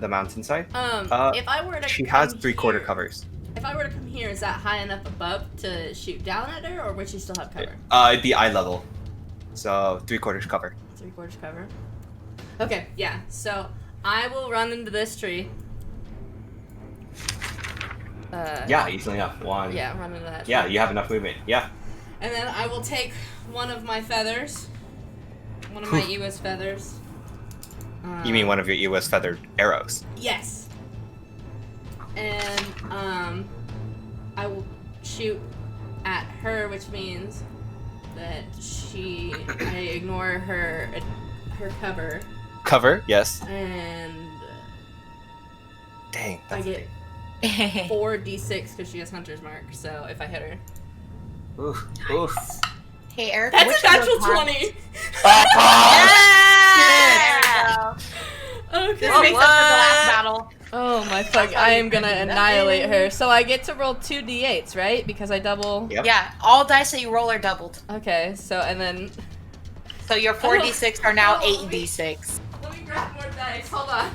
A: mountainside.
B: if I were to
A: She
B: come
A: has 3/4
B: here-
A: covers.
B: If I were to come here, is that high enough above to shoot down at her, or would she still have cover?
A: It'd be eye level, so 3/4 cover.
B: 3/4 cover. Okay, yeah. So I will run into this tree.
A: Yeah, easily enough. One.
B: Yeah, run into that. Tree.
A: Yeah, you have enough movement. Yeah.
B: And then I will take one of my feathers, one of my Eywa's feathers.
A: You mean one of your EOS feathered arrows?
B: Yes. And I will shoot at her, which means that I ignore her cover,
A: Cover, yes.
B: and
A: Dang,
B: I
A: that's
B: get 4d6 because she has hunter's mark. So if I hit her,
A: oof, oof.
F: Hey, Eric.
B: that's
F: which
B: a natural
F: of your
B: 20.
F: Yeah!
B: Okay.
F: This makes up for the last battle.
B: Oh my fuck! I am gonna annihilate her. So I get to roll 2d8s, right? Because I double.
A: Yep.
F: Yeah, all dice that you roll are doubled.
B: Okay. So and then
F: So your 4d6 are now
B: Oh,
F: 8d6.
B: let me grab more dice. Hold on.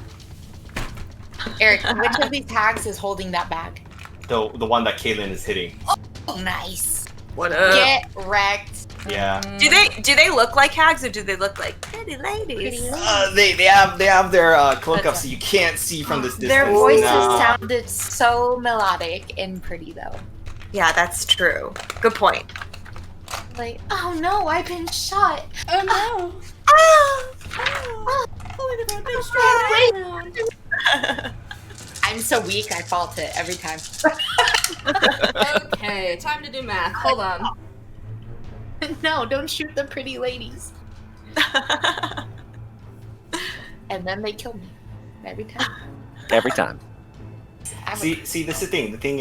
F: Eric, which of these hags is holding that bag?
A: The one that Kaylin is hitting.
F: Oh, nice.
E: What up?
F: Get wrecked.
A: Yeah.
E: Do they look like hags or do they look like pretty ladies?
A: They have their cloak up so you can't see from this distance.
F: Their voices
A: No.
F: sounded so melodic and pretty, though.
E: Yeah, that's true. Good point.
F: Like, oh no, I've been shot.
B: Oh no!
F: Ah!
B: Oh, look at that big straight around.
F: I'm so weak, I fall to it every time.
B: Okay, time to do math. Hold on.
F: No, don't shoot the pretty ladies. And then they kill me. Every time.
D: Every time.
A: See, this is the thing. The thing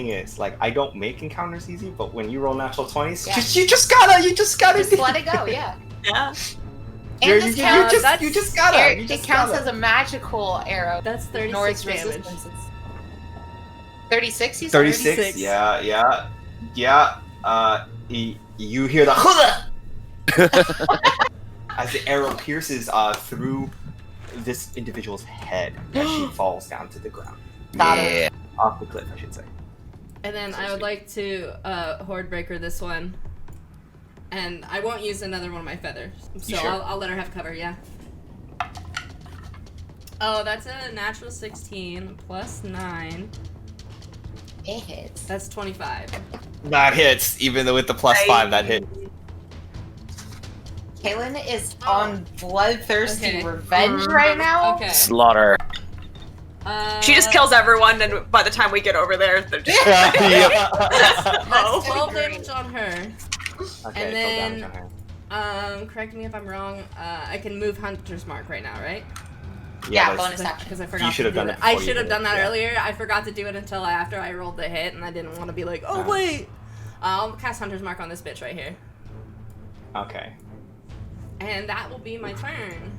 A: is, like, I don't make encounters easy, but when you roll natural 20s,
F: Yeah.
A: you just gotta
F: Just let it go, yeah.
E: Yeah.
A: You
F: And this counts,
A: just gotta.
F: Eric,
A: you
F: it
A: just
F: counts
A: gotta.
F: as a magical arrow.
B: That's
F: Ignores
B: 36 damage.
F: resistances. 36, you said?
A: 36.
B: 36.
A: Yeah. You hear the as the arrow pierces through this individual's head as she falls down to the ground.
F: Got it.
A: Off the cliff, I should say.
B: And then I would like to Horde Breaker this one. And I won't use another one of my feathers. So
A: Sure.
B: I'll let her have cover, yeah. Oh, that's a natural 16 plus 9.
F: It hits.
B: That's 25.
A: That hits, even though with the +5, that hit.
F: Kaylin is on bloodthirsty
B: Okay.
F: revenge right now.
B: Okay.
D: Slaughter.
E: She just kills everyone, and by the time we get over there, they're just.
A: Yep.
B: That's 12 damage on her.
A: Okay,
B: And then-
A: damage on her.
B: Correct me if I'm wrong. I can move Hunter's Mark right now, right?
F: Yeah,
A: that's-
F: bonus action.
B: Because I forgot.
A: should have
B: to do
A: done it
B: I
A: before you
B: should have
A: did
B: done
A: it,
B: that
A: yeah.
B: earlier. I forgot to do it until after I rolled the hit, and I didn't want to be like, oh wait. I'll cast Hunter's Mark on this bitch right here,
A: Okay.
B: and that will be my turn.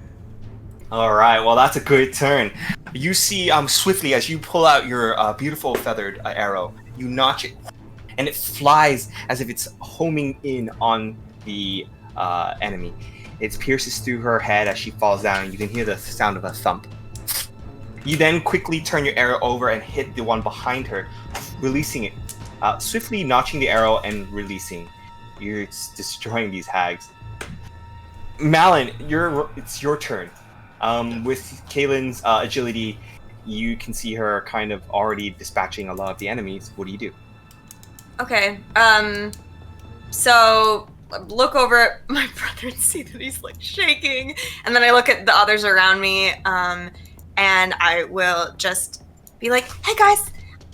A: All right. Well, that's a good turn. You see, swiftly as you pull out your beautiful feathered arrow, you notch it, and it flies as if it's homing in on the enemy. It pierces through her head as she falls down, and you can hear the sound of a thump. You then quickly turn your arrow over and hit the one behind her, releasing it. Swiftly notching the arrow and releasing. You're destroying these hags. Malin, it's your turn. With Kaylin's agility, you can see her kind of already dispatching a lot of the enemies. What do you do?
E: Okay. So look over at my brother and see that he's like shaking, and then I look at the others around me, and I will just be like, "Hey guys,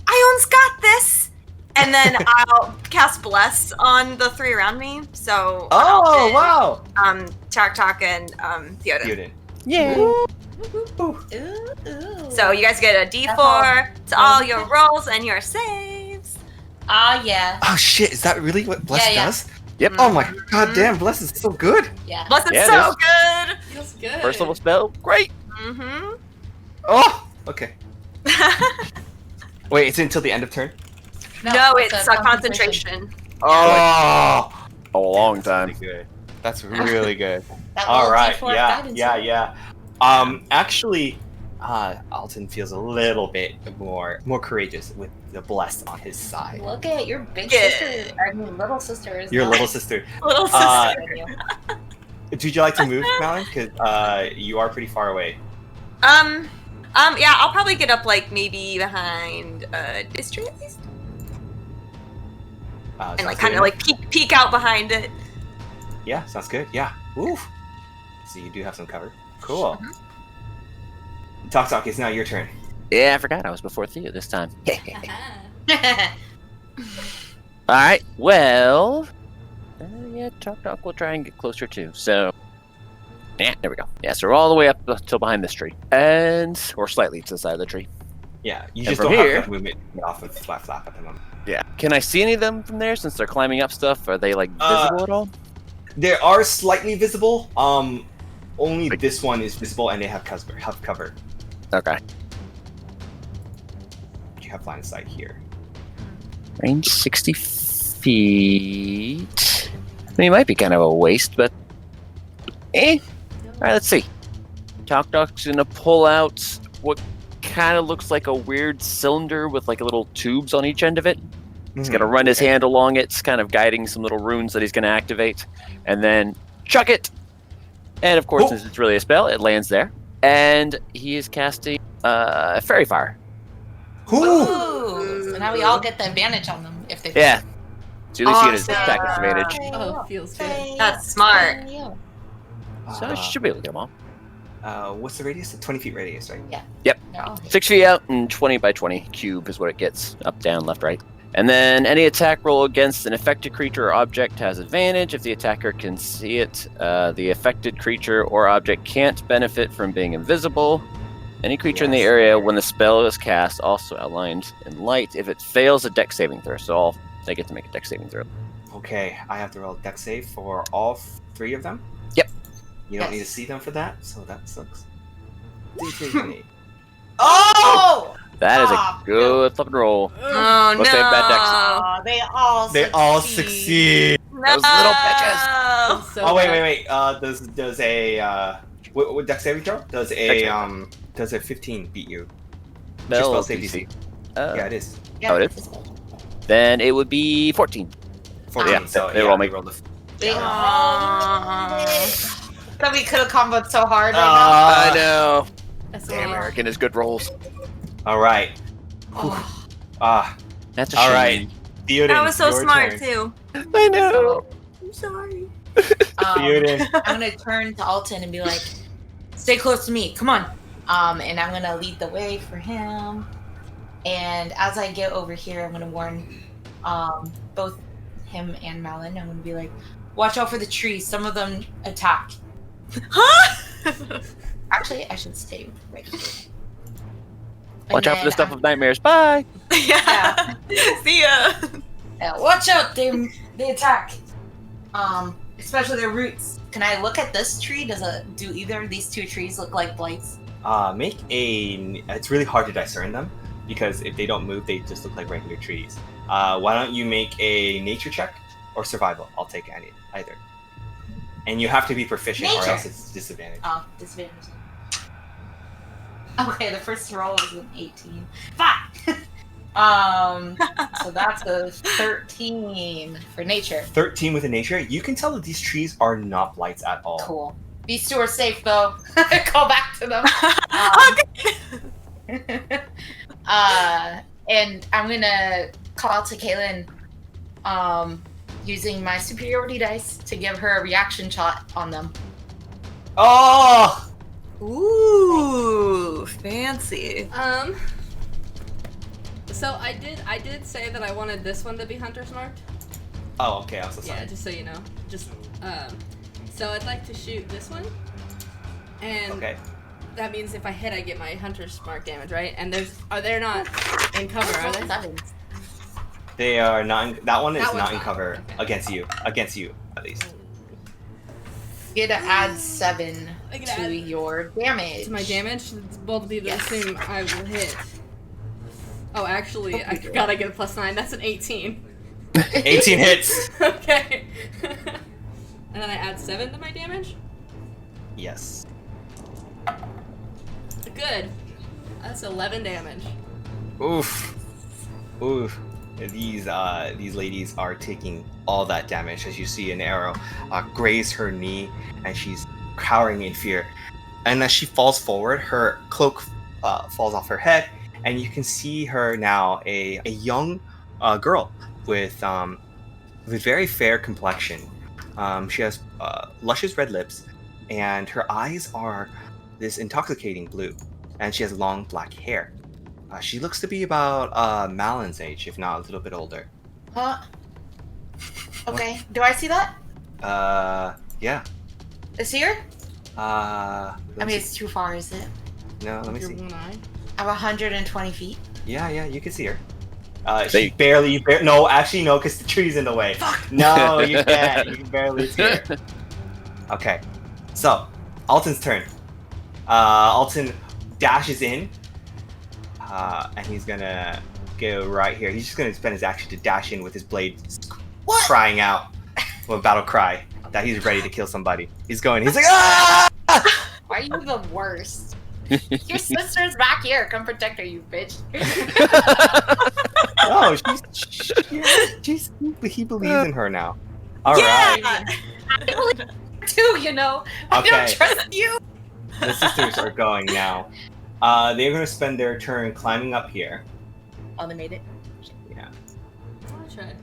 E: Ioun's got this," and then I'll cast Bless on the 3 around me. So
A: Oh, wow!
E: Tak Tak and Theoden.
A: Theoden.
D: Yeah.
F: Ooh.
E: So you guys get a D4
F: all.
E: to all your rolls and your saves.
F: Ah, yeah.
A: Oh shit! Is that really what Bless
F: Yeah.
A: does?
D: Yep.
A: Oh my god, damn! Bless is so good.
F: Yeah.
E: Bless is
D: Yeah, it
E: so
D: is.
E: good.
B: Feels good.
D: First level spell. Great.
E: Mm-hmm.
A: Oh, okay. Wait, it's until the end of turn.
E: No, it's a concentration.
A: Oh,
D: A long
A: that's
D: time.
A: really good. That's really good.
F: That
A: All
F: little
A: right,
F: D4
A: yeah,
F: guidance.
A: yeah. Actually, Alton feels a little bit more courageous with the blessed on his side.
F: Look at your big
E: Yeah.
F: sister. I mean, little sister is
A: Your
F: not
A: little sister.
E: Little sister.
A: Uh,
F: than you.
A: Would you like to move, Malin? Because you are pretty far away.
E: Yeah, I'll probably get up like maybe behind this tree at least, and like kind of like peek out behind it.
A: Yeah, sounds good. Yeah. Oof. So you do have some cover. Cool. Talk, it's now your turn.
D: Yeah, I forgot I was before Theo this time.
B: Aha.
D: Alright, well... yeah, Talk will try and get closer too, so... Yeah, there we go. Yeah, so we're all the way up till behind this tree. Or slightly to the side of the tree.
A: Yeah, you
D: And
A: just
D: from
A: don't
D: here-
A: have enough movement off of flap at the moment.
D: Yeah. Can I see any of them from there since they're climbing up stuff? Are they, like, visible at all?
A: They are slightly visible. Only
D: Like-
A: this one is visible, and they have cover.
D: Okay.
A: You have line of sight here.
D: Range 60 feet. I mean, it might be kind of a waste, but... Alright, let's see. Talk's gonna pull out what kind of looks like a weird cylinder with like little tubes on each end of it. He's gonna run his hand along it, kind of guiding some little runes that he's gonna activate, and then chuck it! And of course,
A: Oh.
D: since it's really a spell, it lands there. And he is casting Fairy Fire.
A: Ooh!
F: Ooh. So now we all get the advantage on them if they.
D: Yeah. So at least you get his
E: Awesome.
D: attack advantage.
B: Oh, feels good.
E: That's smart.
D: So I should be able to get them all.
A: What's the radius? 20 feet radius, right?
F: They're all hit.
D: 6 feet out and 20 by 20 cube is what it gets. Up, down, left, right. And then any attack roll against an affected creature or object has advantage if the attacker can see it. The affected creature or object can't benefit from being invisible. Any creature in the
A: Yes.
D: area when the spell is cast, also outlined in light, if it fails a dex saving throw. So they get to make a dex saving throw.
A: Okay, I have to roll a dex save for all 3 of them.
D: Yep.
A: You don't
F: Yes.
A: need to see them for that, so that sucks.
F: Oh!
D: That is
F: Ah,
D: a good flipping roll.
E: Oh
D: Let's say bad dex.
F: Aw, they all
A: succeed.
E: No.
D: Those little bitches.
B: Feels so
A: Oh wait,
B: good.
A: wait. Does a what dex saving throw? Does
D: Dex
A: a
D: saving
A: does a 15 beat you?
D: Spell
A: spell save
D: DC.
A: Yeah, it is.
F: Yeah,
D: Oh, it is? Then it would be 14.
A: 14.
D: Yeah,
A: So
D: they
A: yeah,
D: roll
A: we
D: me.
A: rolled a
F: They
E: Aw.
F: thought we could have comboed so hard right
D: I know.
B: That's
D: Damn,
B: all.
D: American is good rolls.
A: All right.
F: now.
D: That's a
A: All
D: shame.
A: right. Theoden,
E: That was so
A: your
E: smart
A: turn.
E: too.
D: I know.
E: I'm sorry.
A: Theoden.
F: I'm gonna turn to Alton and be like, "Stay close to me, come on." And I'm gonna lead the way for him. And as I get over here, I'm gonna warn both him and Malin. I'm gonna be like, "Watch out for the trees. Some of them attack."
E: Huh?
F: Actually, I should stay right here.
D: Watch
F: And
D: out for the
F: then
D: stuff of nightmares. Bye.
E: Yeah. See ya.
F: Yeah, watch out! They attack. Especially their roots. Can I look at this tree? Do either of these two trees look like blights?
A: It's really hard to discern them because if they don't move, they just look like regular trees. Why don't you make a nature check or survival? I'll take either. And you have to be proficient or
F: Nature.
A: else it's disadvantage.
F: Oh, disadvantage. Okay, the first roll was an 18. Fuck! So that's a 13 for nature.
A: 13 with a nature. You can tell that these trees are not blights at all.
F: Cool. These two are safe though. Call back to them. And I'm gonna call out to Kaylin, using my superiority dice to give her a reaction shot on them.
A: Oh!
E: Ooh, fancy.
B: So I did say that I wanted this one to be hunter's marked.
A: Oh, okay. I'm so sorry.
B: Yeah, just so you know. So I'd like to shoot this one. And
A: Okay.
B: that means if I hit, I get my hunter's mark damage, right? And they're not in cover, are they?
A: They are not. That one is
B: That one's
A: not in
B: not.
A: cover
B: Okay.
A: against you. Against you, at least.
F: You get to add 7
B: I can
F: to
B: add-
F: your damage.
B: To my damage, both be the
F: Yes.
B: same. I will hit. Oh, actually, I forgot I get a +9. That's an 18.
A: 18 hits.
B: Okay. And then I add 7 to my damage.
A: Yes.
B: Good. That's 11 damage.
A: Oof. Oof. These ladies are taking all that damage as you see an arrow graze her knee, and she's cowering in fear. And as she falls forward, her cloak falls off her head, and you can see her now a young girl with very fair complexion. She has luscious red lips, and her eyes are this intoxicating blue, and she has long black hair. She looks to be about Malin's age, if not a little bit older.
F: Huh? Okay. Do I see that?
A: Yeah.
F: Is here?
A: I
F: I mean, it's too far, is it?
A: no, let me
B: Your
A: see.
B: one eye.
F: I'm 120 feet.
A: Yeah, you can see her. She
D: They-
A: barely, no, actually no, because the tree's in the way. No, you can't. You can barely see her. Okay, so Alton's turn. Alton dashes in, and he's gonna go right here. He's just gonna spend his action to dash in with his blade, crying out with a battle cry that he's ready to kill somebody. He's like, ah!
F: Why are you the worst? Your sister's back here. Come protect her, you bitch.
A: No, he believes in her now. All right.
E: Yeah.
F: I believe her too, you know. I
A: Okay.
F: don't trust you.
A: The sisters are going now. They're going to spend their turn climbing up here.
F: Oh, they made it.
A: Yeah.
B: I tried.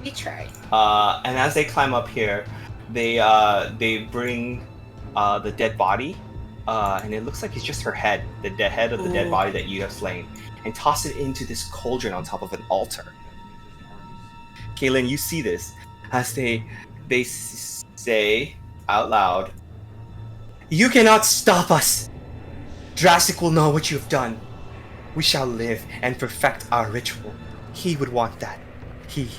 F: We tried.
A: And as they climb up here, they bring the dead body, and it looks like it's just her head, the head of the dead
E: Ooh.
A: body that you have slain, and toss it into this cauldron on top of an altar. Kaylin, you see this as they say out loud, "You cannot stop us! Drastic will know what you have done. We shall live and perfect our ritual. He would want that. He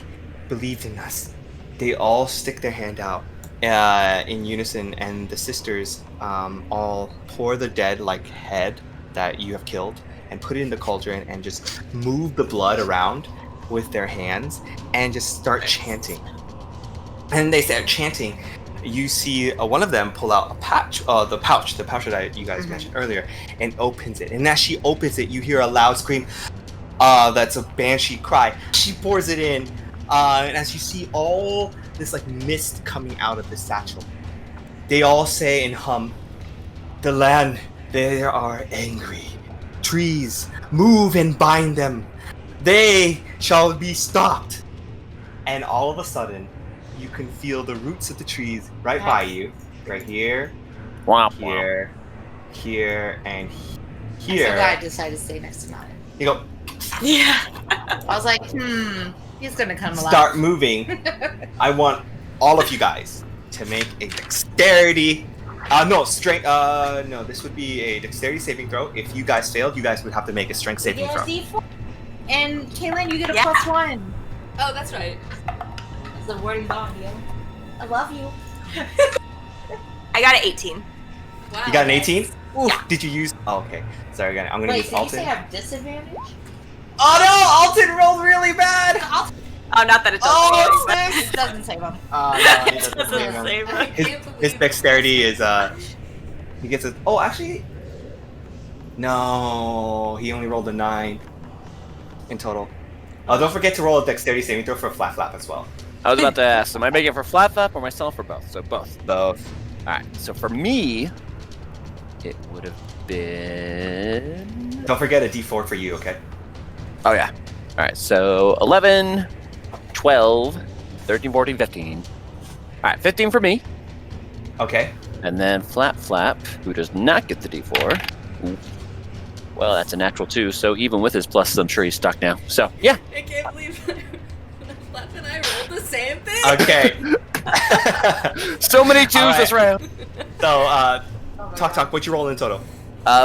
A: believed in us." They all stick their hand out in unison, and the sisters all pour the dead head that you have killed and put it in the cauldron and just move the blood around with their hands and just start chanting. And they start chanting. You see one of them pull out a pouch, the pouch that you guys mentioned earlier, and opens it. And as she opens it, you hear a loud scream, That's a banshee cry. She pours it in, and as you see all this like mist coming out of the satchel, they all say and hum, "The land, they are angry. Trees, move and bind them. They shall be stopped." And all of a sudden, you can feel the roots of the trees right by you, right here,
D: Wow.
A: here, here, and
F: I'm
A: here.
F: so glad I decided to stay next to Malin.
A: You go
E: Yeah.
F: I was like, he's gonna come alive.
A: start moving. I want all of you guys to make a dexterity. Strength. No, this would be a dexterity saving throw. If you guys failed, you guys would have to make a strength saving
F: Yes,
A: throw.
F: D4. And Kaylin, you get a
E: Yeah.
F: +1.
B: Oh, that's right.
F: That's the wording on you. I love you.
E: I got an 18.
B: Wow.
A: You got an 18? Ooh,
E: Yeah.
A: did you use? Oh, okay. Sorry, again. I'm gonna
F: Wait,
A: use
F: did you say I
A: Alton.
F: have disadvantage?
A: Oh no! Alton rolled really bad.
E: Oh, not that it does.
A: Oh,
E: anything,
A: six!
F: It doesn't save him.
A: No, he
E: but-
A: doesn't
E: Doesn't
A: save him.
E: save
B: I
E: it.
A: His-
B: can't believe
A: his
B: you
A: dexterity
B: did
A: is,
B: that.
A: He gets a. Oh, actually, no. He only rolled a 9 in total. Oh, don't forget to roll a dexterity saving throw for a flat flap as well.
D: I was about to ask, am I making it for flat flap or myself or both? So both.
A: Both.
D: Alright, so for me, it would have been...
A: Don't forget a D4 for you, okay?
D: Oh yeah. Alright, so 11, 12, 13, 14, 15. Alright, 15 for me.
A: Okay.
D: And then Flap Flap, who does not get the D4. Ooh. Well, that's a natural 2, so even with his pluses, I'm sure he's stuck now. So, yeah.
B: I can't believe Flap and I rolled the same thing.
A: Okay.
D: So many 2s
A: Alright.
D: this round.
A: So,
F: Oh my
A: talk,
F: God.
A: what'd you roll in total?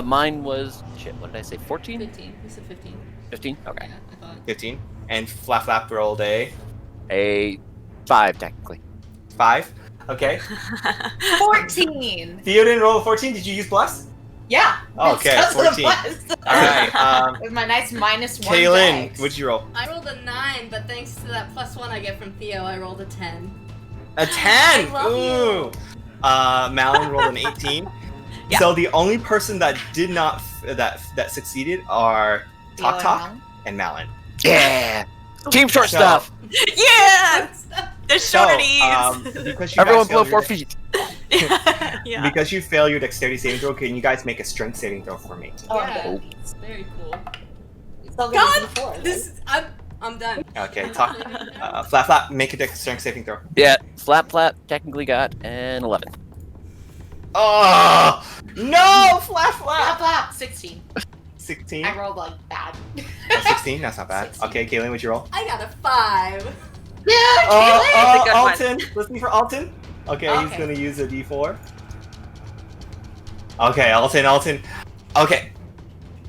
D: Mine was, shit, what did I say, 14?
B: 15. You said 15.
D: 15? Okay.
B: Yeah, I thought.
A: 15. And Flap Flap rolled a
D: A 5, technically.
A: 5. Okay.
F: 14.
A: Theoden rolled a 14. Did you use Bless?
F: Yeah.
A: Oh, okay,
F: That's because of
A: 14.
F: the plus.
A: Alright,
F: With my nice -1
A: Kaylin,
F: dex.
A: what'd you roll?
B: I rolled a 9, but thanks to that +1 I get from Theo, I rolled a 10.
A: A 10!
B: I love
A: Ooh! Malin rolled an 18.
E: Yeah.
A: So the only person that did not, that succeeded are Talk Talk and Malin.
D: Yeah! Team short
A: So-
D: stuff!
E: Yeah! The
A: So,
E: shorties!
A: because you
D: Everyone
A: guys
D: below
A: failed
D: 4
A: your-
D: feet.
E: Yeah.
A: Because you fail your dexterity saving throw, can you guys make a strength saving throw for me?
F: Oh,
B: Yeah,
F: okay.
B: it's very cool.
F: Still get a
B: God!
F: D4, right?
B: This I'm done.
A: Okay, Talk. Flap Flap, make a strength saving throw.
D: Yeah, Flap Flap technically got an 11.
A: Oh! No! Flap
F: Flap,
A: Flap!
F: flap. 16.
A: 16?
F: I rolled like bad.
A: 16? That's not bad.
F: 16.
A: Okay, Kaylin, what'd you roll?
B: I got a 5.
F: Yeah, Kaylin.
E: That's a good one.
A: Alton! Listening for Alton? Okay, he's
F: Okay.
A: gonna use a d4. Okay, Alton. Okay.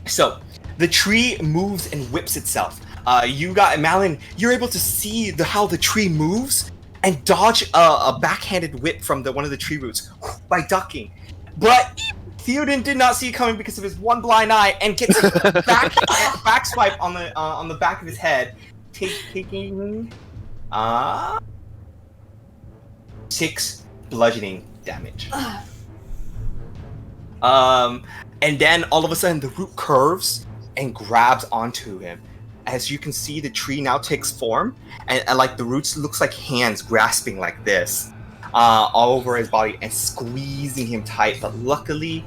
A: So, the tree moves and whips itself. Malin, you're able to see how the tree moves and dodge a backhanded whip from one of the tree roots by ducking. But Theoden did not see it coming because of his one blind eye and gets a back swipe on the back of his head, taking 6 bludgeoning damage. And then all of a sudden the root curves and grabs onto him. As you can see, the tree now takes form, and like the roots looks like hands grasping like this, all over his body and squeezing him tight. But luckily,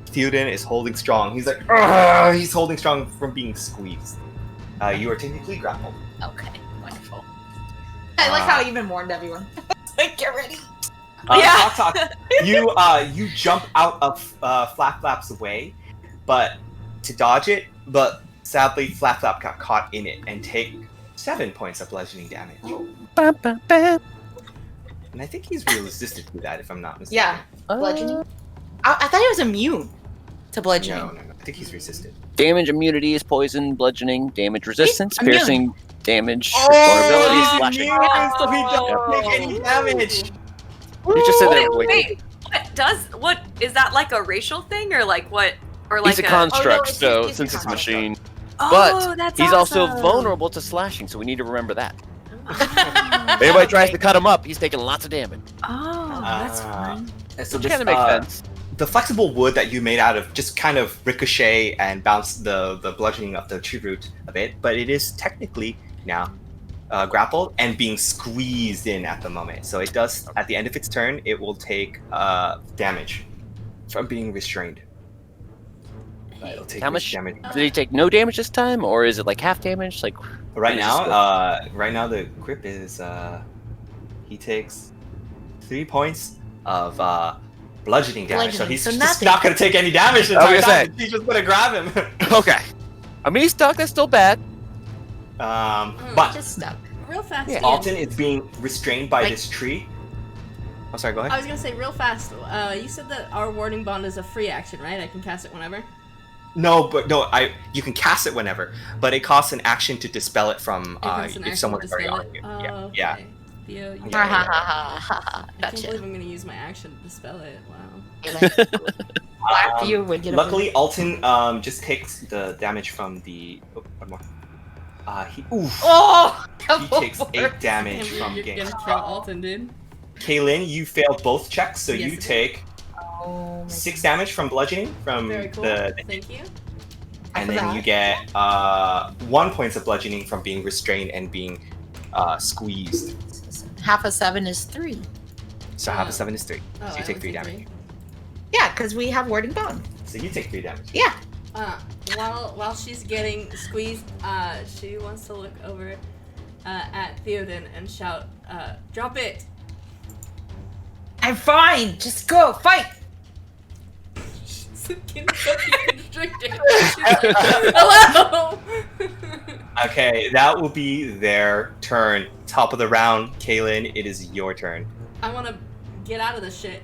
A: Theoden is holding strong. He's like, "Argh!" He's holding strong from being squeezed. You are technically grappled.
F: Okay, wonderful. I like how I even warned everyone. Like, get ready.
E: Yeah.
A: Talk. You jump out of Flap Flap's way, but to dodge it, but sadly Flap Flap got caught in it and take 7 points of bludgeoning damage.
D: Bam, bam, bam.
A: And I think he's resistant to that, if I'm not mistaken.
F: Yeah, bludgeoning. I thought he was immune to bludgeoning.
A: No. I think he's resistant.
D: Damage immunity is poison, bludgeoning, damage resistance,
F: immune.
D: piercing, damage,
A: Oh,
D: vulnerability,
A: he's
D: slashing.
A: immune, so he doesn't take any damage.
D: You just said that.
E: Wait, what is that like a racial thing or like what? Or like
D: He's a construct,
F: it's
D: so
F: a
D: since it's a
F: construct.
D: machine.
E: Oh,
D: But
E: that's
D: he's also
E: awesome.
D: vulnerable to slashing, so we need to remember that. If anybody tries to cut him up, he's taking lots of damage.
E: Oh, that's
A: Ah.
E: fun.
A: And so
D: Which kind of makes sense.
A: the flexible wood that you made out of just kind of ricochet and bounce the bludgeoning of the tree root a bit, but it is technically now grappled and being squeezed in at the moment. So it does, at the end of its turn, it will take damage from being restrained. It'll take
D: How much
A: damage.
D: Did he take no damage this time, or is it like half damage? Like
A: Right
D: what is this
A: now the grip is he takes 3 points of bludgeoning damage, so
F: Bludgeoning,
A: he's
F: so
A: just
F: nothing.
A: not gonna take any damage the
D: I was
A: entire
D: gonna
A: time. He's just gonna grab him.
D: Okay. I mean, he's stuck. That's still bad.
A: But
F: Just stuck.
B: Real fast.
D: Yeah.
B: Ian.
A: Alton is being restrained by
F: Like-
A: this tree. Oh, sorry, go
B: I
A: ahead.
B: was gonna say real fast. You said that our warding bond is a free action, right? I can cast it whenever.
A: No, you can cast it whenever, but it costs an action to dispel it from
B: It costs an
A: if
B: action
A: someone's
B: to
A: already
B: dispel
A: on
B: it.
A: you.
B: Oh,
A: Yeah,
B: okay. Theo, you
A: Yeah.
B: I can't
F: Gotcha.
B: believe I'm gonna use my action to dispel it. Wow.
F: Whack you would get
A: Luckily, Alton just takes the damage from the. Oh, one more. Oof.
F: Oh!
A: He takes 8 damage
B: Damn,
A: from
B: you're
A: game.
B: gonna kill Alton, dude.
A: Kaylin, you failed both checks, so
B: Yes,
A: you
B: I did.
A: take
F: Oh my
A: 6 damage from bludgeoning from
B: Very cool.
A: the,
B: Thank you.
A: and
F: I
A: then
F: forgot.
A: you get 1 point of bludgeoning from being restrained and being squeezed.
F: Half of 7 is 3.
A: So half of 7 is 3.
B: Oh,
A: So
B: I
A: you take
B: only
A: 3
B: take
A: damage.
F: Yeah, because we have warding bond.
A: So you take 3 damage.
F: Yeah.
B: While she's getting squeezed, she wants to look over at Theoden and shout, "Drop it!"
F: I'm fine. Just go. Fight.
B: She's getting fucking constricted. She's like, "Hello!"
A: Okay, that will be their turn. Top of the round, Kaylin, it is your turn.
B: I want to get out of this shit.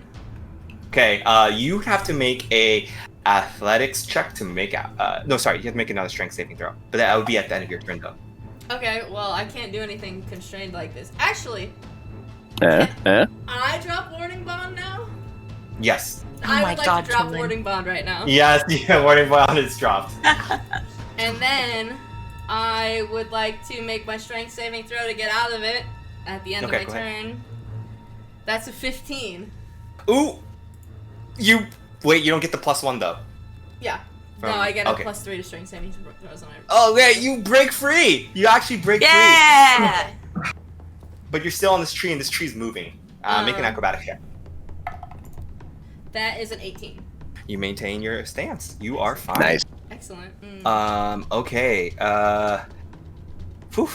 A: Okay, you have to make a athletics check to make out. No, sorry, you have to make another strength saving throw. But that would be at the end of your turn, though.
B: Okay, well, I can't do anything constrained like this. Actually,
D: Eh?
B: I drop warding bond now?
A: Yes.
B: I
F: my
B: would like
F: God,
B: to drop
F: Kaylin.
B: warding bond right now.
A: Yes, yeah, warding bond is dropped.
B: And then I would like to make my strength saving throw to get out of it at the end
A: Okay,
B: of
A: go
B: my
A: ahead.
B: turn. That's a 15.
A: Ooh! Wait, you don't get the +1, though.
B: Yeah.
A: From-
B: No, I get a
A: okay.
B: +3 to strength saving throws on it.
A: Oh, yeah, you break free! You actually break free.
E: Yeah.
A: But you're still on this tree, and this tree's moving. Make an acrobatic check.
B: That is an 18.
A: You maintain your stance. You are fine.
D: Nice.
B: Excellent.
A: Okay. Whew.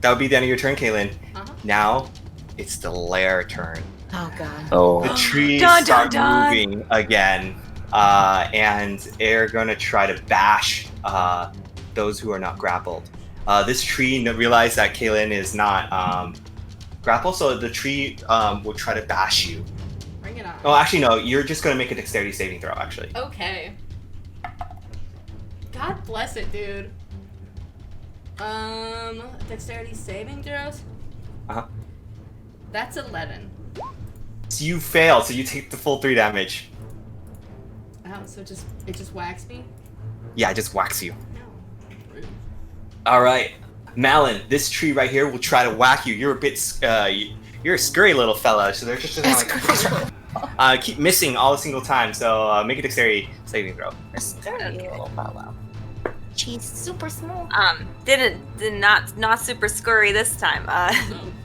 A: That would be the end of your turn, Kaylin.
B: Uh-huh.
A: Now, it's the lair turn.
F: Oh god.
A: The
D: Oh.
A: trees
E: Dun, dun,
A: start
E: dun.
A: moving again, and they're gonna try to bash those who are not grappled. This tree realized that Kaylin is not grappled, so the tree will try to bash you.
B: Bring it on.
A: Oh, actually, no. You're just gonna make a dexterity saving throw. Actually.
B: Okay. God bless it, dude. Dexterity saving throws?
A: Uh-huh.
B: That's 11.
A: So you fail, so you take the full 3 damage.
B: Oh, so it just whacks me?
A: Yeah, it just whacks you.
B: No. Rude.
A: All right, Malin. This tree right here will try to whack you. You're a bit, you're a scurry little fella. So they're just like, keep missing all single time. So make a dexterity saving throw.
F: She's super small.
E: Did not super scurry this time.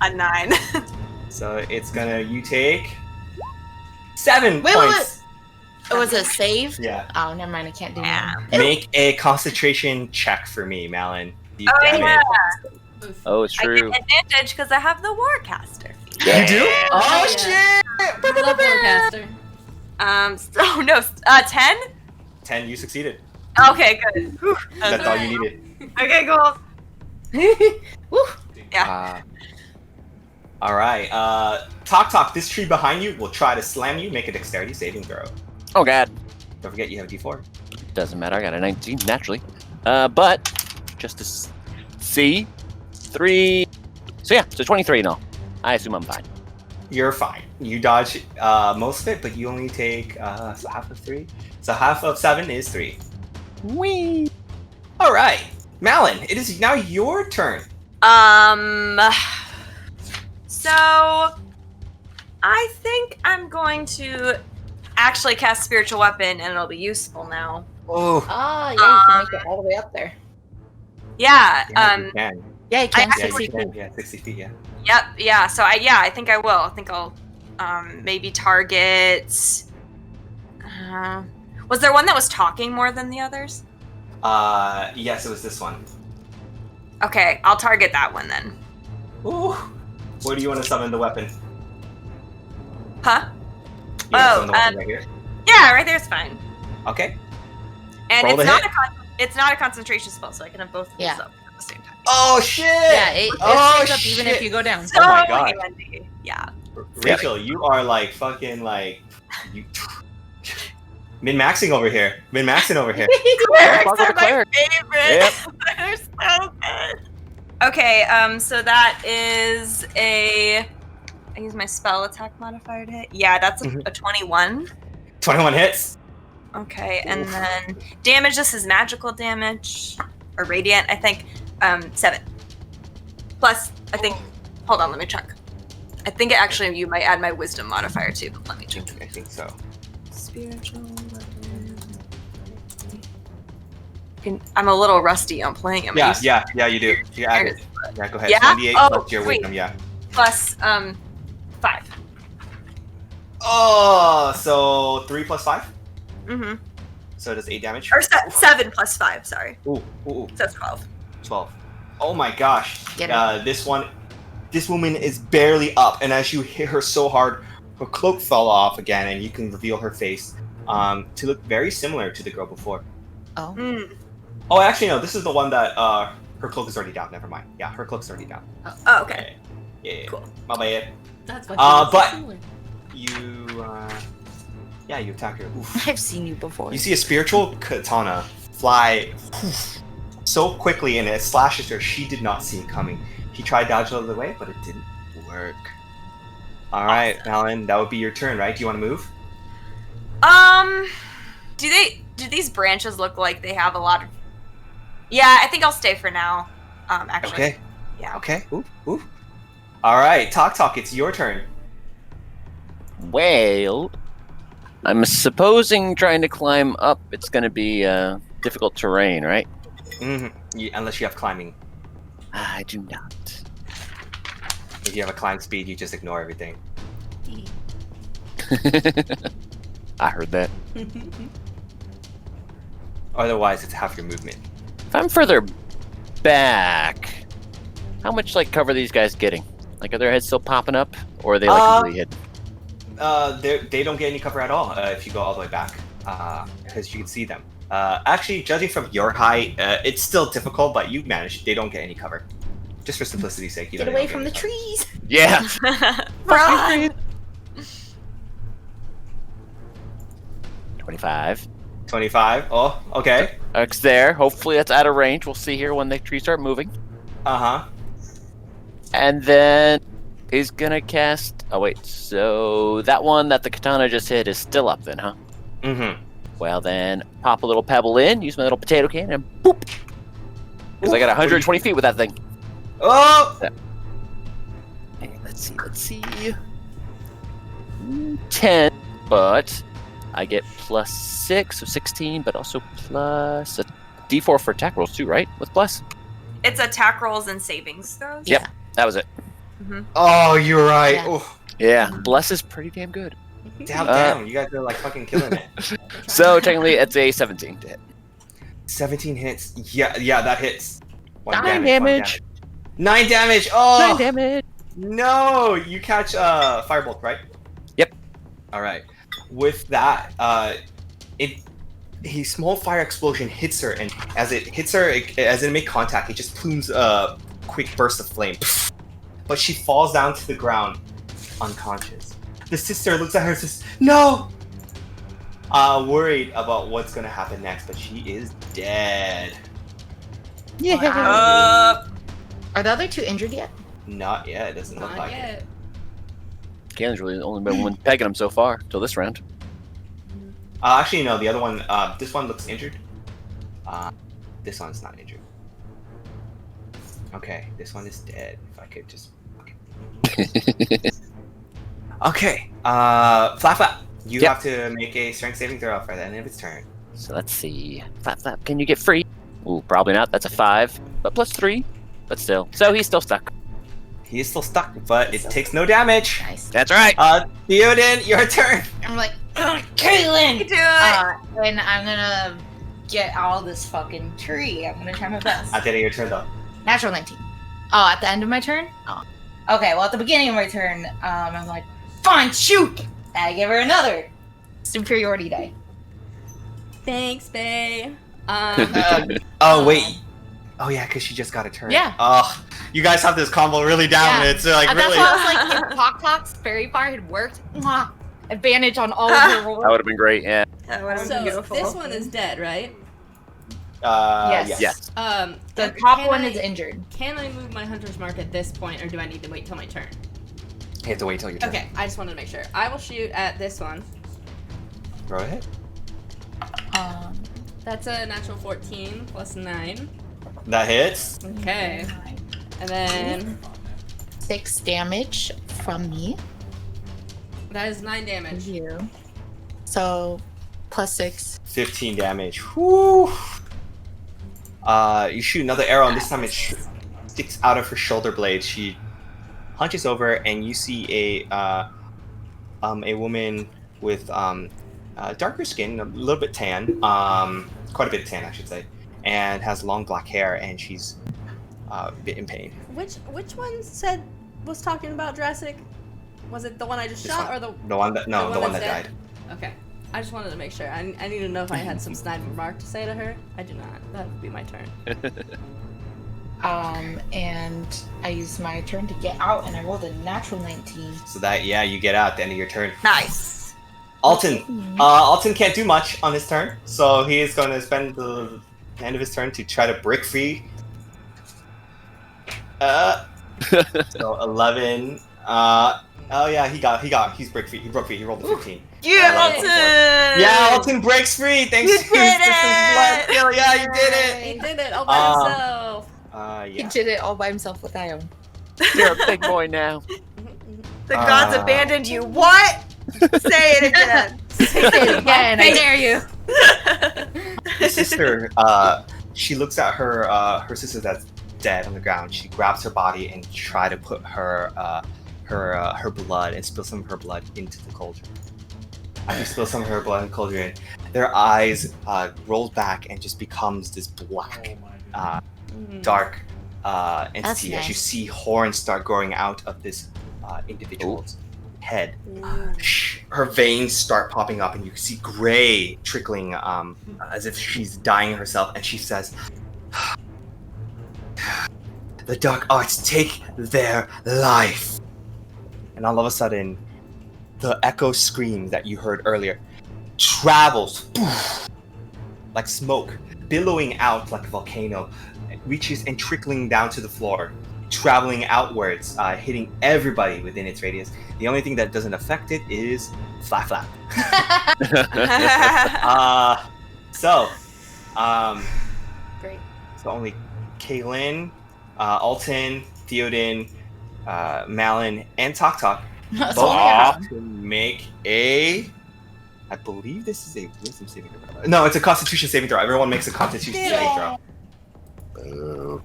E: A 9.
A: So it's gonna. You take 7
F: Wait,
A: points.
F: It was a save?
A: Yeah.
F: Oh, never mind. I can't do
E: Yeah.
F: that.
A: Make a concentration check for me, Malin. You
E: Oh,
A: damage.
E: yeah.
B: Oof.
D: Oh, it's
E: I get
D: true.
E: advantage because I have the Warcaster feat.
A: You do?
B: Oh,
A: Oh
B: yeah.
A: shit!
B: I love Warcaster.
E: Oh no, 10?
A: 10. You succeeded.
E: Okay, good. Whew.
A: That's all you needed.
E: Okay, cool.
F: Woo.
E: Yeah.
A: All right. Talk. This tree behind you will try to slam you. Make a dexterity saving throw.
D: Oh god.
A: Don't forget you have a D4.
D: Doesn't matter. I got a 19 naturally. But just to see, 3. So yeah, so 23 and all. I assume I'm fine.
A: You're fine. You dodge most of it, but you only take so half of 3. So half of 7 is 3.
D: Whee!
A: All right, Malin. It is now your turn.
E: So I think I'm going to actually cast spiritual weapon, and it'll be useful now.
A: Oh.
F: Ah, yeah, you can make it all the way up there.
E: Yeah.
A: Yeah, you can.
F: Yeah, you can.
E: I
A: Yeah,
F: 60
A: you
F: feet.
A: can. Yeah, 60 feet. Yeah.
E: Yep. Yeah. So I think I will. I think I'll maybe target. Was there one that was talking more than the others?
A: Yes, it was this one.
E: Okay, I'll target that one then.
A: Ooh. Where do you want to summon the weapon?
E: Huh?
A: You want to summon the weapon right here?
E: Yeah, right there's fine.
A: Okay.
E: And
A: Roll
E: it's
A: the
E: not
A: hit.
E: it's not a concentration spell, so I can have both
F: Yeah.
E: rolls up at the same time.
A: Oh shit!
F: Yeah, it
A: Oh,
F: stays up even
A: shit.
F: if you go down.
E: So
A: my God.
E: handy. Yeah.
A: Rachel, you are like fucking like you min-maxing over here. Min-maxing over here.
E: Clerics
D: Fuck with
E: are
D: the
E: my
D: cleric.
E: favorite.
D: Yep.
E: They're so good. Okay, so that is I use my spell attack modifier to hit. Yeah, that's a 21.
A: 21 hits.
E: Okay, and then damage. This is magical damage or radiant, I think. 7. Plus, I think. Hold on, let me check. I think actually you might add my wisdom modifier too. But let me check.
A: I think so.
E: Spiritual weapon. I'm a little rusty on playing it.
A: Yeah, you do. You add it. Yeah, go ahead.
E: Yeah?
A: 1d8
E: Oh,
A: plus your
E: sweet.
A: wisdom, yeah.
E: Plus 5.
A: Oh, so 3 plus 5?
E: Mm-hmm.
A: So it does 8 damage?
E: Or 7 plus 5. Sorry.
A: Ooh.
E: So that's 12.
A: 12. Oh my gosh.
F: Get it.
A: This woman is barely up, and as you hit her so hard, her cloak fell off again, and you can reveal her face to look very similar to the girl before.
F: Oh.
E: Mm.
A: Oh, actually, no, this is the one that her cloak is already down. Never mind. Yeah, her cloak's already down.
E: Oh, okay.
A: Yeah.
E: Cool.
A: My bad.
B: That's what.
A: But- You, you attack her. Oof.
F: I've seen you before.
A: You see a spiritual katana fly so quickly, and it slashes her. She did not see it coming. She tried dodging out of the way, but it didn't work. All right, Malin, that would be your turn, right? Do you want to move?
E: Do these branches look like they have a lot of? Yeah, I think I'll stay for now. Actually.
A: Okay.
E: Yeah.
A: Okay. Ooh. All right, Talk. It's your turn.
D: Well, I'm supposing trying to climb up, it's going to be difficult terrain, right?
A: Mm-hmm. Unless you have climbing.
D: I do not.
A: If you have a climb speed, you just ignore everything.
D: I heard that.
A: Otherwise, it's half your movement.
D: If I'm further back, how much cover are these guys getting? Are their heads still popping up, or are they completely hidden?
A: They don't get any cover at all if you go all the way back, because you can see them. Actually, judging from your height, it's still difficult, but you managed. They don't get any cover. Just for simplicity's sake,
F: Get away from the trees.
D: Yeah.
E: Run!
D: 25.
A: 25. Oh, okay.
D: X there. Hopefully that's out of range. We'll see here when the trees start moving.
A: Uh-huh.
D: And then he's gonna cast... Oh, wait. So that one that the katana just hit is still up then, huh?
A: Mm-hmm.
D: Well, then pop a little pebble in, use my little potato can, and boop! Because I got 120 feet with that thing.
A: Oh!
D: Hey, let's see. 10, but I get plus 6, so 16, but also plus a d4 for attack rolls too, right? With plus?
E: It's attack rolls and savings throws.
D: Yep, that was it.
A: Oh, you're right.
F: Yeah.
A: Oh,
D: Yeah, bless is pretty damn good.
A: damn. You guys are fucking killing it.
D: So technically, it's a 17 to hit.
A: 17 hits. Yeah, that hits. 1
D: 9
A: 1
D: damage.
A: 9 damage. Oh!
D: 9 damage.
A: No! You catch firebolt, right?
D: Yep.
A: All right. With that, a small fire explosion hits her, and as it hits her, as it makes contact, it just plumes a quick burst of flame. But she falls down to the ground, unconscious. The sister looks at her and says, "No!" Worried about what's gonna happen next, but she is dead.
F: Wow. Are the other two injured yet?
A: Not yet. It doesn't look
B: Not
A: like it.
B: yet.
D: Kalen's really only been one pegging him so far, till this round.
A: Actually, no. The other one. This one looks injured. This one's not injured. Okay, this one is dead. If I could just. Okay. Okay. Flap. You
D: Yep.
A: have to make a strength saving throw for the end of its turn.
D: So let's see. Flap, can you get free? Ooh, probably not. That's a 5, but plus 3. But still. So he's still stuck.
A: He is still stuck, but it takes no damage.
F: Nice.
D: That's right.
A: Theoden, your turn.
F: I'm like, Caitlin!
E: You do it!
F: And I'm gonna get all this fucking tree. I'm gonna try my best.
A: At the end of your turn, though.
F: Natural 19. Oh, at the end of my turn? Oh. Okay, well, at the beginning of my turn, I'm like, fine, shoot! And I give her another superiority die.
B: Thanks, Bae.
A: Oh, wait. Oh, yeah, because she just got a turn.
F: Yeah.
A: Oh, you guys have this combo really down.
F: Yeah.
A: It's like
F: And
A: really.
F: that's why I was like, if Talk Talk's fairy fire had worked, mwah, advantage on all of her rolls.
D: That would have been great, yeah.
E: That would have
B: So
E: been beautiful.
B: this one is dead, right?
F: Yes.
A: Yes.
F: The top
B: can
F: one
B: I-
F: is injured.
B: Can I move my hunter's mark at this point, or do I need to wait till my turn?
A: You have to wait till your turn.
B: Okay, I just wanted to make sure. I will shoot at this one.
A: Go ahead.
B: That's a natural 14 plus 9.
A: That hits.
B: Okay. And then
F: 6 damage from me.
B: that is 9 damage.
F: You. So, plus 6.
A: 15 damage. Whew. You shoot another arrow, and this time it sticks out of her shoulder blade. She hunches over, and you see a woman with darker skin, a little bit tan, quite a bit tan, I should say, and has long black hair, and she's a bit in pain.
B: Which one was talking about Jurassic? Was it the one I just
A: This
B: shot,
A: one.
B: or the
A: The one that
B: that's
A: died.
B: dead? Okay. I just wanted to make sure. I need to know if I had some snide remark to say to her. I do not. That would be my turn.
F: And I used my turn to get out, and I rolled a natural 19.
A: So that you get out at the end of your turn.
E: Nice.
A: Alton. Alton can't do much on his turn, so he is going to spend the end of his turn to try to break free. So 11. Oh yeah, he's break free. He broke free. He rolled a 15.
E: Yeah,
A: Alton.
E: Alton!
A: Yeah, Alton breaks free. Thanks
E: You
A: to his
E: did
A: blood
E: it!
A: skill. Yeah, you did
B: He
A: it.
B: did it all by himself.
F: He
A: Yeah.
F: did it all by himself with Ioun.
D: You're a big boy now.
E: The gods abandoned you. What? Say it again.
F: Say it again, I dare you.
A: His sister, she looks at her sister that's dead on the ground. She grabs her body and try to put her blood and spill some of her blood into the cauldron. After you spill some of her blood in the cauldron, their eyes roll back and just becomes this black, dark entity as you
F: nice.
A: see horns start growing out of this individual's head. Her veins start popping up and you see gray trickling as if she's dying herself, and she says, "The dark arts take their life." And all of a sudden, the echo scream that you heard earlier travels like smoke, billowing out like a volcano. It reaches and trickling down to the floor, traveling outwards, hitting everybody within its radius. The only thing that doesn't affect it is Flap Flap.
B: Great.
A: So only Kaylin, Alton, Theoden, Malin, and Tok Tok
F: That's
A: both
F: all I
A: have to make a. I believe this is a wisdom saving throw. No, it's a Constitution saving throw. Everyone makes a Constitution saving throw.
D: Boo.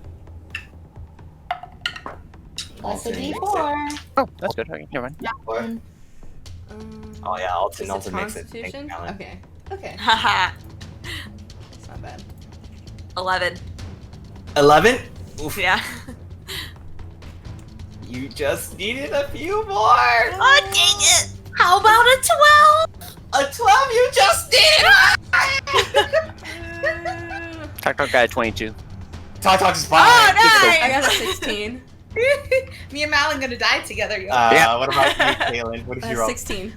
F: Plus a
A: Alton makes
F: D4.
D: Oh, that's good. Okay, never mind.
A: it. Oh yeah, Alton
B: Is it
A: makes it. Thank you,
B: Constitution?
A: Malin.
B: Okay. Okay.
E: Haha.
B: It's not bad.
E: 11.
A: 11. Oof.
E: Yeah.
A: You just needed a few more.
E: Oh, dang it!
F: How about a 12?
A: A 12. You just needed.
D: Talk guy at 22.
A: Tok Tok is fine.
E: Oh,
B: I
E: nice!
B: got a 16.
F: Me and Malin gonna die together, yo.
D: Yeah.
A: What about you, Kaylin? What did you roll?
B: 16.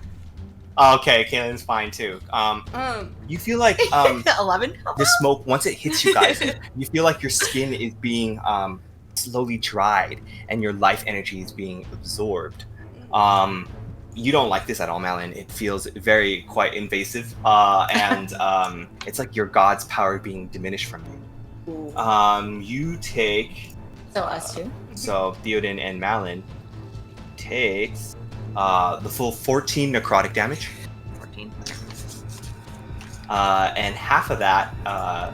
A: Okay, Kaylin's fine too. You feel like
F: 11?
A: the smoke, once it hits you guys, you feel like your skin is being slowly dried and your life energy is being absorbed. You don't like this at all, Malin. It feels quite invasive, and it's like your god's power being diminished from you. You take,
F: So us two.
A: so Theoden and Malin takes the full 14 necrotic damage.
E: 14.
A: And half of that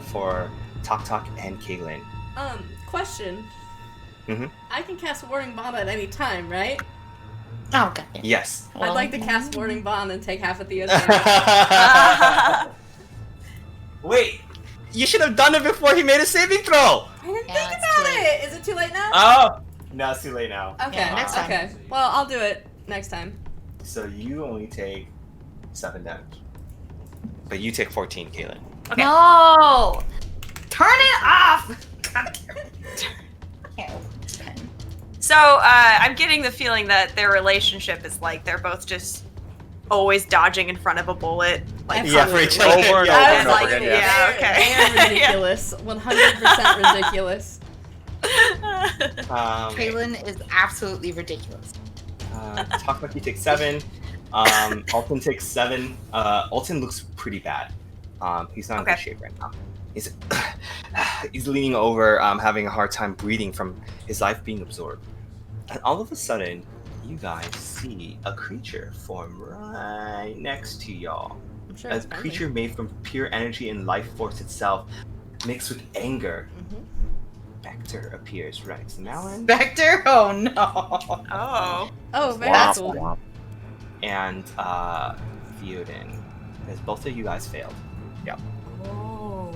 A: for Tok and Kaylin.
B: Question.
A: Mhm.
B: I can cast Warding Bond at any time, right?
F: Oh, god.
A: Yes.
B: I'd like to cast Warding Bond and take half of Theo's
A: Wait, you should have done it before he made a saving throw!
B: I didn't
F: Yeah,
B: think
F: it's
B: about
F: too late.
B: it! Is it too late now?
A: Oh! No, it's too late now.
B: Okay,
F: Yeah, next time.
B: okay. Well, I'll do it next time.
A: So you only take 7 damage. But you take 14, Kaylin.
E: Okay.
F: No! Turn it off! God damn it.
E: So, I'm getting the feeling that their relationship is like they're both just always dodging in front of a bullet. Like,
A: Yeah, for each other.
D: Over and
A: Yeah.
D: over
E: I
D: and
E: was
D: over
E: like,
D: again,
E: yeah,
D: yeah.
E: okay.
B: They're ridiculous. 100% ridiculous.
F: Kaylin is absolutely ridiculous.
A: Tok takes 7. Alton takes 7. Alton looks pretty bad. He's not in good shape right now. He's leaning over, having a hard time breathing from his life being absorbed. And all of a sudden, you guys see a creature form right next to y'all.
B: I'm sure
A: A
B: it's friendly.
A: creature made from pure energy and life force itself, mixed with anger.
B: Mhm.
A: Spectre appears right next to Malin.
F: Spectre? Oh no.
E: Oh.
B: Oh, very
D: Womp,
B: cool.
D: womp.
A: And Theoden, as both of you guys failed. Yep.
B: Oh.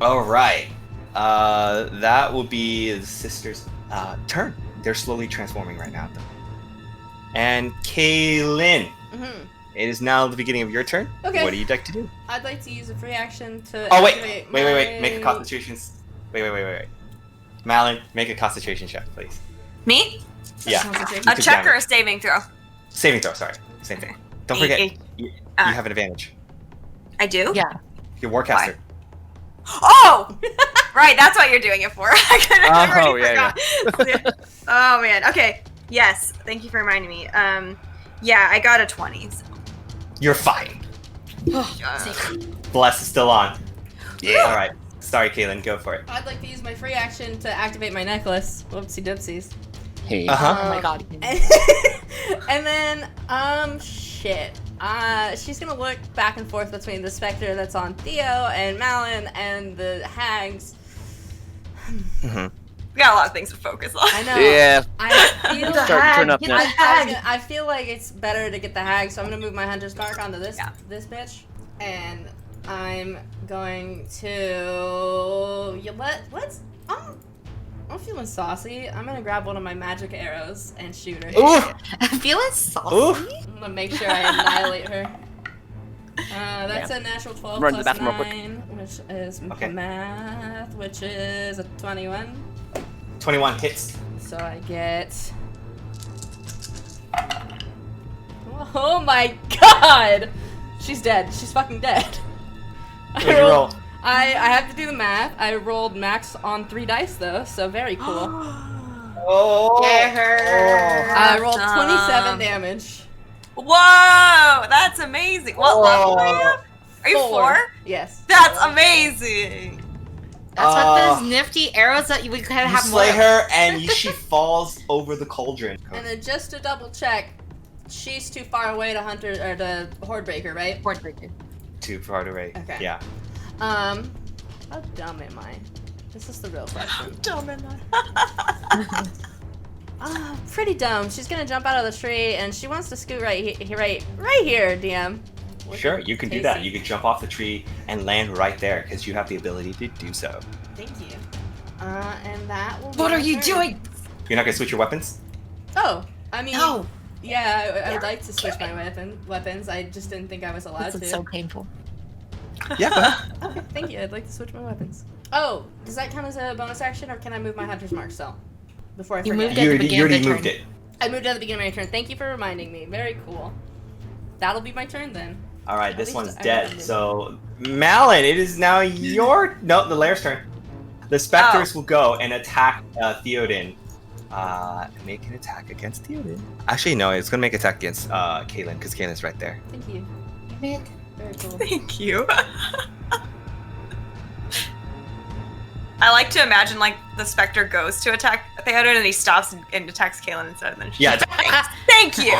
A: All right. That will be the sisters' turn. They're slowly transforming right now, though. And Kaylin,
B: Mm-hmm.
A: it is now the beginning of your turn.
B: Okay.
A: What do you like to do?
B: I'd like to use a free action to
A: Oh wait,
B: activate
A: wait. Make a
B: my-
A: concentration. Wait. Malin, make a concentration check, please.
E: Me?
A: Yeah.
B: Concentration.
E: A
A: took
E: check or a
A: damage.
E: saving throw?
A: Saving throw. Sorry, same thing. Don't
E: Eh,
A: forget,
E: eh,
A: you
E: ah.
A: have an advantage.
E: I do?
F: Yeah.
A: You're Warcaster.
E: Oh! Right, that's what you're doing it for. I already
D: yeah,
E: forgot. Oh man. Okay. Yes. Thank you for reminding me. Yeah, I got a 20. So.
A: You're fine.
E: Uh,
A: Bless is still on.
D: Yeah.
A: All right. Sorry, Kaylin. Go for it.
B: I'd like to use my free action to activate my necklace. Whoopsie doopsies.
D: Hey.
A: Uh-huh.
F: Oh my god.
B: And then, shit. She's gonna look back and forth between the specter that's on Theo and Malin and the hags.
A: Mm-hmm.
E: we got a lot of things to focus on.
B: I know.
D: Yeah.
B: I feel
F: The
D: Start to turn up
F: Get
D: now.
F: the hag.
B: I feel like it's better to get the hag, so I'm gonna move my hunter's mark onto this
E: Yeah.
B: this bitch, and I'm going to I'm feeling saucy. I'm gonna grab one of my magic arrows and shoot her.
A: Ooh.
F: I'm feeling saucy.
A: Ooh.
B: I'm gonna make sure I annihilate her. That's a natural 12
D: Run to the
B: plus
D: bathroom real quick.
B: 9, which is
A: Okay.
B: math, which is a 21.
A: 21 hits.
B: So I get. Oh my god! She's dead. She's fucking dead.
A: What did you roll?
B: I have to do the math. I rolled max on 3 dice though, so very cool.
A: Oh.
F: Get her.
B: I rolled
E: Awesome.
B: 27 damage.
E: Whoa! That's amazing. What level are you? Are you 4?
B: Yes.
E: That's amazing.
F: That's what those nifty arrows that we could
A: You
F: have
A: slay
F: more.
A: her, and she falls over the cauldron.
B: And then just to double check, she's too far away to hunter or to horde breaker, right?
F: Horde breaker.
A: Too far away.
B: Okay.
A: Yeah.
B: How dumb am I? This is the real question.
E: Dumb am I?
B: Pretty dumb. She's gonna jump out of the tree and she wants to scoot right here, DM.
A: Sure, you can do that.
B: Tasty.
A: You can jump off the tree and land right there because you have the ability to do so.
B: Thank you. And that will. be
F: What
B: my
F: are you
B: turn.
F: doing?
A: You're not gonna switch your weapons?
B: Oh, I mean,
F: No.
B: yeah, I would like to switch my weapons. I just didn't think I was allowed
F: This
B: to.
F: is so painful.
A: Yeah.
B: Okay, thank you. I'd like to switch my weapons. Oh, does that count as a bonus action, or can I move my hunter's mark still? Before I
F: You
B: forget.
F: moved it.
A: You
F: at the
A: already,
F: beginning
A: you
F: of
A: already
F: the
A: moved
F: turn.
A: it.
B: I moved at the beginning of my turn. Thank you for reminding me. Very cool. That'll be my turn then.
A: All right,
B: At
A: this
B: least
A: one's
B: I
A: dead.
B: remembered.
A: So, Malin, it is now your the Lair's turn. The specters will go and attack Theoden. Make an attack against Theoden. Actually, no, it's gonna make an attack against Kaylin because Kaylin's right there.
B: Thank you. Very cool.
E: Thank you. I like to imagine like the specter goes to attack Theoden and he stops and attacks Kaylin instead, and then she
A: Yeah.
E: Thank you.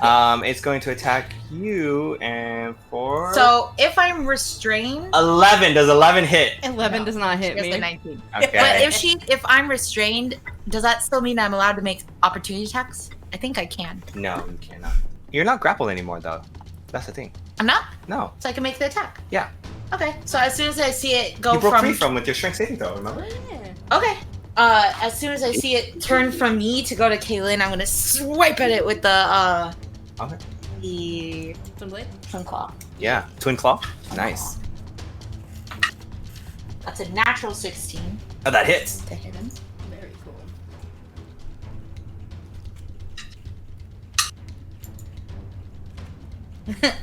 A: It's going to attack you, and for
F: So if I'm restrained,
A: 11. Does 11 hit?
B: 11 does not hit
F: she gets
B: me.
F: a 19.
A: Okay.
F: But if I'm restrained, does that still mean I'm allowed to make opportunity attacks? I think I can.
A: No, you cannot. You're not grappled anymore, though. That's the thing.
F: I'm not,
A: No.
F: so I can make the attack.
A: Yeah.
F: Okay. So as soon as I see it go
A: You broke
F: from
A: free from with your strength saving throw. Remember?
B: Yeah.
F: okay. As soon as I see it turn from me to go to Kaylin, I'm gonna swipe at it with the
A: Okay.
F: the
B: Twin blade?
F: twin claw.
A: Yeah. Twin claw. Nice.
F: That's a natural 16
A: Oh, that hits.
F: to hit him.
B: Very cool.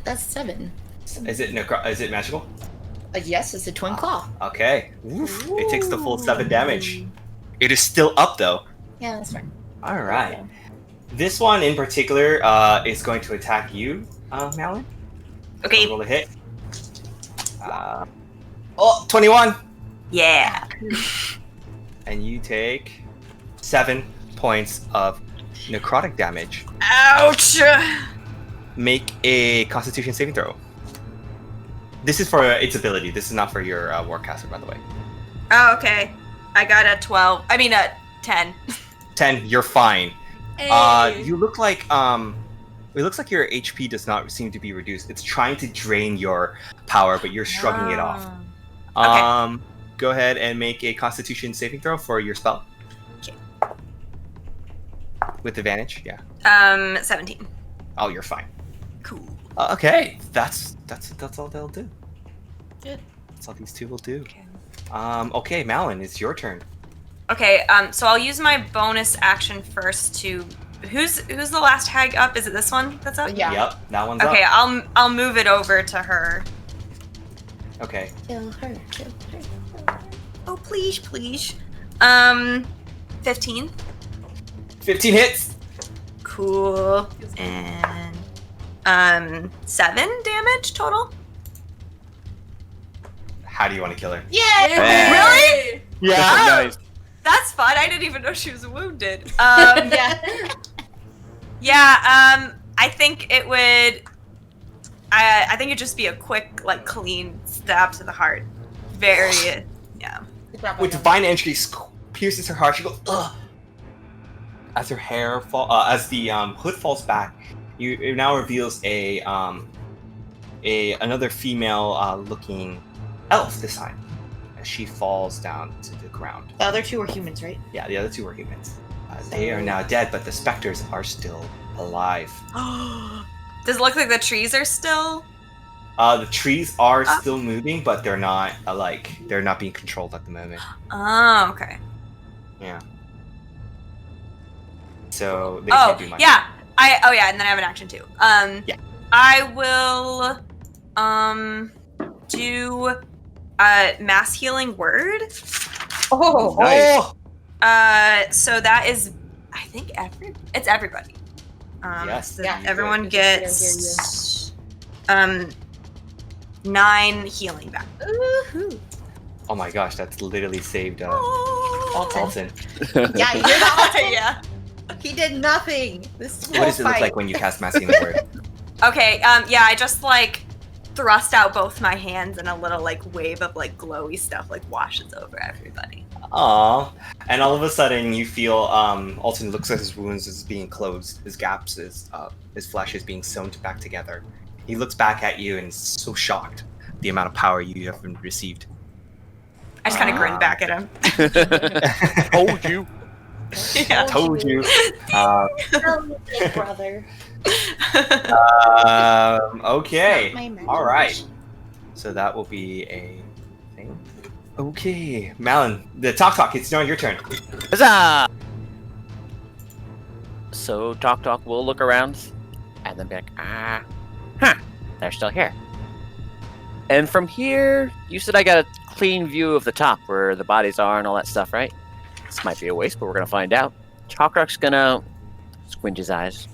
F: That's 7.
A: Is it magical?
F: Yes, it's a twin claw.
A: Okay. Oof. It takes the full 7 damage. It is still up, though.
F: Yeah, that's fine.
A: All right. This one in particular is going to attack you, Malin.
E: Okay.
A: So roll a hit. 21.
E: Yeah.
A: And you take 7 points of necrotic damage.
E: Ouch.
A: Make a Constitution saving throw. This is for its ability. This is not for your Warcaster, by the way.
E: Oh, okay. I got a 12. I mean a 10.
A: 10. You're fine.
B: Hey.
A: You look like it looks like your HP does not seem to be reduced. It's trying to drain your power, but you're shrugging it off.
E: Okay.
A: Go ahead and make a Constitution saving throw for your spell.
E: Okay.
A: With advantage, yeah.
E: 17.
A: Oh, you're fine.
E: Cool.
A: Okay, that's all they'll do.
F: Good.
A: That's all these two will do.
E: Okay.
A: Okay, Malin, it's your turn.
E: Okay, so I'll use my bonus action first to who's the last hag up? Is it this one that's up?
F: Yeah.
A: Yep, that one's
E: Okay,
A: up.
E: I'll move it over to her.
A: Okay.
F: Kill her, kill her.
E: Oh please, please. 15.
A: 15 hits.
E: Cool. And 7 damage total.
A: How do you want to kill her?
F: Yeah.
E: Really?
A: Yeah.
D: Nice.
E: That's fun. I didn't even know she was wounded.
F: Yeah.
E: Yeah, I think it would. I think it'd just be a quick, like, clean stab to the heart. Very, yeah.
A: With divine entry pierces her heart, she goes, ugh. As her hair as the hood falls back, it now reveals another female looking elf this time, as she falls down to the ground.
F: The other two are humans, right?
A: Yeah, the other two are humans. They are now dead, but the specters are still alive.
E: Does it look like the trees are still?
A: The trees are still moving, but they're not they're not being controlled at the moment.
E: Oh, okay.
A: Yeah. So they can't do much.
E: Yeah. And then I have an action too.
A: Yeah.
E: I will do mass healing word.
F: Oh.
A: Nice.
E: So that is, I think it's everybody.
A: Yes.
E: So
F: Yeah.
E: everyone
F: Hear,
E: gets 9 healing back.
F: Woohoo.
A: Oh my gosh, that's literally saved
F: Alton.
A: Alton.
F: Yeah, you hear that, Alton?
E: Yeah.
F: He did nothing. This
A: What does it look like when you cast Mass Healing Word?
E: Okay, yeah, I just like thrust out both my hands and a little like wave of like glowy stuff like washes over everybody.
A: Aww. And all of a sudden you feel Alton looks at his wounds as being closed, his gaps, his flesh is being sewn back together. He looks back at you and is so shocked at the amount of power you have received.
E: I just kind of grin back at him.
D: Told you.
E: Yeah.
A: Told you.
F: brother.
A: Okay. All right. So that will be a thing. Okay, Malin, the talk. It's now your turn.
D: Huzzah! So Talk will look around and then be like, they're still here. And from here, you said I got a clean view of the top where the bodies are and all that stuff, right? This might be a waste, but we're gonna find out. Chalkrock's gonna squint his eyes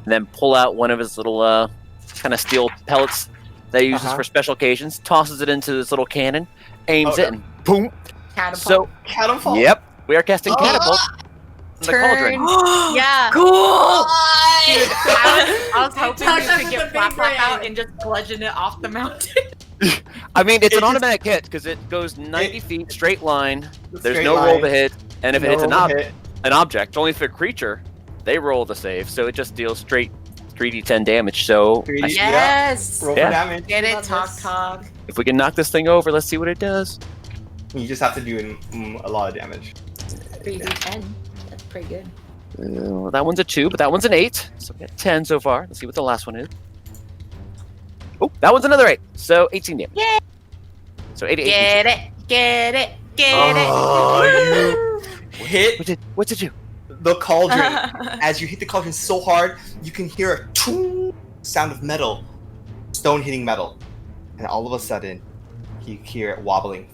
D: and then pull out one of his little kind of steel pellets that he uses for special occasions, tosses it into this little cannon, aims it, and boom.
F: Catapult.
D: So
A: Catapult.
D: yep, we are casting catapult. the cauldron.
F: Yeah.
E: Cool.
F: Dude, I was hoping
B: Tuck
F: you
B: up
F: could
B: with
F: get
B: the big
F: Flap Flap out
B: brain.
F: and just bludgeon it off the mountain.
D: I mean, it's
A: It
D: an
A: just-
D: automatic hit because it goes 90 feet straight line. There's
A: Straight
D: no roll
A: line,
D: to hit, and if it
A: no
D: hits
A: roll to hit.
D: an object, only if a creature, they roll the save, so it just deals straight 3d10 damage. So
A: 3D
D: I-
F: Yes.
A: Roll
D: Yeah.
A: for damage.
F: Get it,
B: Love
F: talk
B: this.
F: talk.
D: if we can knock this thing over, let's see what it does.
A: You just have to do a lot of damage.
F: 3d10. That's pretty good.
D: That one's a 2, but that one's an 8. So we got 10 so far. Let's see what the last one is. Oh, that one's another 8. So 18 damage.
F: Yay.
D: So 88.
F: Get it. Get it. Get it.
A: Oh, you hit
D: What's it do?
A: the cauldron. As you hit the cauldron so hard, you can hear a toong sound of metal, stone hitting metal, and all of a sudden, you hear it wobbling.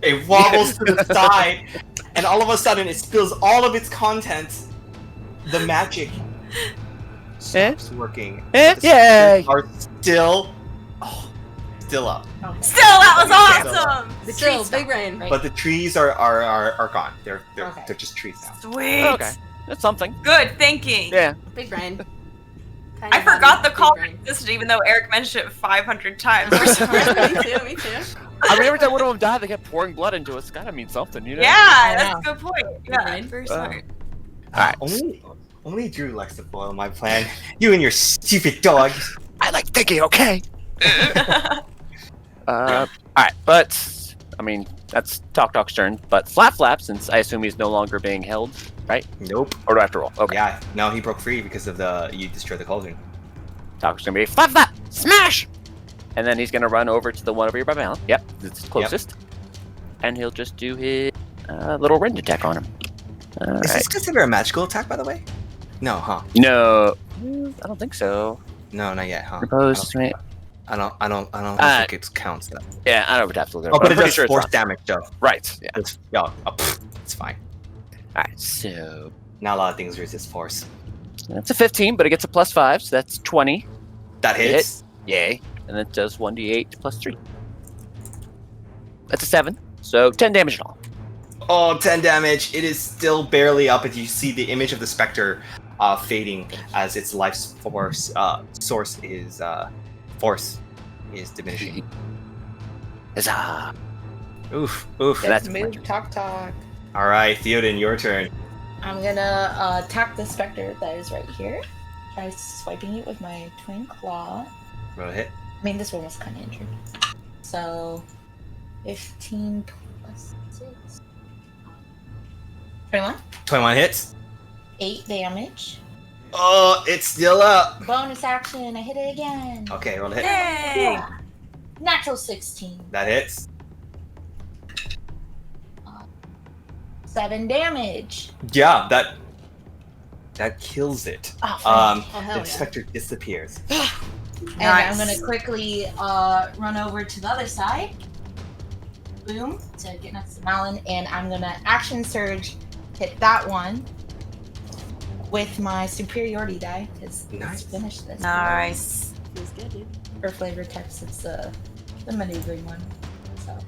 A: It wobbles to the side, and all of a sudden, it spills all of its contents. The magic stops working. but the
D: Yay!
A: spirits are still up.
E: Still, that was awesome.
F: The
B: Still,
F: tree
B: big
F: stopped,
B: brain.
F: right?
A: But the trees are gone. They're
F: Okay.
A: they're just trees now.
E: Sweet.
D: Okay, that's something.
E: Good thinking.
D: Yeah.
B: Big brain.
E: I forgot the
B: Big
E: call
B: brain.
E: existed, even though Eric mentioned it 500 times.
B: me too, me too.
D: I mean, every time one of them died, they kept pouring blood into us. It's gotta mean something, you know?
E: Yeah, that's a good point. Yeah,
B: Right.
E: very smart.
D: Alright.
A: Only Drew likes to foil my plan. You and your stupid dog.
D: I like thinking, okay. Alright, but I mean that's Talk's turn. But Flap Flap, since I assume he's no longer being held, right?
A: Nope.
D: Or do I have to roll? Okay.
A: Yeah. No, he broke free because of you destroyed the cauldron.
D: Talk's gonna be Flap Flap, smash! And then he's gonna run over to the one over here by Malin. Yep, it's closest. And he'll just do his little range attack on him.
A: Is
D: Alright.
A: this considered a magical attack, by the way? No, huh?
D: No, I don't think so.
A: No, not yet, huh?
D: Opposed to me.
A: I don't think it counts that.
D: Yeah, I don't have to look at it.
A: Oh, but
D: I'm
A: it
D: pretty
A: does
D: sure it's
A: force
D: not.
A: damage, though.
D: Right. Yeah.
A: It's fine.
D: Alright, so
A: Not a lot of things resist force.
D: that's a 15, but it gets a +5, so that's 20.
A: That hits.
D: Yay. And it does 1d8 + 3. That's a 7. So 10 damage in all.
A: Oh, 10 damage. It is still barely up, and you see the image of the specter fading as its life force is diminishing.
D: Huzzah.
A: Oof.
D: That's
F: Let's move, talk.
A: All right, Theoden, your turn.
F: I'm gonna attack the specter that is right here. Try swiping it with my twin claw.
A: Roll a hit.
F: I mean, this one was kind of injured. So, 15 plus 6. 21.
A: 21 hits.
F: 8 damage.
A: Oh, it's still up.
F: Bonus action, I hit it again.
A: Okay, roll a hit.
E: Yay!
F: Yeah. Natural 16.
A: That hits.
F: 7 damage.
A: Yeah, that kills it.
F: Oh,
A: Um,
B: Oh, hell
A: the
B: yeah.
A: specter disappears.
F: And
E: Nice.
F: I'm gonna quickly run over to the other side. Boom, to get next to Malin, and I'm gonna action surge, hit that one with my superiority die, because
A: Nice.
F: let's finish this.
E: Nice.
B: Feels good, dude.
F: For flavor text, it's the maneuvering one. So,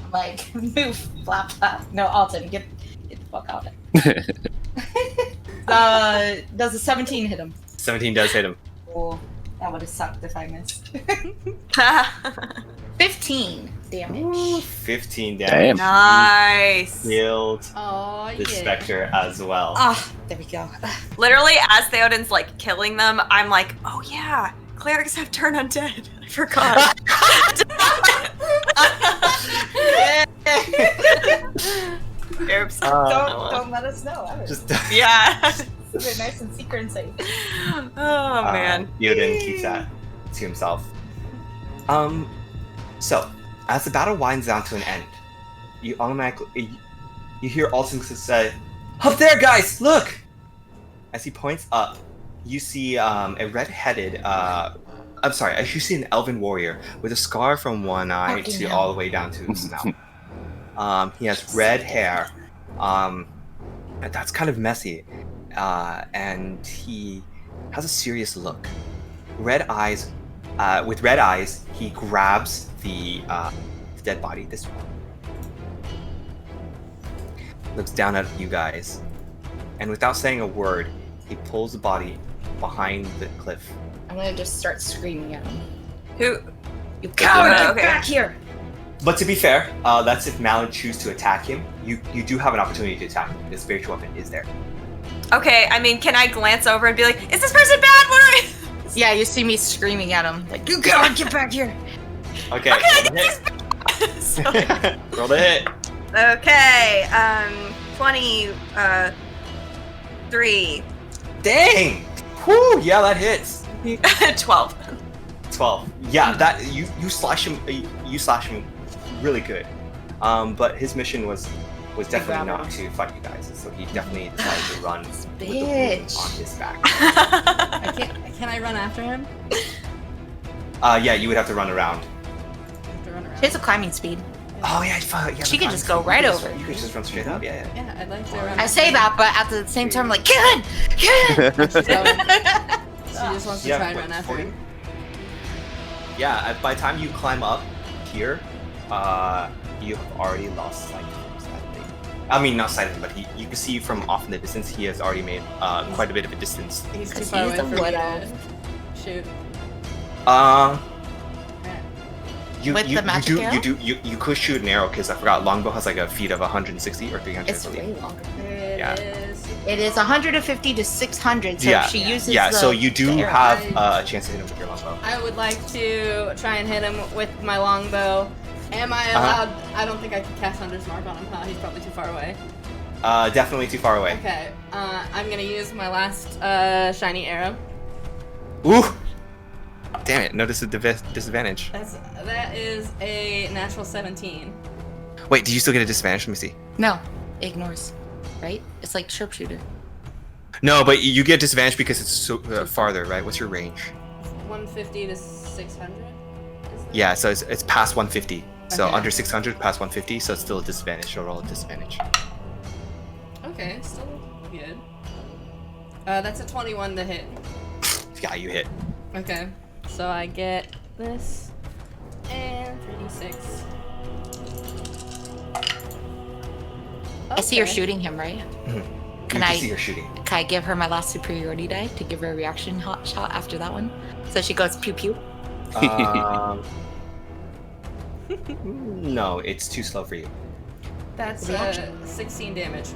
F: I'm like, move, flap, flap. No, Alton, get the fuck out. Does a 17 hit him?
A: 17 does hit him.
F: Oh, that would have sucked if I missed. 15 damage.
A: 15
D: Damn.
A: damage.
E: Nice.
A: Killed
B: Oh,
A: the
B: yeah.
A: specter as well.
F: Ah, there we go.
E: Literally, as Theoden's like killing them, I'm like, oh yeah, clerics have turn undead. I forgot. Oops.
F: Don't let us know. Ever.
A: Just
E: Yeah.
F: Keep it nice and secret and safe.
E: Oh man.
A: Theoden keeps that to himself. So as the battle winds down to an end, you automatically you hear Alton say, "Up there, guys! Look!" As he points up, you see a red-headed. You see an elven warrior with a scar from one eye
F: Fucking
A: to
F: hell.
A: all the way down to his mouth. He has red hair. That's kind of messy. And he has a serious look. Red eyes. With red eyes, he grabs the dead body. This one. looks down at you guys, and without saying a word, he pulls the body behind the cliff.
F: I'm gonna just start screaming at him.
E: Who?
F: You coward! Get
E: Okay.
F: back here!
A: But to be fair, that's if Malin chooses to attack him. You do have an opportunity to attack him. His spiritual weapon is there.
E: Okay, I mean, can I glance over and be like, is this person bad? What are
F: Yeah, you see me screaming at him. Like, you coward, get back here!
A: Okay.
E: Okay, I
A: roll the hit.
E: So-
A: Roll the hit.
E: Okay, 23.
A: Dang! Whew, yeah, that hits.
E: 12.
A: 12. Yeah, that you slash him. You slash him really good. But his mission was definitely
F: grab
A: not
F: him.
A: to fight you guys. So he definitely decided to run with the wound
F: Bitch.
A: on his back.
B: Can I run after him?
A: Yeah, you would have to run around.
B: I have to run around.
F: She has a climbing speed.
A: Oh yeah, fuck. Yeah,
F: She
A: the
F: could just
A: climbing
F: go right
A: speed.
F: over.
A: You could just run straight up. Yeah.
B: Yeah, I'd like to run.
F: I say that, but at the same time, I'm like, kill it! Kill it!
B: She just wants to
A: Yeah,
B: try and
A: what,
B: run after
A: 40?
B: him.
A: Yeah. By the time you climb up here, you have already lost sight of him. Sadly. I mean, not sight of him, but you can see from off in the distance. He has already made quite a bit of a distance.
B: He's too
F: Because
B: far
F: he's
B: away
F: a
B: for me
F: widow.
B: to shoot.
A: You
F: With
A: you,
F: the magic arrow?
A: you could shoot an arrow because I forgot longbow has like a feet of 160 or 300.
F: It's
A: I believe.
F: way longer.
A: Yeah.
F: It is 150 to 600, so
A: Yeah,
F: if she uses
A: yeah.
F: the,
A: So you do
F: the arrow.
A: have a chance to hit him with your longbow.
B: I would like to try and hit him with my longbow. Am I allowed? I don't think I can cast Hunter's Mark on him, huh? He's probably too far away.
A: Definitely too far away.
B: Okay, I'm gonna use my last shiny arrow.
A: Ooh! Damn it! Notice the disadvantage.
B: That is a natural 17.
A: Wait, do you still get a disadvantage? Let me see.
F: No, ignores. Right? It's like sharpshooter.
A: No, but you get disadvantage because it's so farther, right? What's your range?
B: 150 to 600.
A: Yeah, so it's past 150. So
B: Okay.
A: under 600, past 150, so it's still a disadvantage. So roll a disadvantage.
B: Okay, still good. That's a 21 to hit.
A: Yeah, you hit.
B: Okay, so I get this and 3d6.
F: I see her
B: Okay.
F: shooting him, right?
A: You
F: Can
A: see her shooting.
F: Can I give her my last superiority die to give her a reaction shot after that one? So she goes pew pew.
A: No, it's too slow for you.
B: That's
F: Reaction.
B: 16 damage.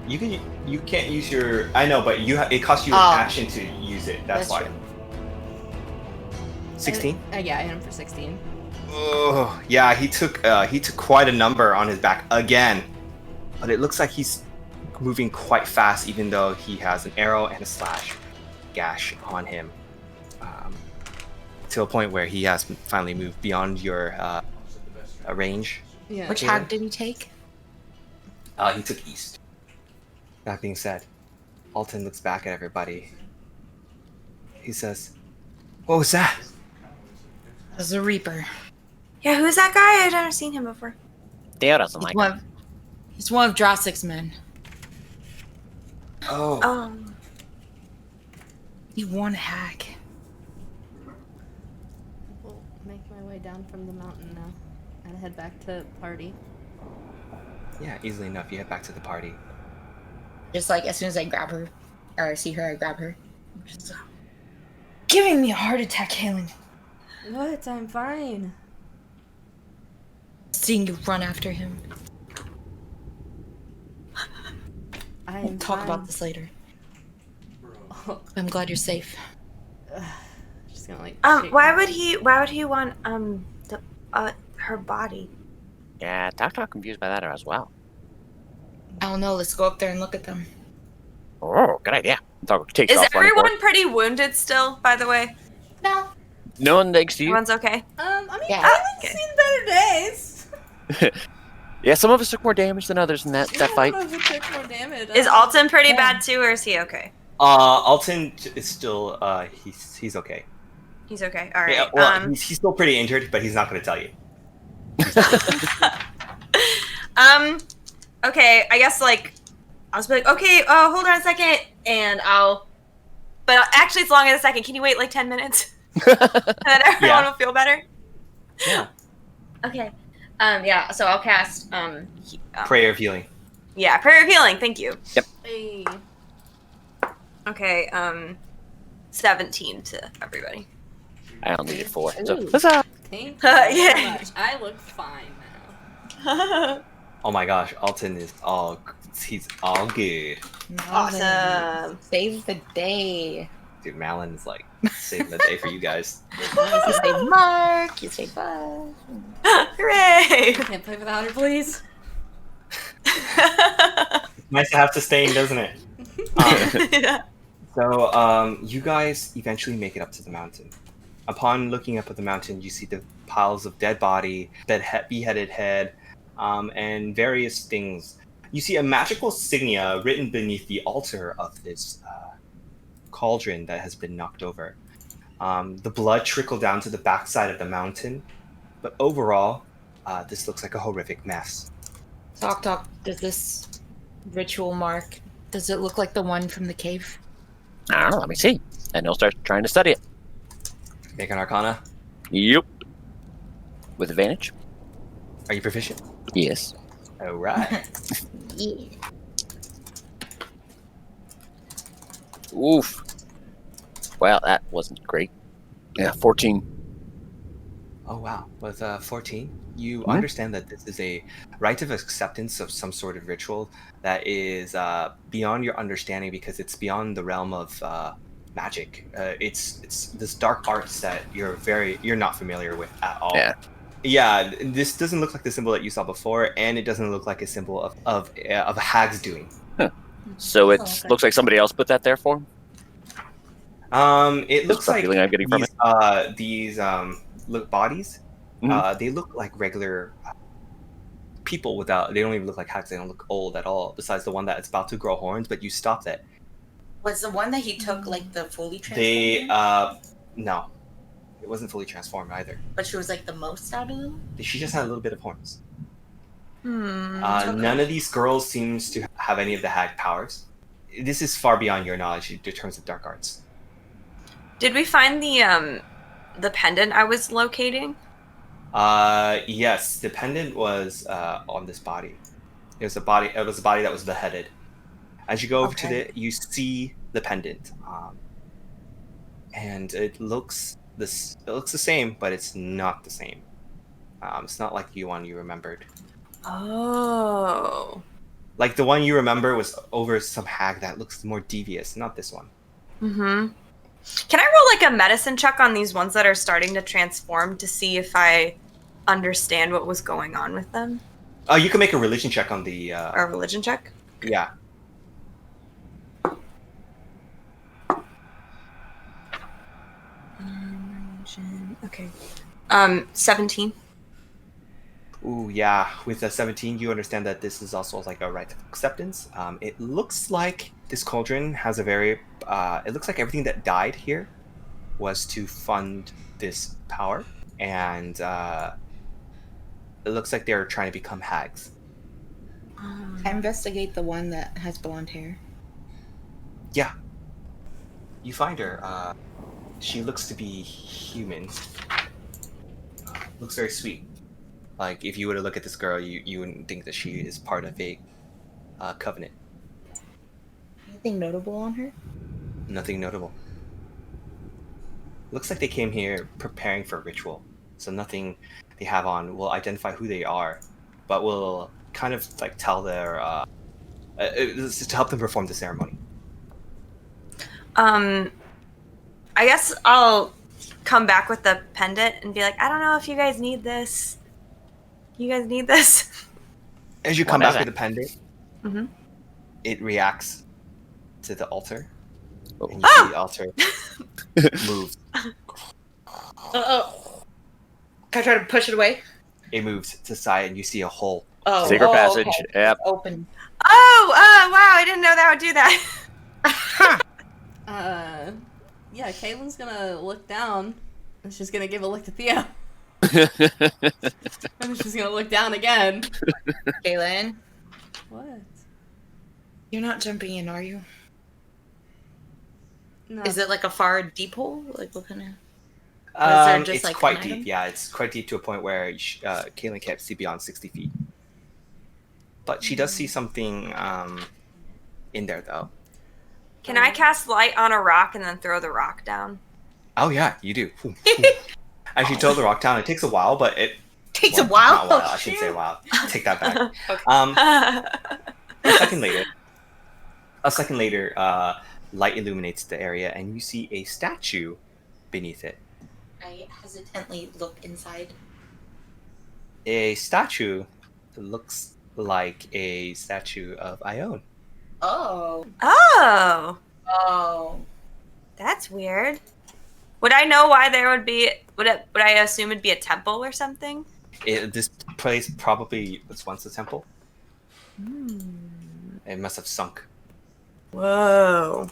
A: You can't use your. I know, but it costs you
F: Oh.
A: an action to use it. That's why.
F: true.
A: 16.
B: Yeah, I hit him for 16.
A: Oh, yeah. He took quite a number on his back again, but it looks like he's moving quite fast, even though he has an arrow and a slash gash on him, to a point where he has finally moved beyond your range.
B: Yeah.
F: Which
A: Yeah.
F: hag did he take?
A: He took east. That being said, Alton looks back at everybody. He says, "What was that?"
F: As a reaper.
E: Yeah, who's that guy? I've never seen him before.
D: Theo doesn't like it.
F: He's one of Drastic's men.
A: Oh.
F: He won hag.
B: We'll make my way down from the mountain now and head back to party.
A: Yeah, easily enough. You head back to the party.
F: Just like as soon as I grab her, or I see her, I grab her. Just, giving me a heart attack, Halen.
B: What? I'm fine.
F: Seeing you run after him.
B: I'm
F: We'll talk
B: fine.
F: about this later. I'm glad you're safe.
B: Just gonna like. shake
E: Why
B: my-
E: would he want her body?
D: Yeah, Doctor confused by that as well.
F: I don't know. Let's go up there and look at them.
D: Oh, good idea. Dog takes
E: Is
D: off running for
E: everyone pretty wounded still? By the way,
F: No.
D: it. No one thanks to you.
E: everyone's okay.
B: I mean,
F: Yeah.
B: I've
E: Okay.
B: seen better days.
D: Yeah, some of us took more damage than others in that fight.
B: Some of us took more damage.
E: Is Alton pretty
F: Yeah.
E: bad too, or is he okay?
A: Alton is still he's okay.
E: He's okay. All right.
A: Yeah, well, he's still pretty injured, but he's not going to tell you.
E: Okay. I guess like I'll just be like, okay, hold on a second, and But actually, it's longer than a second. Can you wait like 10 minutes? And then everyone
A: Yeah.
E: will feel better.
A: Yeah.
E: Okay. Yeah, so I'll cast
A: Prayer of healing.
E: yeah, prayer of healing, thank you.
B: Hey.
E: Okay, 17 to everybody.
D: I only need 4. So,
C: Ooh.
D: huzzah!
B: Thank you very
E: Yeah.
B: much. I look fine now.
A: Oh my gosh, Alton is he's all good.
E: Awesome.
C: Save the day.
A: Dude, Malin is like saving the day for you guys.
C: You save Mark. You save us.
E: Hooray!
B: Can't play without her, please.
A: Nice to have sustain, doesn't it?
E: Yeah.
A: So, you guys eventually make it up to the mountain. Upon looking up at the mountain, you see the piles of dead body, beheaded head, and various things. You see a magical signia written beneath the altar of this cauldron that has been knocked over. The blood trickled down to the backside of the mountain, but overall, this looks like a horrific mess.
C: Talk. Does this ritual mark? Does it look like the one from the cave?
D: I don't know, let me see. And he'll start trying to study it.
A: Make an Arcana.
D: Yep. With advantage?
A: Are you proficient?
D: Yes.
A: All right.
C: Yeah.
D: Oof. Well, that wasn't great. Yeah, 14.
A: Oh wow! With 14, you
D: Mhm.
A: understand that this is a rite of acceptance of some sort of ritual that is beyond your understanding because it's beyond the realm of magic. It's this dark arts that you're not familiar with at all.
D: Yeah.
A: Yeah, this doesn't look like the symbol that you saw before, and it doesn't look like a symbol of a hag's doing.
D: So it
C: okay.
D: looks like somebody else put that there for him?
A: It looks
D: the
A: like
D: feeling I'm getting from
A: these look bodies.
D: Mhm.
A: They look like regular people without. They don't even look like hags. They don't look old at all. Besides the one that is about to grow horns, but you stopped it.
F: Was the one that he took like the fully
A: They
F: transformed?
A: no, it wasn't fully transformed either.
F: But she was like the most out of them?
A: She just had a little bit of horns.
E: Okay.
A: None of these girls seems to have any of the hag powers. This is far beyond your knowledge in terms of dark arts.
E: Did we find the pendant I was locating?
A: Yes, the pendant was on this body. It was a body. It was a body that was beheaded. As you go over to
F: Okay.
A: you see the pendant, and it looks the same, but it's not the same. It's not like the one you remembered.
E: Oh.
A: Like the one you remember was over some hag that looks more devious. Not this one.
E: Mm-hmm. Can I roll like a medicine check on these ones that are starting to transform to see if I understand what was going on with them?
A: You can make a religion check on the.
E: Or a religion check?
A: Yeah.
E: Okay. 17.
A: Ooh, yeah. With a 17, you understand that this is also like a rite of acceptance. It looks like this cauldron has a very. It looks like everything that died here was to fund this power, and it looks like they're trying to become hags.
C: I investigate the one that has blonde hair.
A: Yeah. You find her. She looks to be human. Looks very sweet. Like if you were to look at this girl, you wouldn't think that she is part of a covenant.
C: Anything notable on her?
A: Nothing notable. Looks like they came here preparing for a ritual, so nothing they have on will identify who they are, but will kind of like tell their to help them perform the ceremony.
E: I guess I'll come back with the pendant and be like, I don't know if you guys need this. You guys need this?
A: As you come
D: What
A: back
D: is
A: with the pendant,
E: Mm-hmm.
A: it reacts to the altar,
D: Oh.
A: and you see the altar moves.
C: Oh. Can I try to push it away?
A: It moves to the side, and you see a hole.
C: Oh,
D: Secret passage.
C: Okay.
D: Yep.
C: Open.
E: Oh, wow, I didn't know that would do that.
B: Yeah, Caitlin's gonna look down, and she's gonna give a look to Theo, and then she's gonna look down again.
C: Kaylin,
B: What?
C: you're not jumping in, are you?
B: No.
C: Is it like a far deep hole? Like what kind of?
F: there just,
A: It's
F: like,
A: quite
F: an
A: deep.
F: item?
A: Yeah, it's quite deep to a point where Caitlin can't see beyond 60 feet. But she does see something in there, though.
E: Can I cast light on a rock and then throw the rock down?
A: Oh yeah, you do. Actually, throw the rock down. It takes a while, but it
F: Takes
A: well,
F: a while.
A: Not a while. I shouldn't say a while. Take that back. A second later, light illuminates the area, and you see a statue beneath it.
F: I hesitantly look inside.
A: A statue that looks like a statue of Ioun.
F: Oh.
E: Oh,
F: Oh.
E: that's weird. Would I know why there would be? Would I assume it'd be a temple or something?
A: This place probably was once a temple. It must have sunk.
E: Whoa.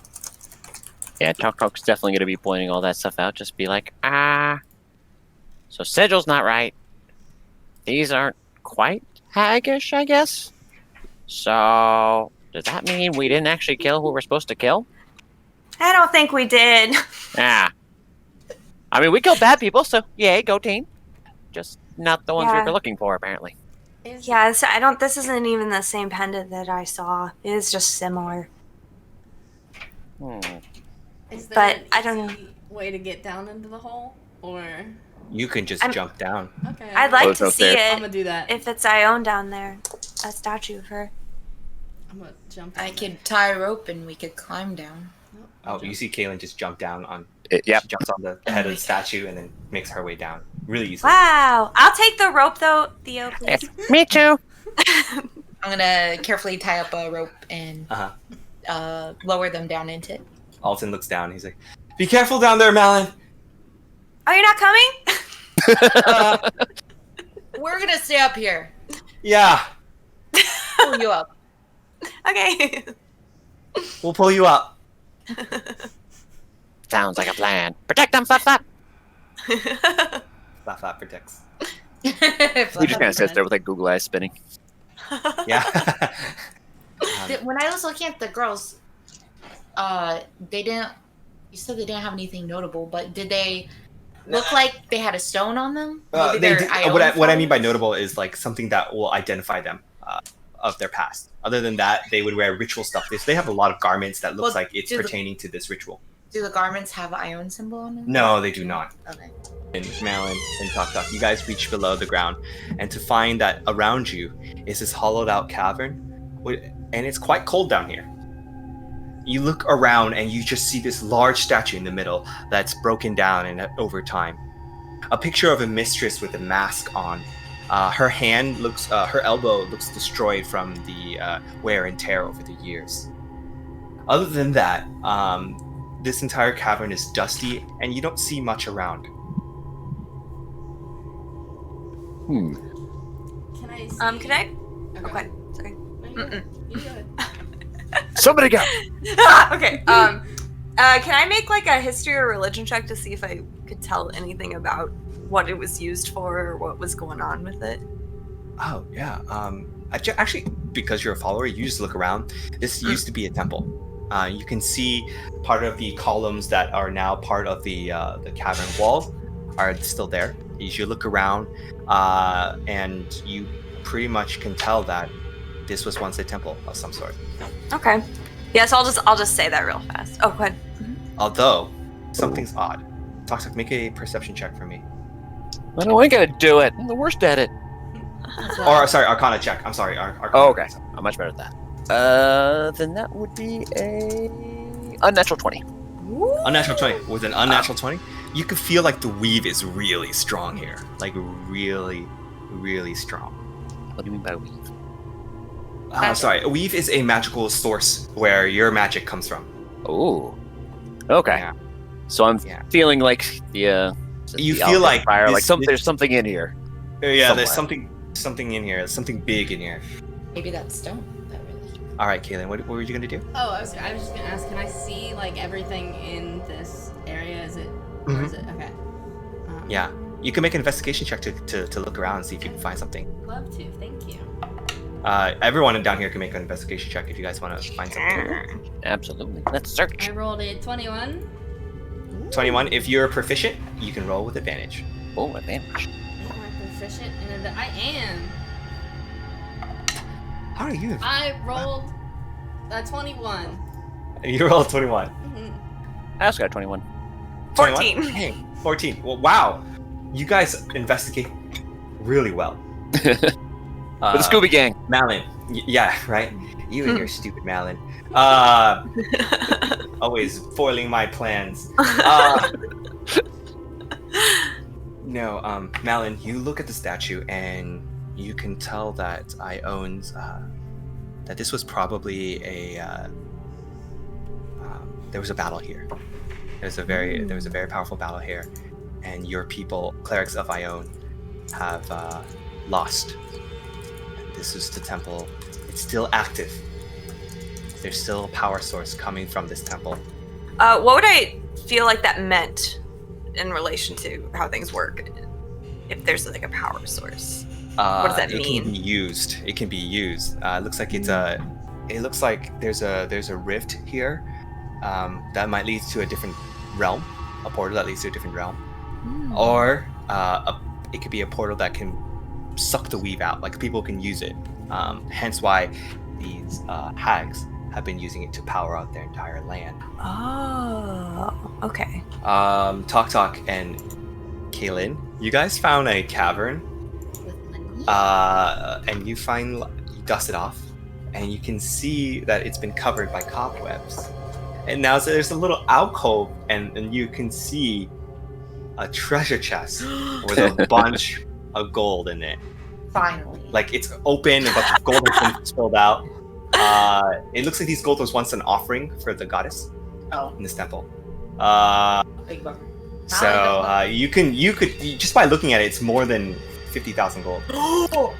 D: Yeah, Talk's definitely going to be pointing all that stuff out. Just be like, so sigil's not right. These aren't quite haggish, I guess. So, does that mean we didn't actually kill who we're supposed to kill?
E: I don't think we did.
D: Ah. I mean, we killed bad people, so yay, go team. Just not the ones we
E: Yeah.
D: were looking for, apparently.
E: Yeah, I don't. This isn't even the same pendant that I saw. It is just similar.
B: Is there
E: But
B: an
E: I don't know.
B: easy way to get down into the hole? Or
A: You can just jump down.
B: okay.
E: I'd like
D: there's
E: to
D: no
E: see
D: stairs.
B: I'm
E: it
B: gonna do that.
E: if it's Ioun down there. A statue of her.
B: I'm gonna jump.
F: I
B: down
F: could tie a rope and we could climb down.
B: there. Nope,
A: Oh,
B: jump.
A: you see Kaylin just jump down on.
D: Yep.
A: She jumps on the head of the statue and then makes her way down. Really easily.
E: Wow. I'll take the rope though, Theo, please.
D: Me too.
F: I'm gonna carefully tie up a rope and lower them down into it.
A: Alton looks down. He's like, "Be careful down there, Malin."
E: Oh, you're not coming?
F: We're gonna stay up here.
A: Yeah,
F: Pull you up.
E: Okay.
A: we'll pull you up.
D: Sounds like a plan. Protect them, flap, flap.
A: Flap flap protects.
D: He just kind of sits there with like Google eyes spinning.
A: Yeah.
F: When I was looking at the girls, they didn't. You said they didn't have anything notable, but did they look like they had a stone on them? Maybe
A: They
F: they're
A: do-
F: Ioun
A: what I mean by
F: followers?
A: notable is like something that will identify them of their past. Other than that, they would wear ritual stuff. They have a lot of garments that looks
F: Well,
A: like it's
F: do the-
A: pertaining to this ritual.
F: Do the garments have an Ioun symbol on them?
A: No, they do not.
F: Okay.
A: And Malin and Tok, you guys reach below the ground, and to find that around you is this hollowed out cavern, and it's quite cold down here. You look around and you just see this large statue in the middle that's broken down and over time. A picture of a mistress with a mask on. Her elbow looks destroyed from the wear and tear over the years. Other than that, this entire cavern is dusty, and you don't see much around.
B: Can I see?
E: Can I?
B: Okay.
E: Okay. Sorry.
B: No, you go ahead. You go ahead.
D: Somebody go.
E: Okay. Can I make like a history or religion check to see if I could tell anything about what it was used for or what was going on with it?
A: Oh yeah. Actually, because you're a follower, you just look around. This used to be a temple. You can see part of the columns that are now part of the cavern wall are still there. As you look around, and you pretty much can tell that this was once a temple of some sort.
E: Okay. Yes, I'll just say that real fast. Oh, go ahead.
A: Although something's odd. Toxic, make a perception check for me.
D: I don't ain't gonna do it. I'm the worst at it.
A: Or sorry, Arcana check. I'm sorry, Arcana.
D: Oh, okay. I'm much better at that. Then that would be a unnatural 20.
A: Unnatural 20. With an unnatural 20, you can feel like the weave is really strong here. Like really, really strong.
D: What do you mean by weave?
A: Sorry, a weave is a magical source where your magic comes from.
D: Oh. Okay.
A: Yeah.
D: So I'm
A: Yeah.
D: feeling like the
A: You
D: the
A: feel
D: Alton
A: like
D: fire,
A: this-
D: there's something in here.
A: Yeah, there's
D: Somewhere.
A: something in here. There's something big in here.
F: Maybe that's stone. That really.
A: All right, Kaylin, what were you gonna do?
B: Oh, I was just gonna ask. Can I see like everything in this area? Is it? Or
A: Mhm.
B: is it okay?
A: Yeah, you can make an investigation check to look around and see if you can find something.
B: Love to. Thank you.
A: Everyone down here can make an investigation check if you guys want to find something.
D: Absolutely. Let's search.
B: I rolled a 21.
A: 21. If you're proficient, you can roll with advantage.
D: Oh, advantage.
B: Am I proficient in it? I am.
A: How are you?
B: I rolled a 21.
A: You rolled 21.
D: I also got a 21.
E: 14.
A: 21? Hey, 14. Well, wow. You guys investigate really well.
D: With the Scooby Gang.
A: Malin. Yeah, right? You and your stupid Malin. Always foiling my plans. No, Malin, you look at the statue and you can tell that Ioun's, that this was probably a, there was a battle here. There was a very powerful battle here, and your people, clerics of Ioun, have lost. This is the temple. It's still active. There's still a power source coming from this temple.
E: What would I feel like that meant in relation to how things work? If there's like a power source, what does that mean?
A: It can be used. It can be used. It looks like it's a. It looks like there's a rift here, that might lead to a different realm, a portal that leads to a different realm, or it could be a portal that can suck the weave out. Like people can use it. Hence why these hags have been using it to power out their entire land.
E: Oh, okay.
A: Talk and Kaylin, you guys found a cavern,
C: With money.
A: and you dust it off, and you can see that it's been covered by cobwebs. And now there's a little alcove, and you can see a treasure chest with a bunch of gold in it.
F: Finally.
A: Like it's open, a bunch of gold has been spilled out. It looks like these gold was once an offering for the goddess in this temple.
F: Big bummer.
A: So you could just by looking at it, it's more than 50,000 gold.
D: Oh,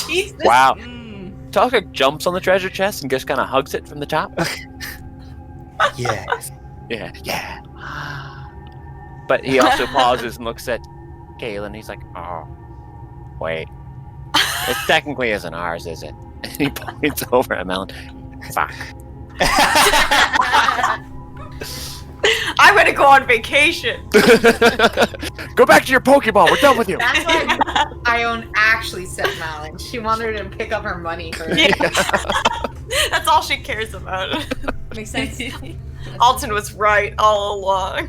F: Jesus.
D: wow.
B: Mm.
D: Talker jumps on the treasure chest and just kind of hugs it from the top.
A: Yes.
D: Yeah. But he also pauses and looks at Kaylin. He's like, oh, wait. It technically isn't ours, is it? And he points over at Malin. Fuck.
E: I'm gonna go on vacation.
D: Go back to your Pokeball. We're done with you.
F: That's why Ioun actually said Malin. She wanted him to pick up her money for
E: Yeah. That's all she cares about.
B: Makes sense.
E: Alton was right all along.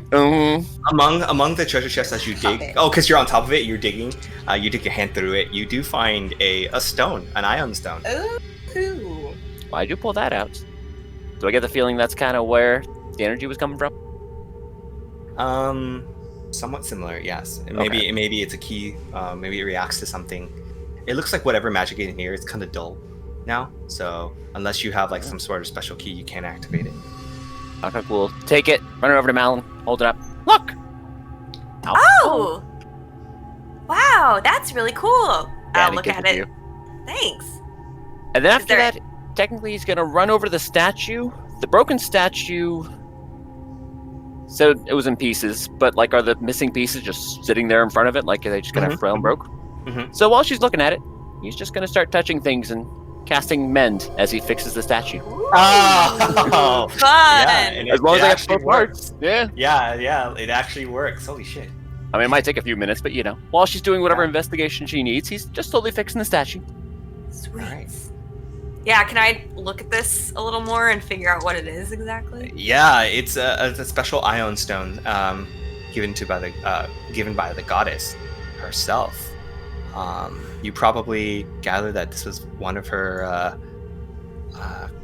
A: Among the treasure chests as you dig, because you're on top of it, you're digging. You dig your hand through it. You do find a stone, an Ioun stone.
F: Ooh.
D: Why'd you pull that out? Do I get the feeling that's kind of where the energy was coming from?
A: Somewhat similar, yes. Maybe it's a key. Maybe it reacts to something. It looks like whatever magic in here is kind of dull now. So unless you have like some sort of special key, you can't activate it.
D: Okay, we'll take it, run it over to Malin, hold it up. Look!
E: Oh! Wow, that's really cool. I'll look at it.
D: You.
E: Thanks.
D: And then after that, technically he's gonna run over to the statue. The broken statue, so it was in pieces, but like are the missing pieces just sitting there in front of it? Like are they just gonna have frail and broke? So while she's looking at it, he's just gonna start touching things and casting mend as he fixes the statue.
A: Oh,
E: Fun!
A: yeah, and
D: As long as I have
A: actually
D: both parts. Yeah.
A: Yeah, it actually works. Holy shit.
D: I mean, it might take a few minutes, but you know, while she's doing whatever investigation she needs, he's just slowly fixing the statue.
E: Sweet.
A: Alright.
E: Yeah, can I look at this a little more and figure out what it is exactly?
A: Yeah, it's a special Ioun stone given by the goddess herself. You probably gather that this was one of her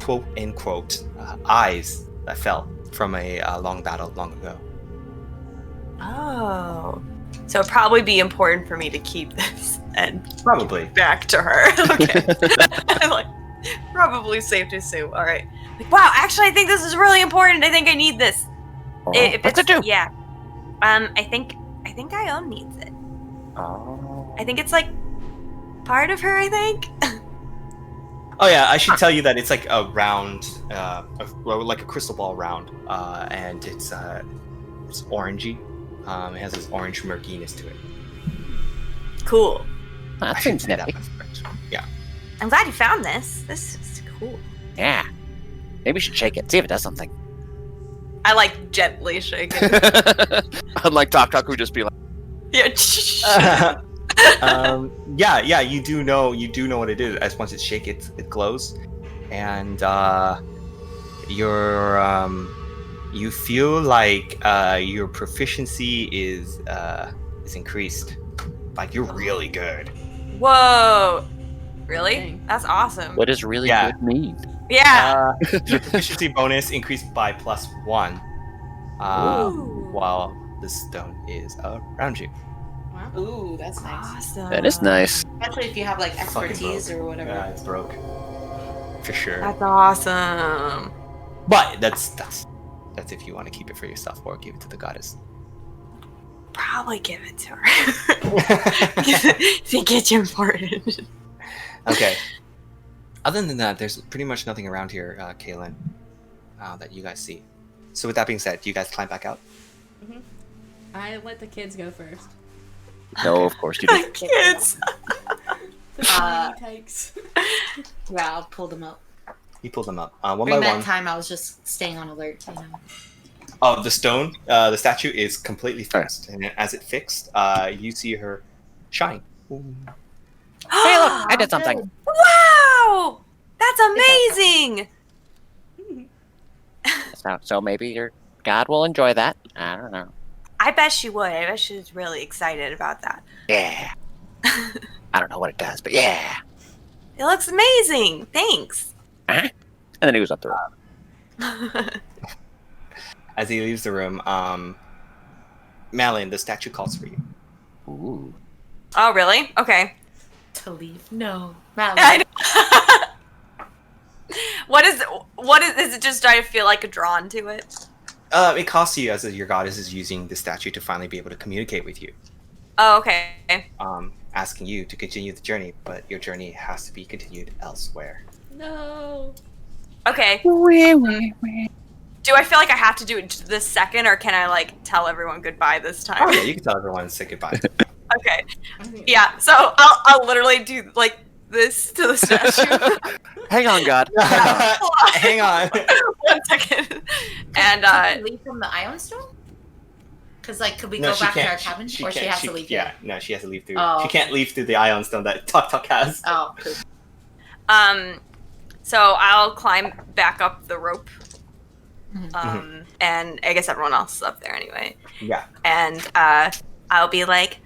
A: quote unquote eyes that fell from a long battle long ago.
E: Oh. So it'd probably be important for me to keep this and
A: Probably.
E: back to her. Okay. I'm like, probably safe to assume. All right. Like, wow, actually, I think this is really important. I think I need this. If
D: What's it do?
E: Yeah. I think Ioun needs it.
D: Oh.
E: I think it's like part of her, I think.
A: Oh yeah, I should tell you that it's like a round, like a crystal ball round, and it's orangey. It has this orange murkiness to it.
E: Cool.
D: That
A: I
D: seems
A: should say
D: nifty.
A: that first. Yeah.
E: I'm glad you found this. This is cool.
D: Yeah. Maybe we should shake it, see if it does something.
E: I like gently shake it.
D: Unlike Tok who just be like,
E: Yeah.
A: Yeah, you do know what it is. As once it's shake, it glows, and you feel like your proficiency is increased. Like you're really good.
E: Whoa. Really?
B: Dang.
E: That's awesome.
D: what does really
A: Yeah.
D: good mean?
E: Yeah.
A: Your proficiency bonus increased by +1,
E: Ooh.
A: while the stone is around you.
B: Wow.
F: Ooh, that's nice.
E: Awesome.
D: That is nice.
F: Especially if you have like
A: Fucking
F: expertise
A: broke.
F: or whatever.
A: Yeah, it's broke. For sure.
E: That's awesome.
A: But that's if you want to keep it for yourself or give it to the goddess.
E: Probably give it to her. Think it's important.
A: Okay. Other than that, there's pretty much nothing around here, Kaylin, that you guys see. So with that being said, do you guys climb back out?
B: I let the kids go first.
D: No, of course you do.
E: Kids.
B: The hikes.
F: Yeah, I'll pull them up.
A: You pull them up one
F: During
A: by
F: that
A: one.
F: time, I was just staying on alert, you know.
A: Oh, the stone, the statue is completely fixed, and as it fixed, you see her shine. Ooh.
D: Hey, look, I did something.
E: Wow! That's amazing!
D: So maybe your god will enjoy that. I don't know.
E: I bet she would. I bet she's really excited about that.
D: Yeah. I don't know what it does, but yeah.
E: It looks amazing. Thanks.
D: Uh-huh. And then he was up the road.
A: As he leaves the room, Malin, the statue calls for you.
D: Ooh.
E: Oh, really? Okay.
F: To leave? No. Malin.
E: I know. What is it just I feel like drawn to it?
A: It costs you, as your goddess is using the statue to finally be able to communicate with you.
E: Oh, okay.
A: Asking you to continue the journey, but your journey has to be continued elsewhere.
B: No.
E: Okay. Do I feel like I have to do it this second, or can I like tell everyone goodbye this time?
A: Oh yeah, you can tell everyone to say goodbye.
E: Okay. Yeah. So I'll literally do like this to the statue.
D: Hang on, God.
A: Hang on.
E: 1 second. And
F: Can we leave from the Ioun stone? Because like, could we
A: No,
F: go
A: she
F: back to
A: can't.
F: our cabin,
A: She
F: or she
A: can't.
F: has to leave?
A: Yeah,
F: here?
A: no, she has to leave through.
F: Oh,
A: She can't leave through the Ion stone that Tuk has.
F: Oh, cool.
E: so I'll climb back up the rope.
F: Mhm.
E: And I guess everyone else is up there anyway.
A: Yeah.
E: And I'll be like,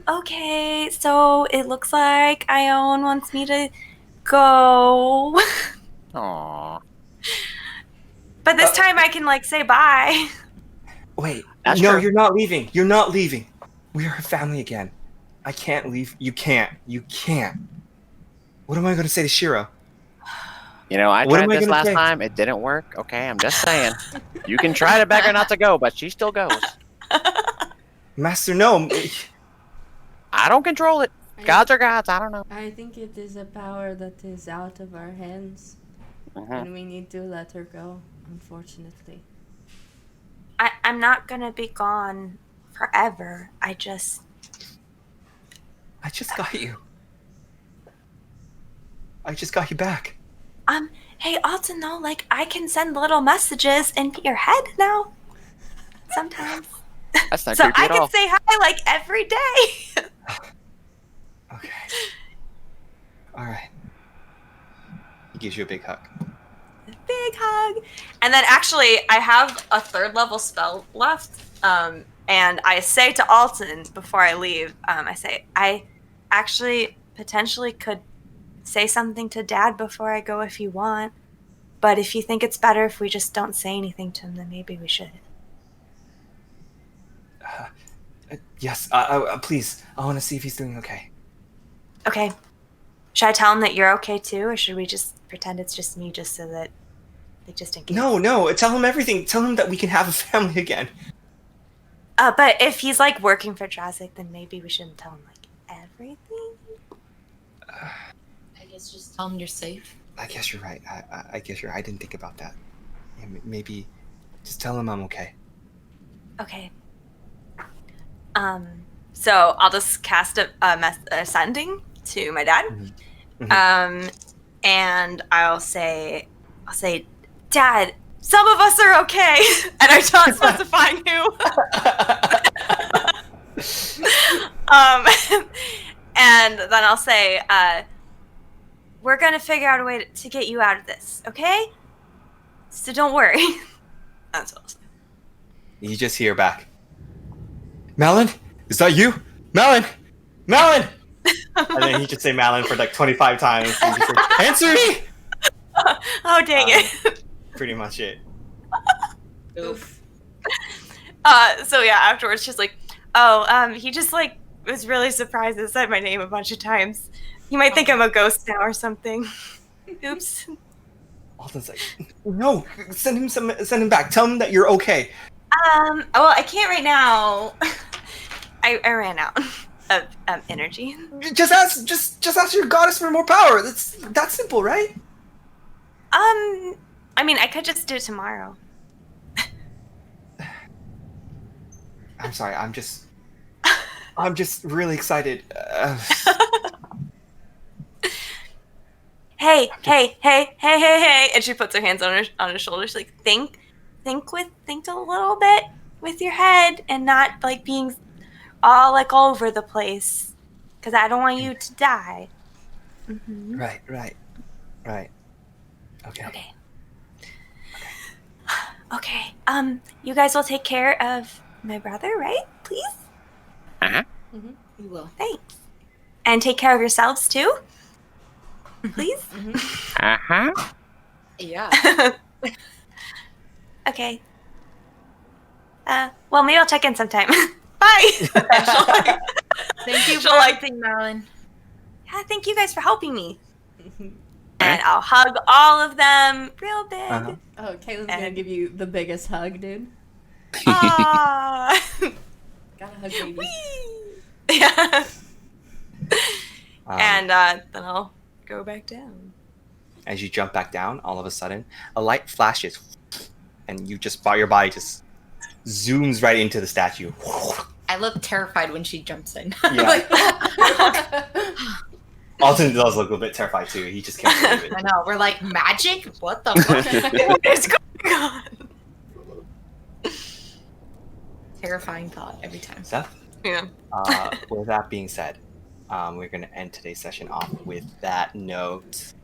E: okay, so it looks like Ioun wants me to go.
D: Aww.
E: But this time I can like say bye.
A: Wait.
D: That's
A: no,
D: true.
A: you're not leaving. You're not leaving. We are a family again. I can't leave. You can't. You can't. What am I going to say to Shiro?
D: You know, I
A: What
D: tried
A: am I
D: this
A: gonna
D: last
A: say?
D: time. It didn't work. Okay, I'm just saying. You can try to beg her not to go, but she still goes.
A: Master, no.
D: I don't control it. Gods are gods. I don't know.
B: I think it is a power that is out of our hands,
D: Mhm.
B: and we need to let her go, unfortunately.
E: I'm not gonna be gone forever. I just
A: got you. I just got you back.
E: hey Alton though, like I can send little messages into your head now. Sometimes.
D: That's not
E: So
D: creepy
E: I
D: at
E: can
D: all.
E: say hi like every day.
A: Okay. All right. He gives you a big hug.
E: Big hug. And then actually I have a 3rd level spell left. And I say to Alton before I leave, I say, I actually potentially could say something to Dad before I go if you want. But if you think it's better if we just don't say anything to him, then maybe we should.
A: Yes. Please. I want to see if he's doing okay.
E: Okay. Should I tell him that you're okay too, or should we just pretend it's just me just so that they just in case?
A: No. Tell him everything. Tell him that we can have a family again.
E: But if he's like working for Drazik, then maybe we shouldn't tell him like everything.
C: I guess just tell them you're safe.
A: I guess you're right. I guess you're right. I didn't think about that. Yeah, maybe just tell him I'm okay.
E: Okay. So I'll just cast a sending to my dad.
A: Mhm.
E: And I'll say, Dad, some of us are okay, and I'm not specifying who. And then I'll say, we're gonna figure out a way to get you out of this, okay? So don't worry. That's what I'll say.
A: You just hear back. Malin? Is that you? Malin! Malin! And then he just say Malin for like 25 times. And just say, answer me!
E: Oh, dang it.
A: Pretty much it.
B: Oof.
E: So yeah, afterwards, she's like, oh, he just like was really surprised and said my name a bunch of times. You might think I'm a ghost now or something. Oops.
A: Alton's like, no, send him back. Tell him that you're okay.
E: Well, I can't right now. I ran out of energy.
A: Just ask your goddess for more power. That's that simple, right?
E: I mean, I could just do it tomorrow.
A: I'm sorry. I'm just really excited.
E: Hey! And she puts her hands on his shoulder. She's like, think a little bit with your head and not like being all like all over the place, because I don't want you to die. Mm-hmm.
A: Right. Okay.
E: Okay. You guys will take care of my brother, right? Please.
D: Uh-huh.
B: Mm-hmm.
C: We will.
E: Thanks. And take care of yourselves too. Please.
B: Mm-hmm.
D: Uh-huh.
C: Yeah.
E: Okay. Well, maybe I'll check in sometime. Bye.
C: Thank you for
E: She'll, like,
C: everything, Malin.
E: Yeah, thank you guys for helping me. And I'll hug all of them real big.
A: Uh-huh.
B: Oh, Caitlin's gonna give you the biggest hug, dude.
E: Aww.
B: Gotta hug baby.
E: Yeah.
A: Um,
E: And then I'll go back down.
A: As you jump back down, all of a sudden, a light flashes, and your body just zooms right into the statue.
C: I look terrified when she jumps in.
A: Yeah.
C: Like,
A: Alton does look a bit terrified too. He just can't believe
C: I
A: it.
C: know. We're like, magic? What the fuck?
E: What is going on?
C: Terrifying thought every time.
A: Seth?
E: Yeah.
A: With that being said, we're going to end today's session off with that note.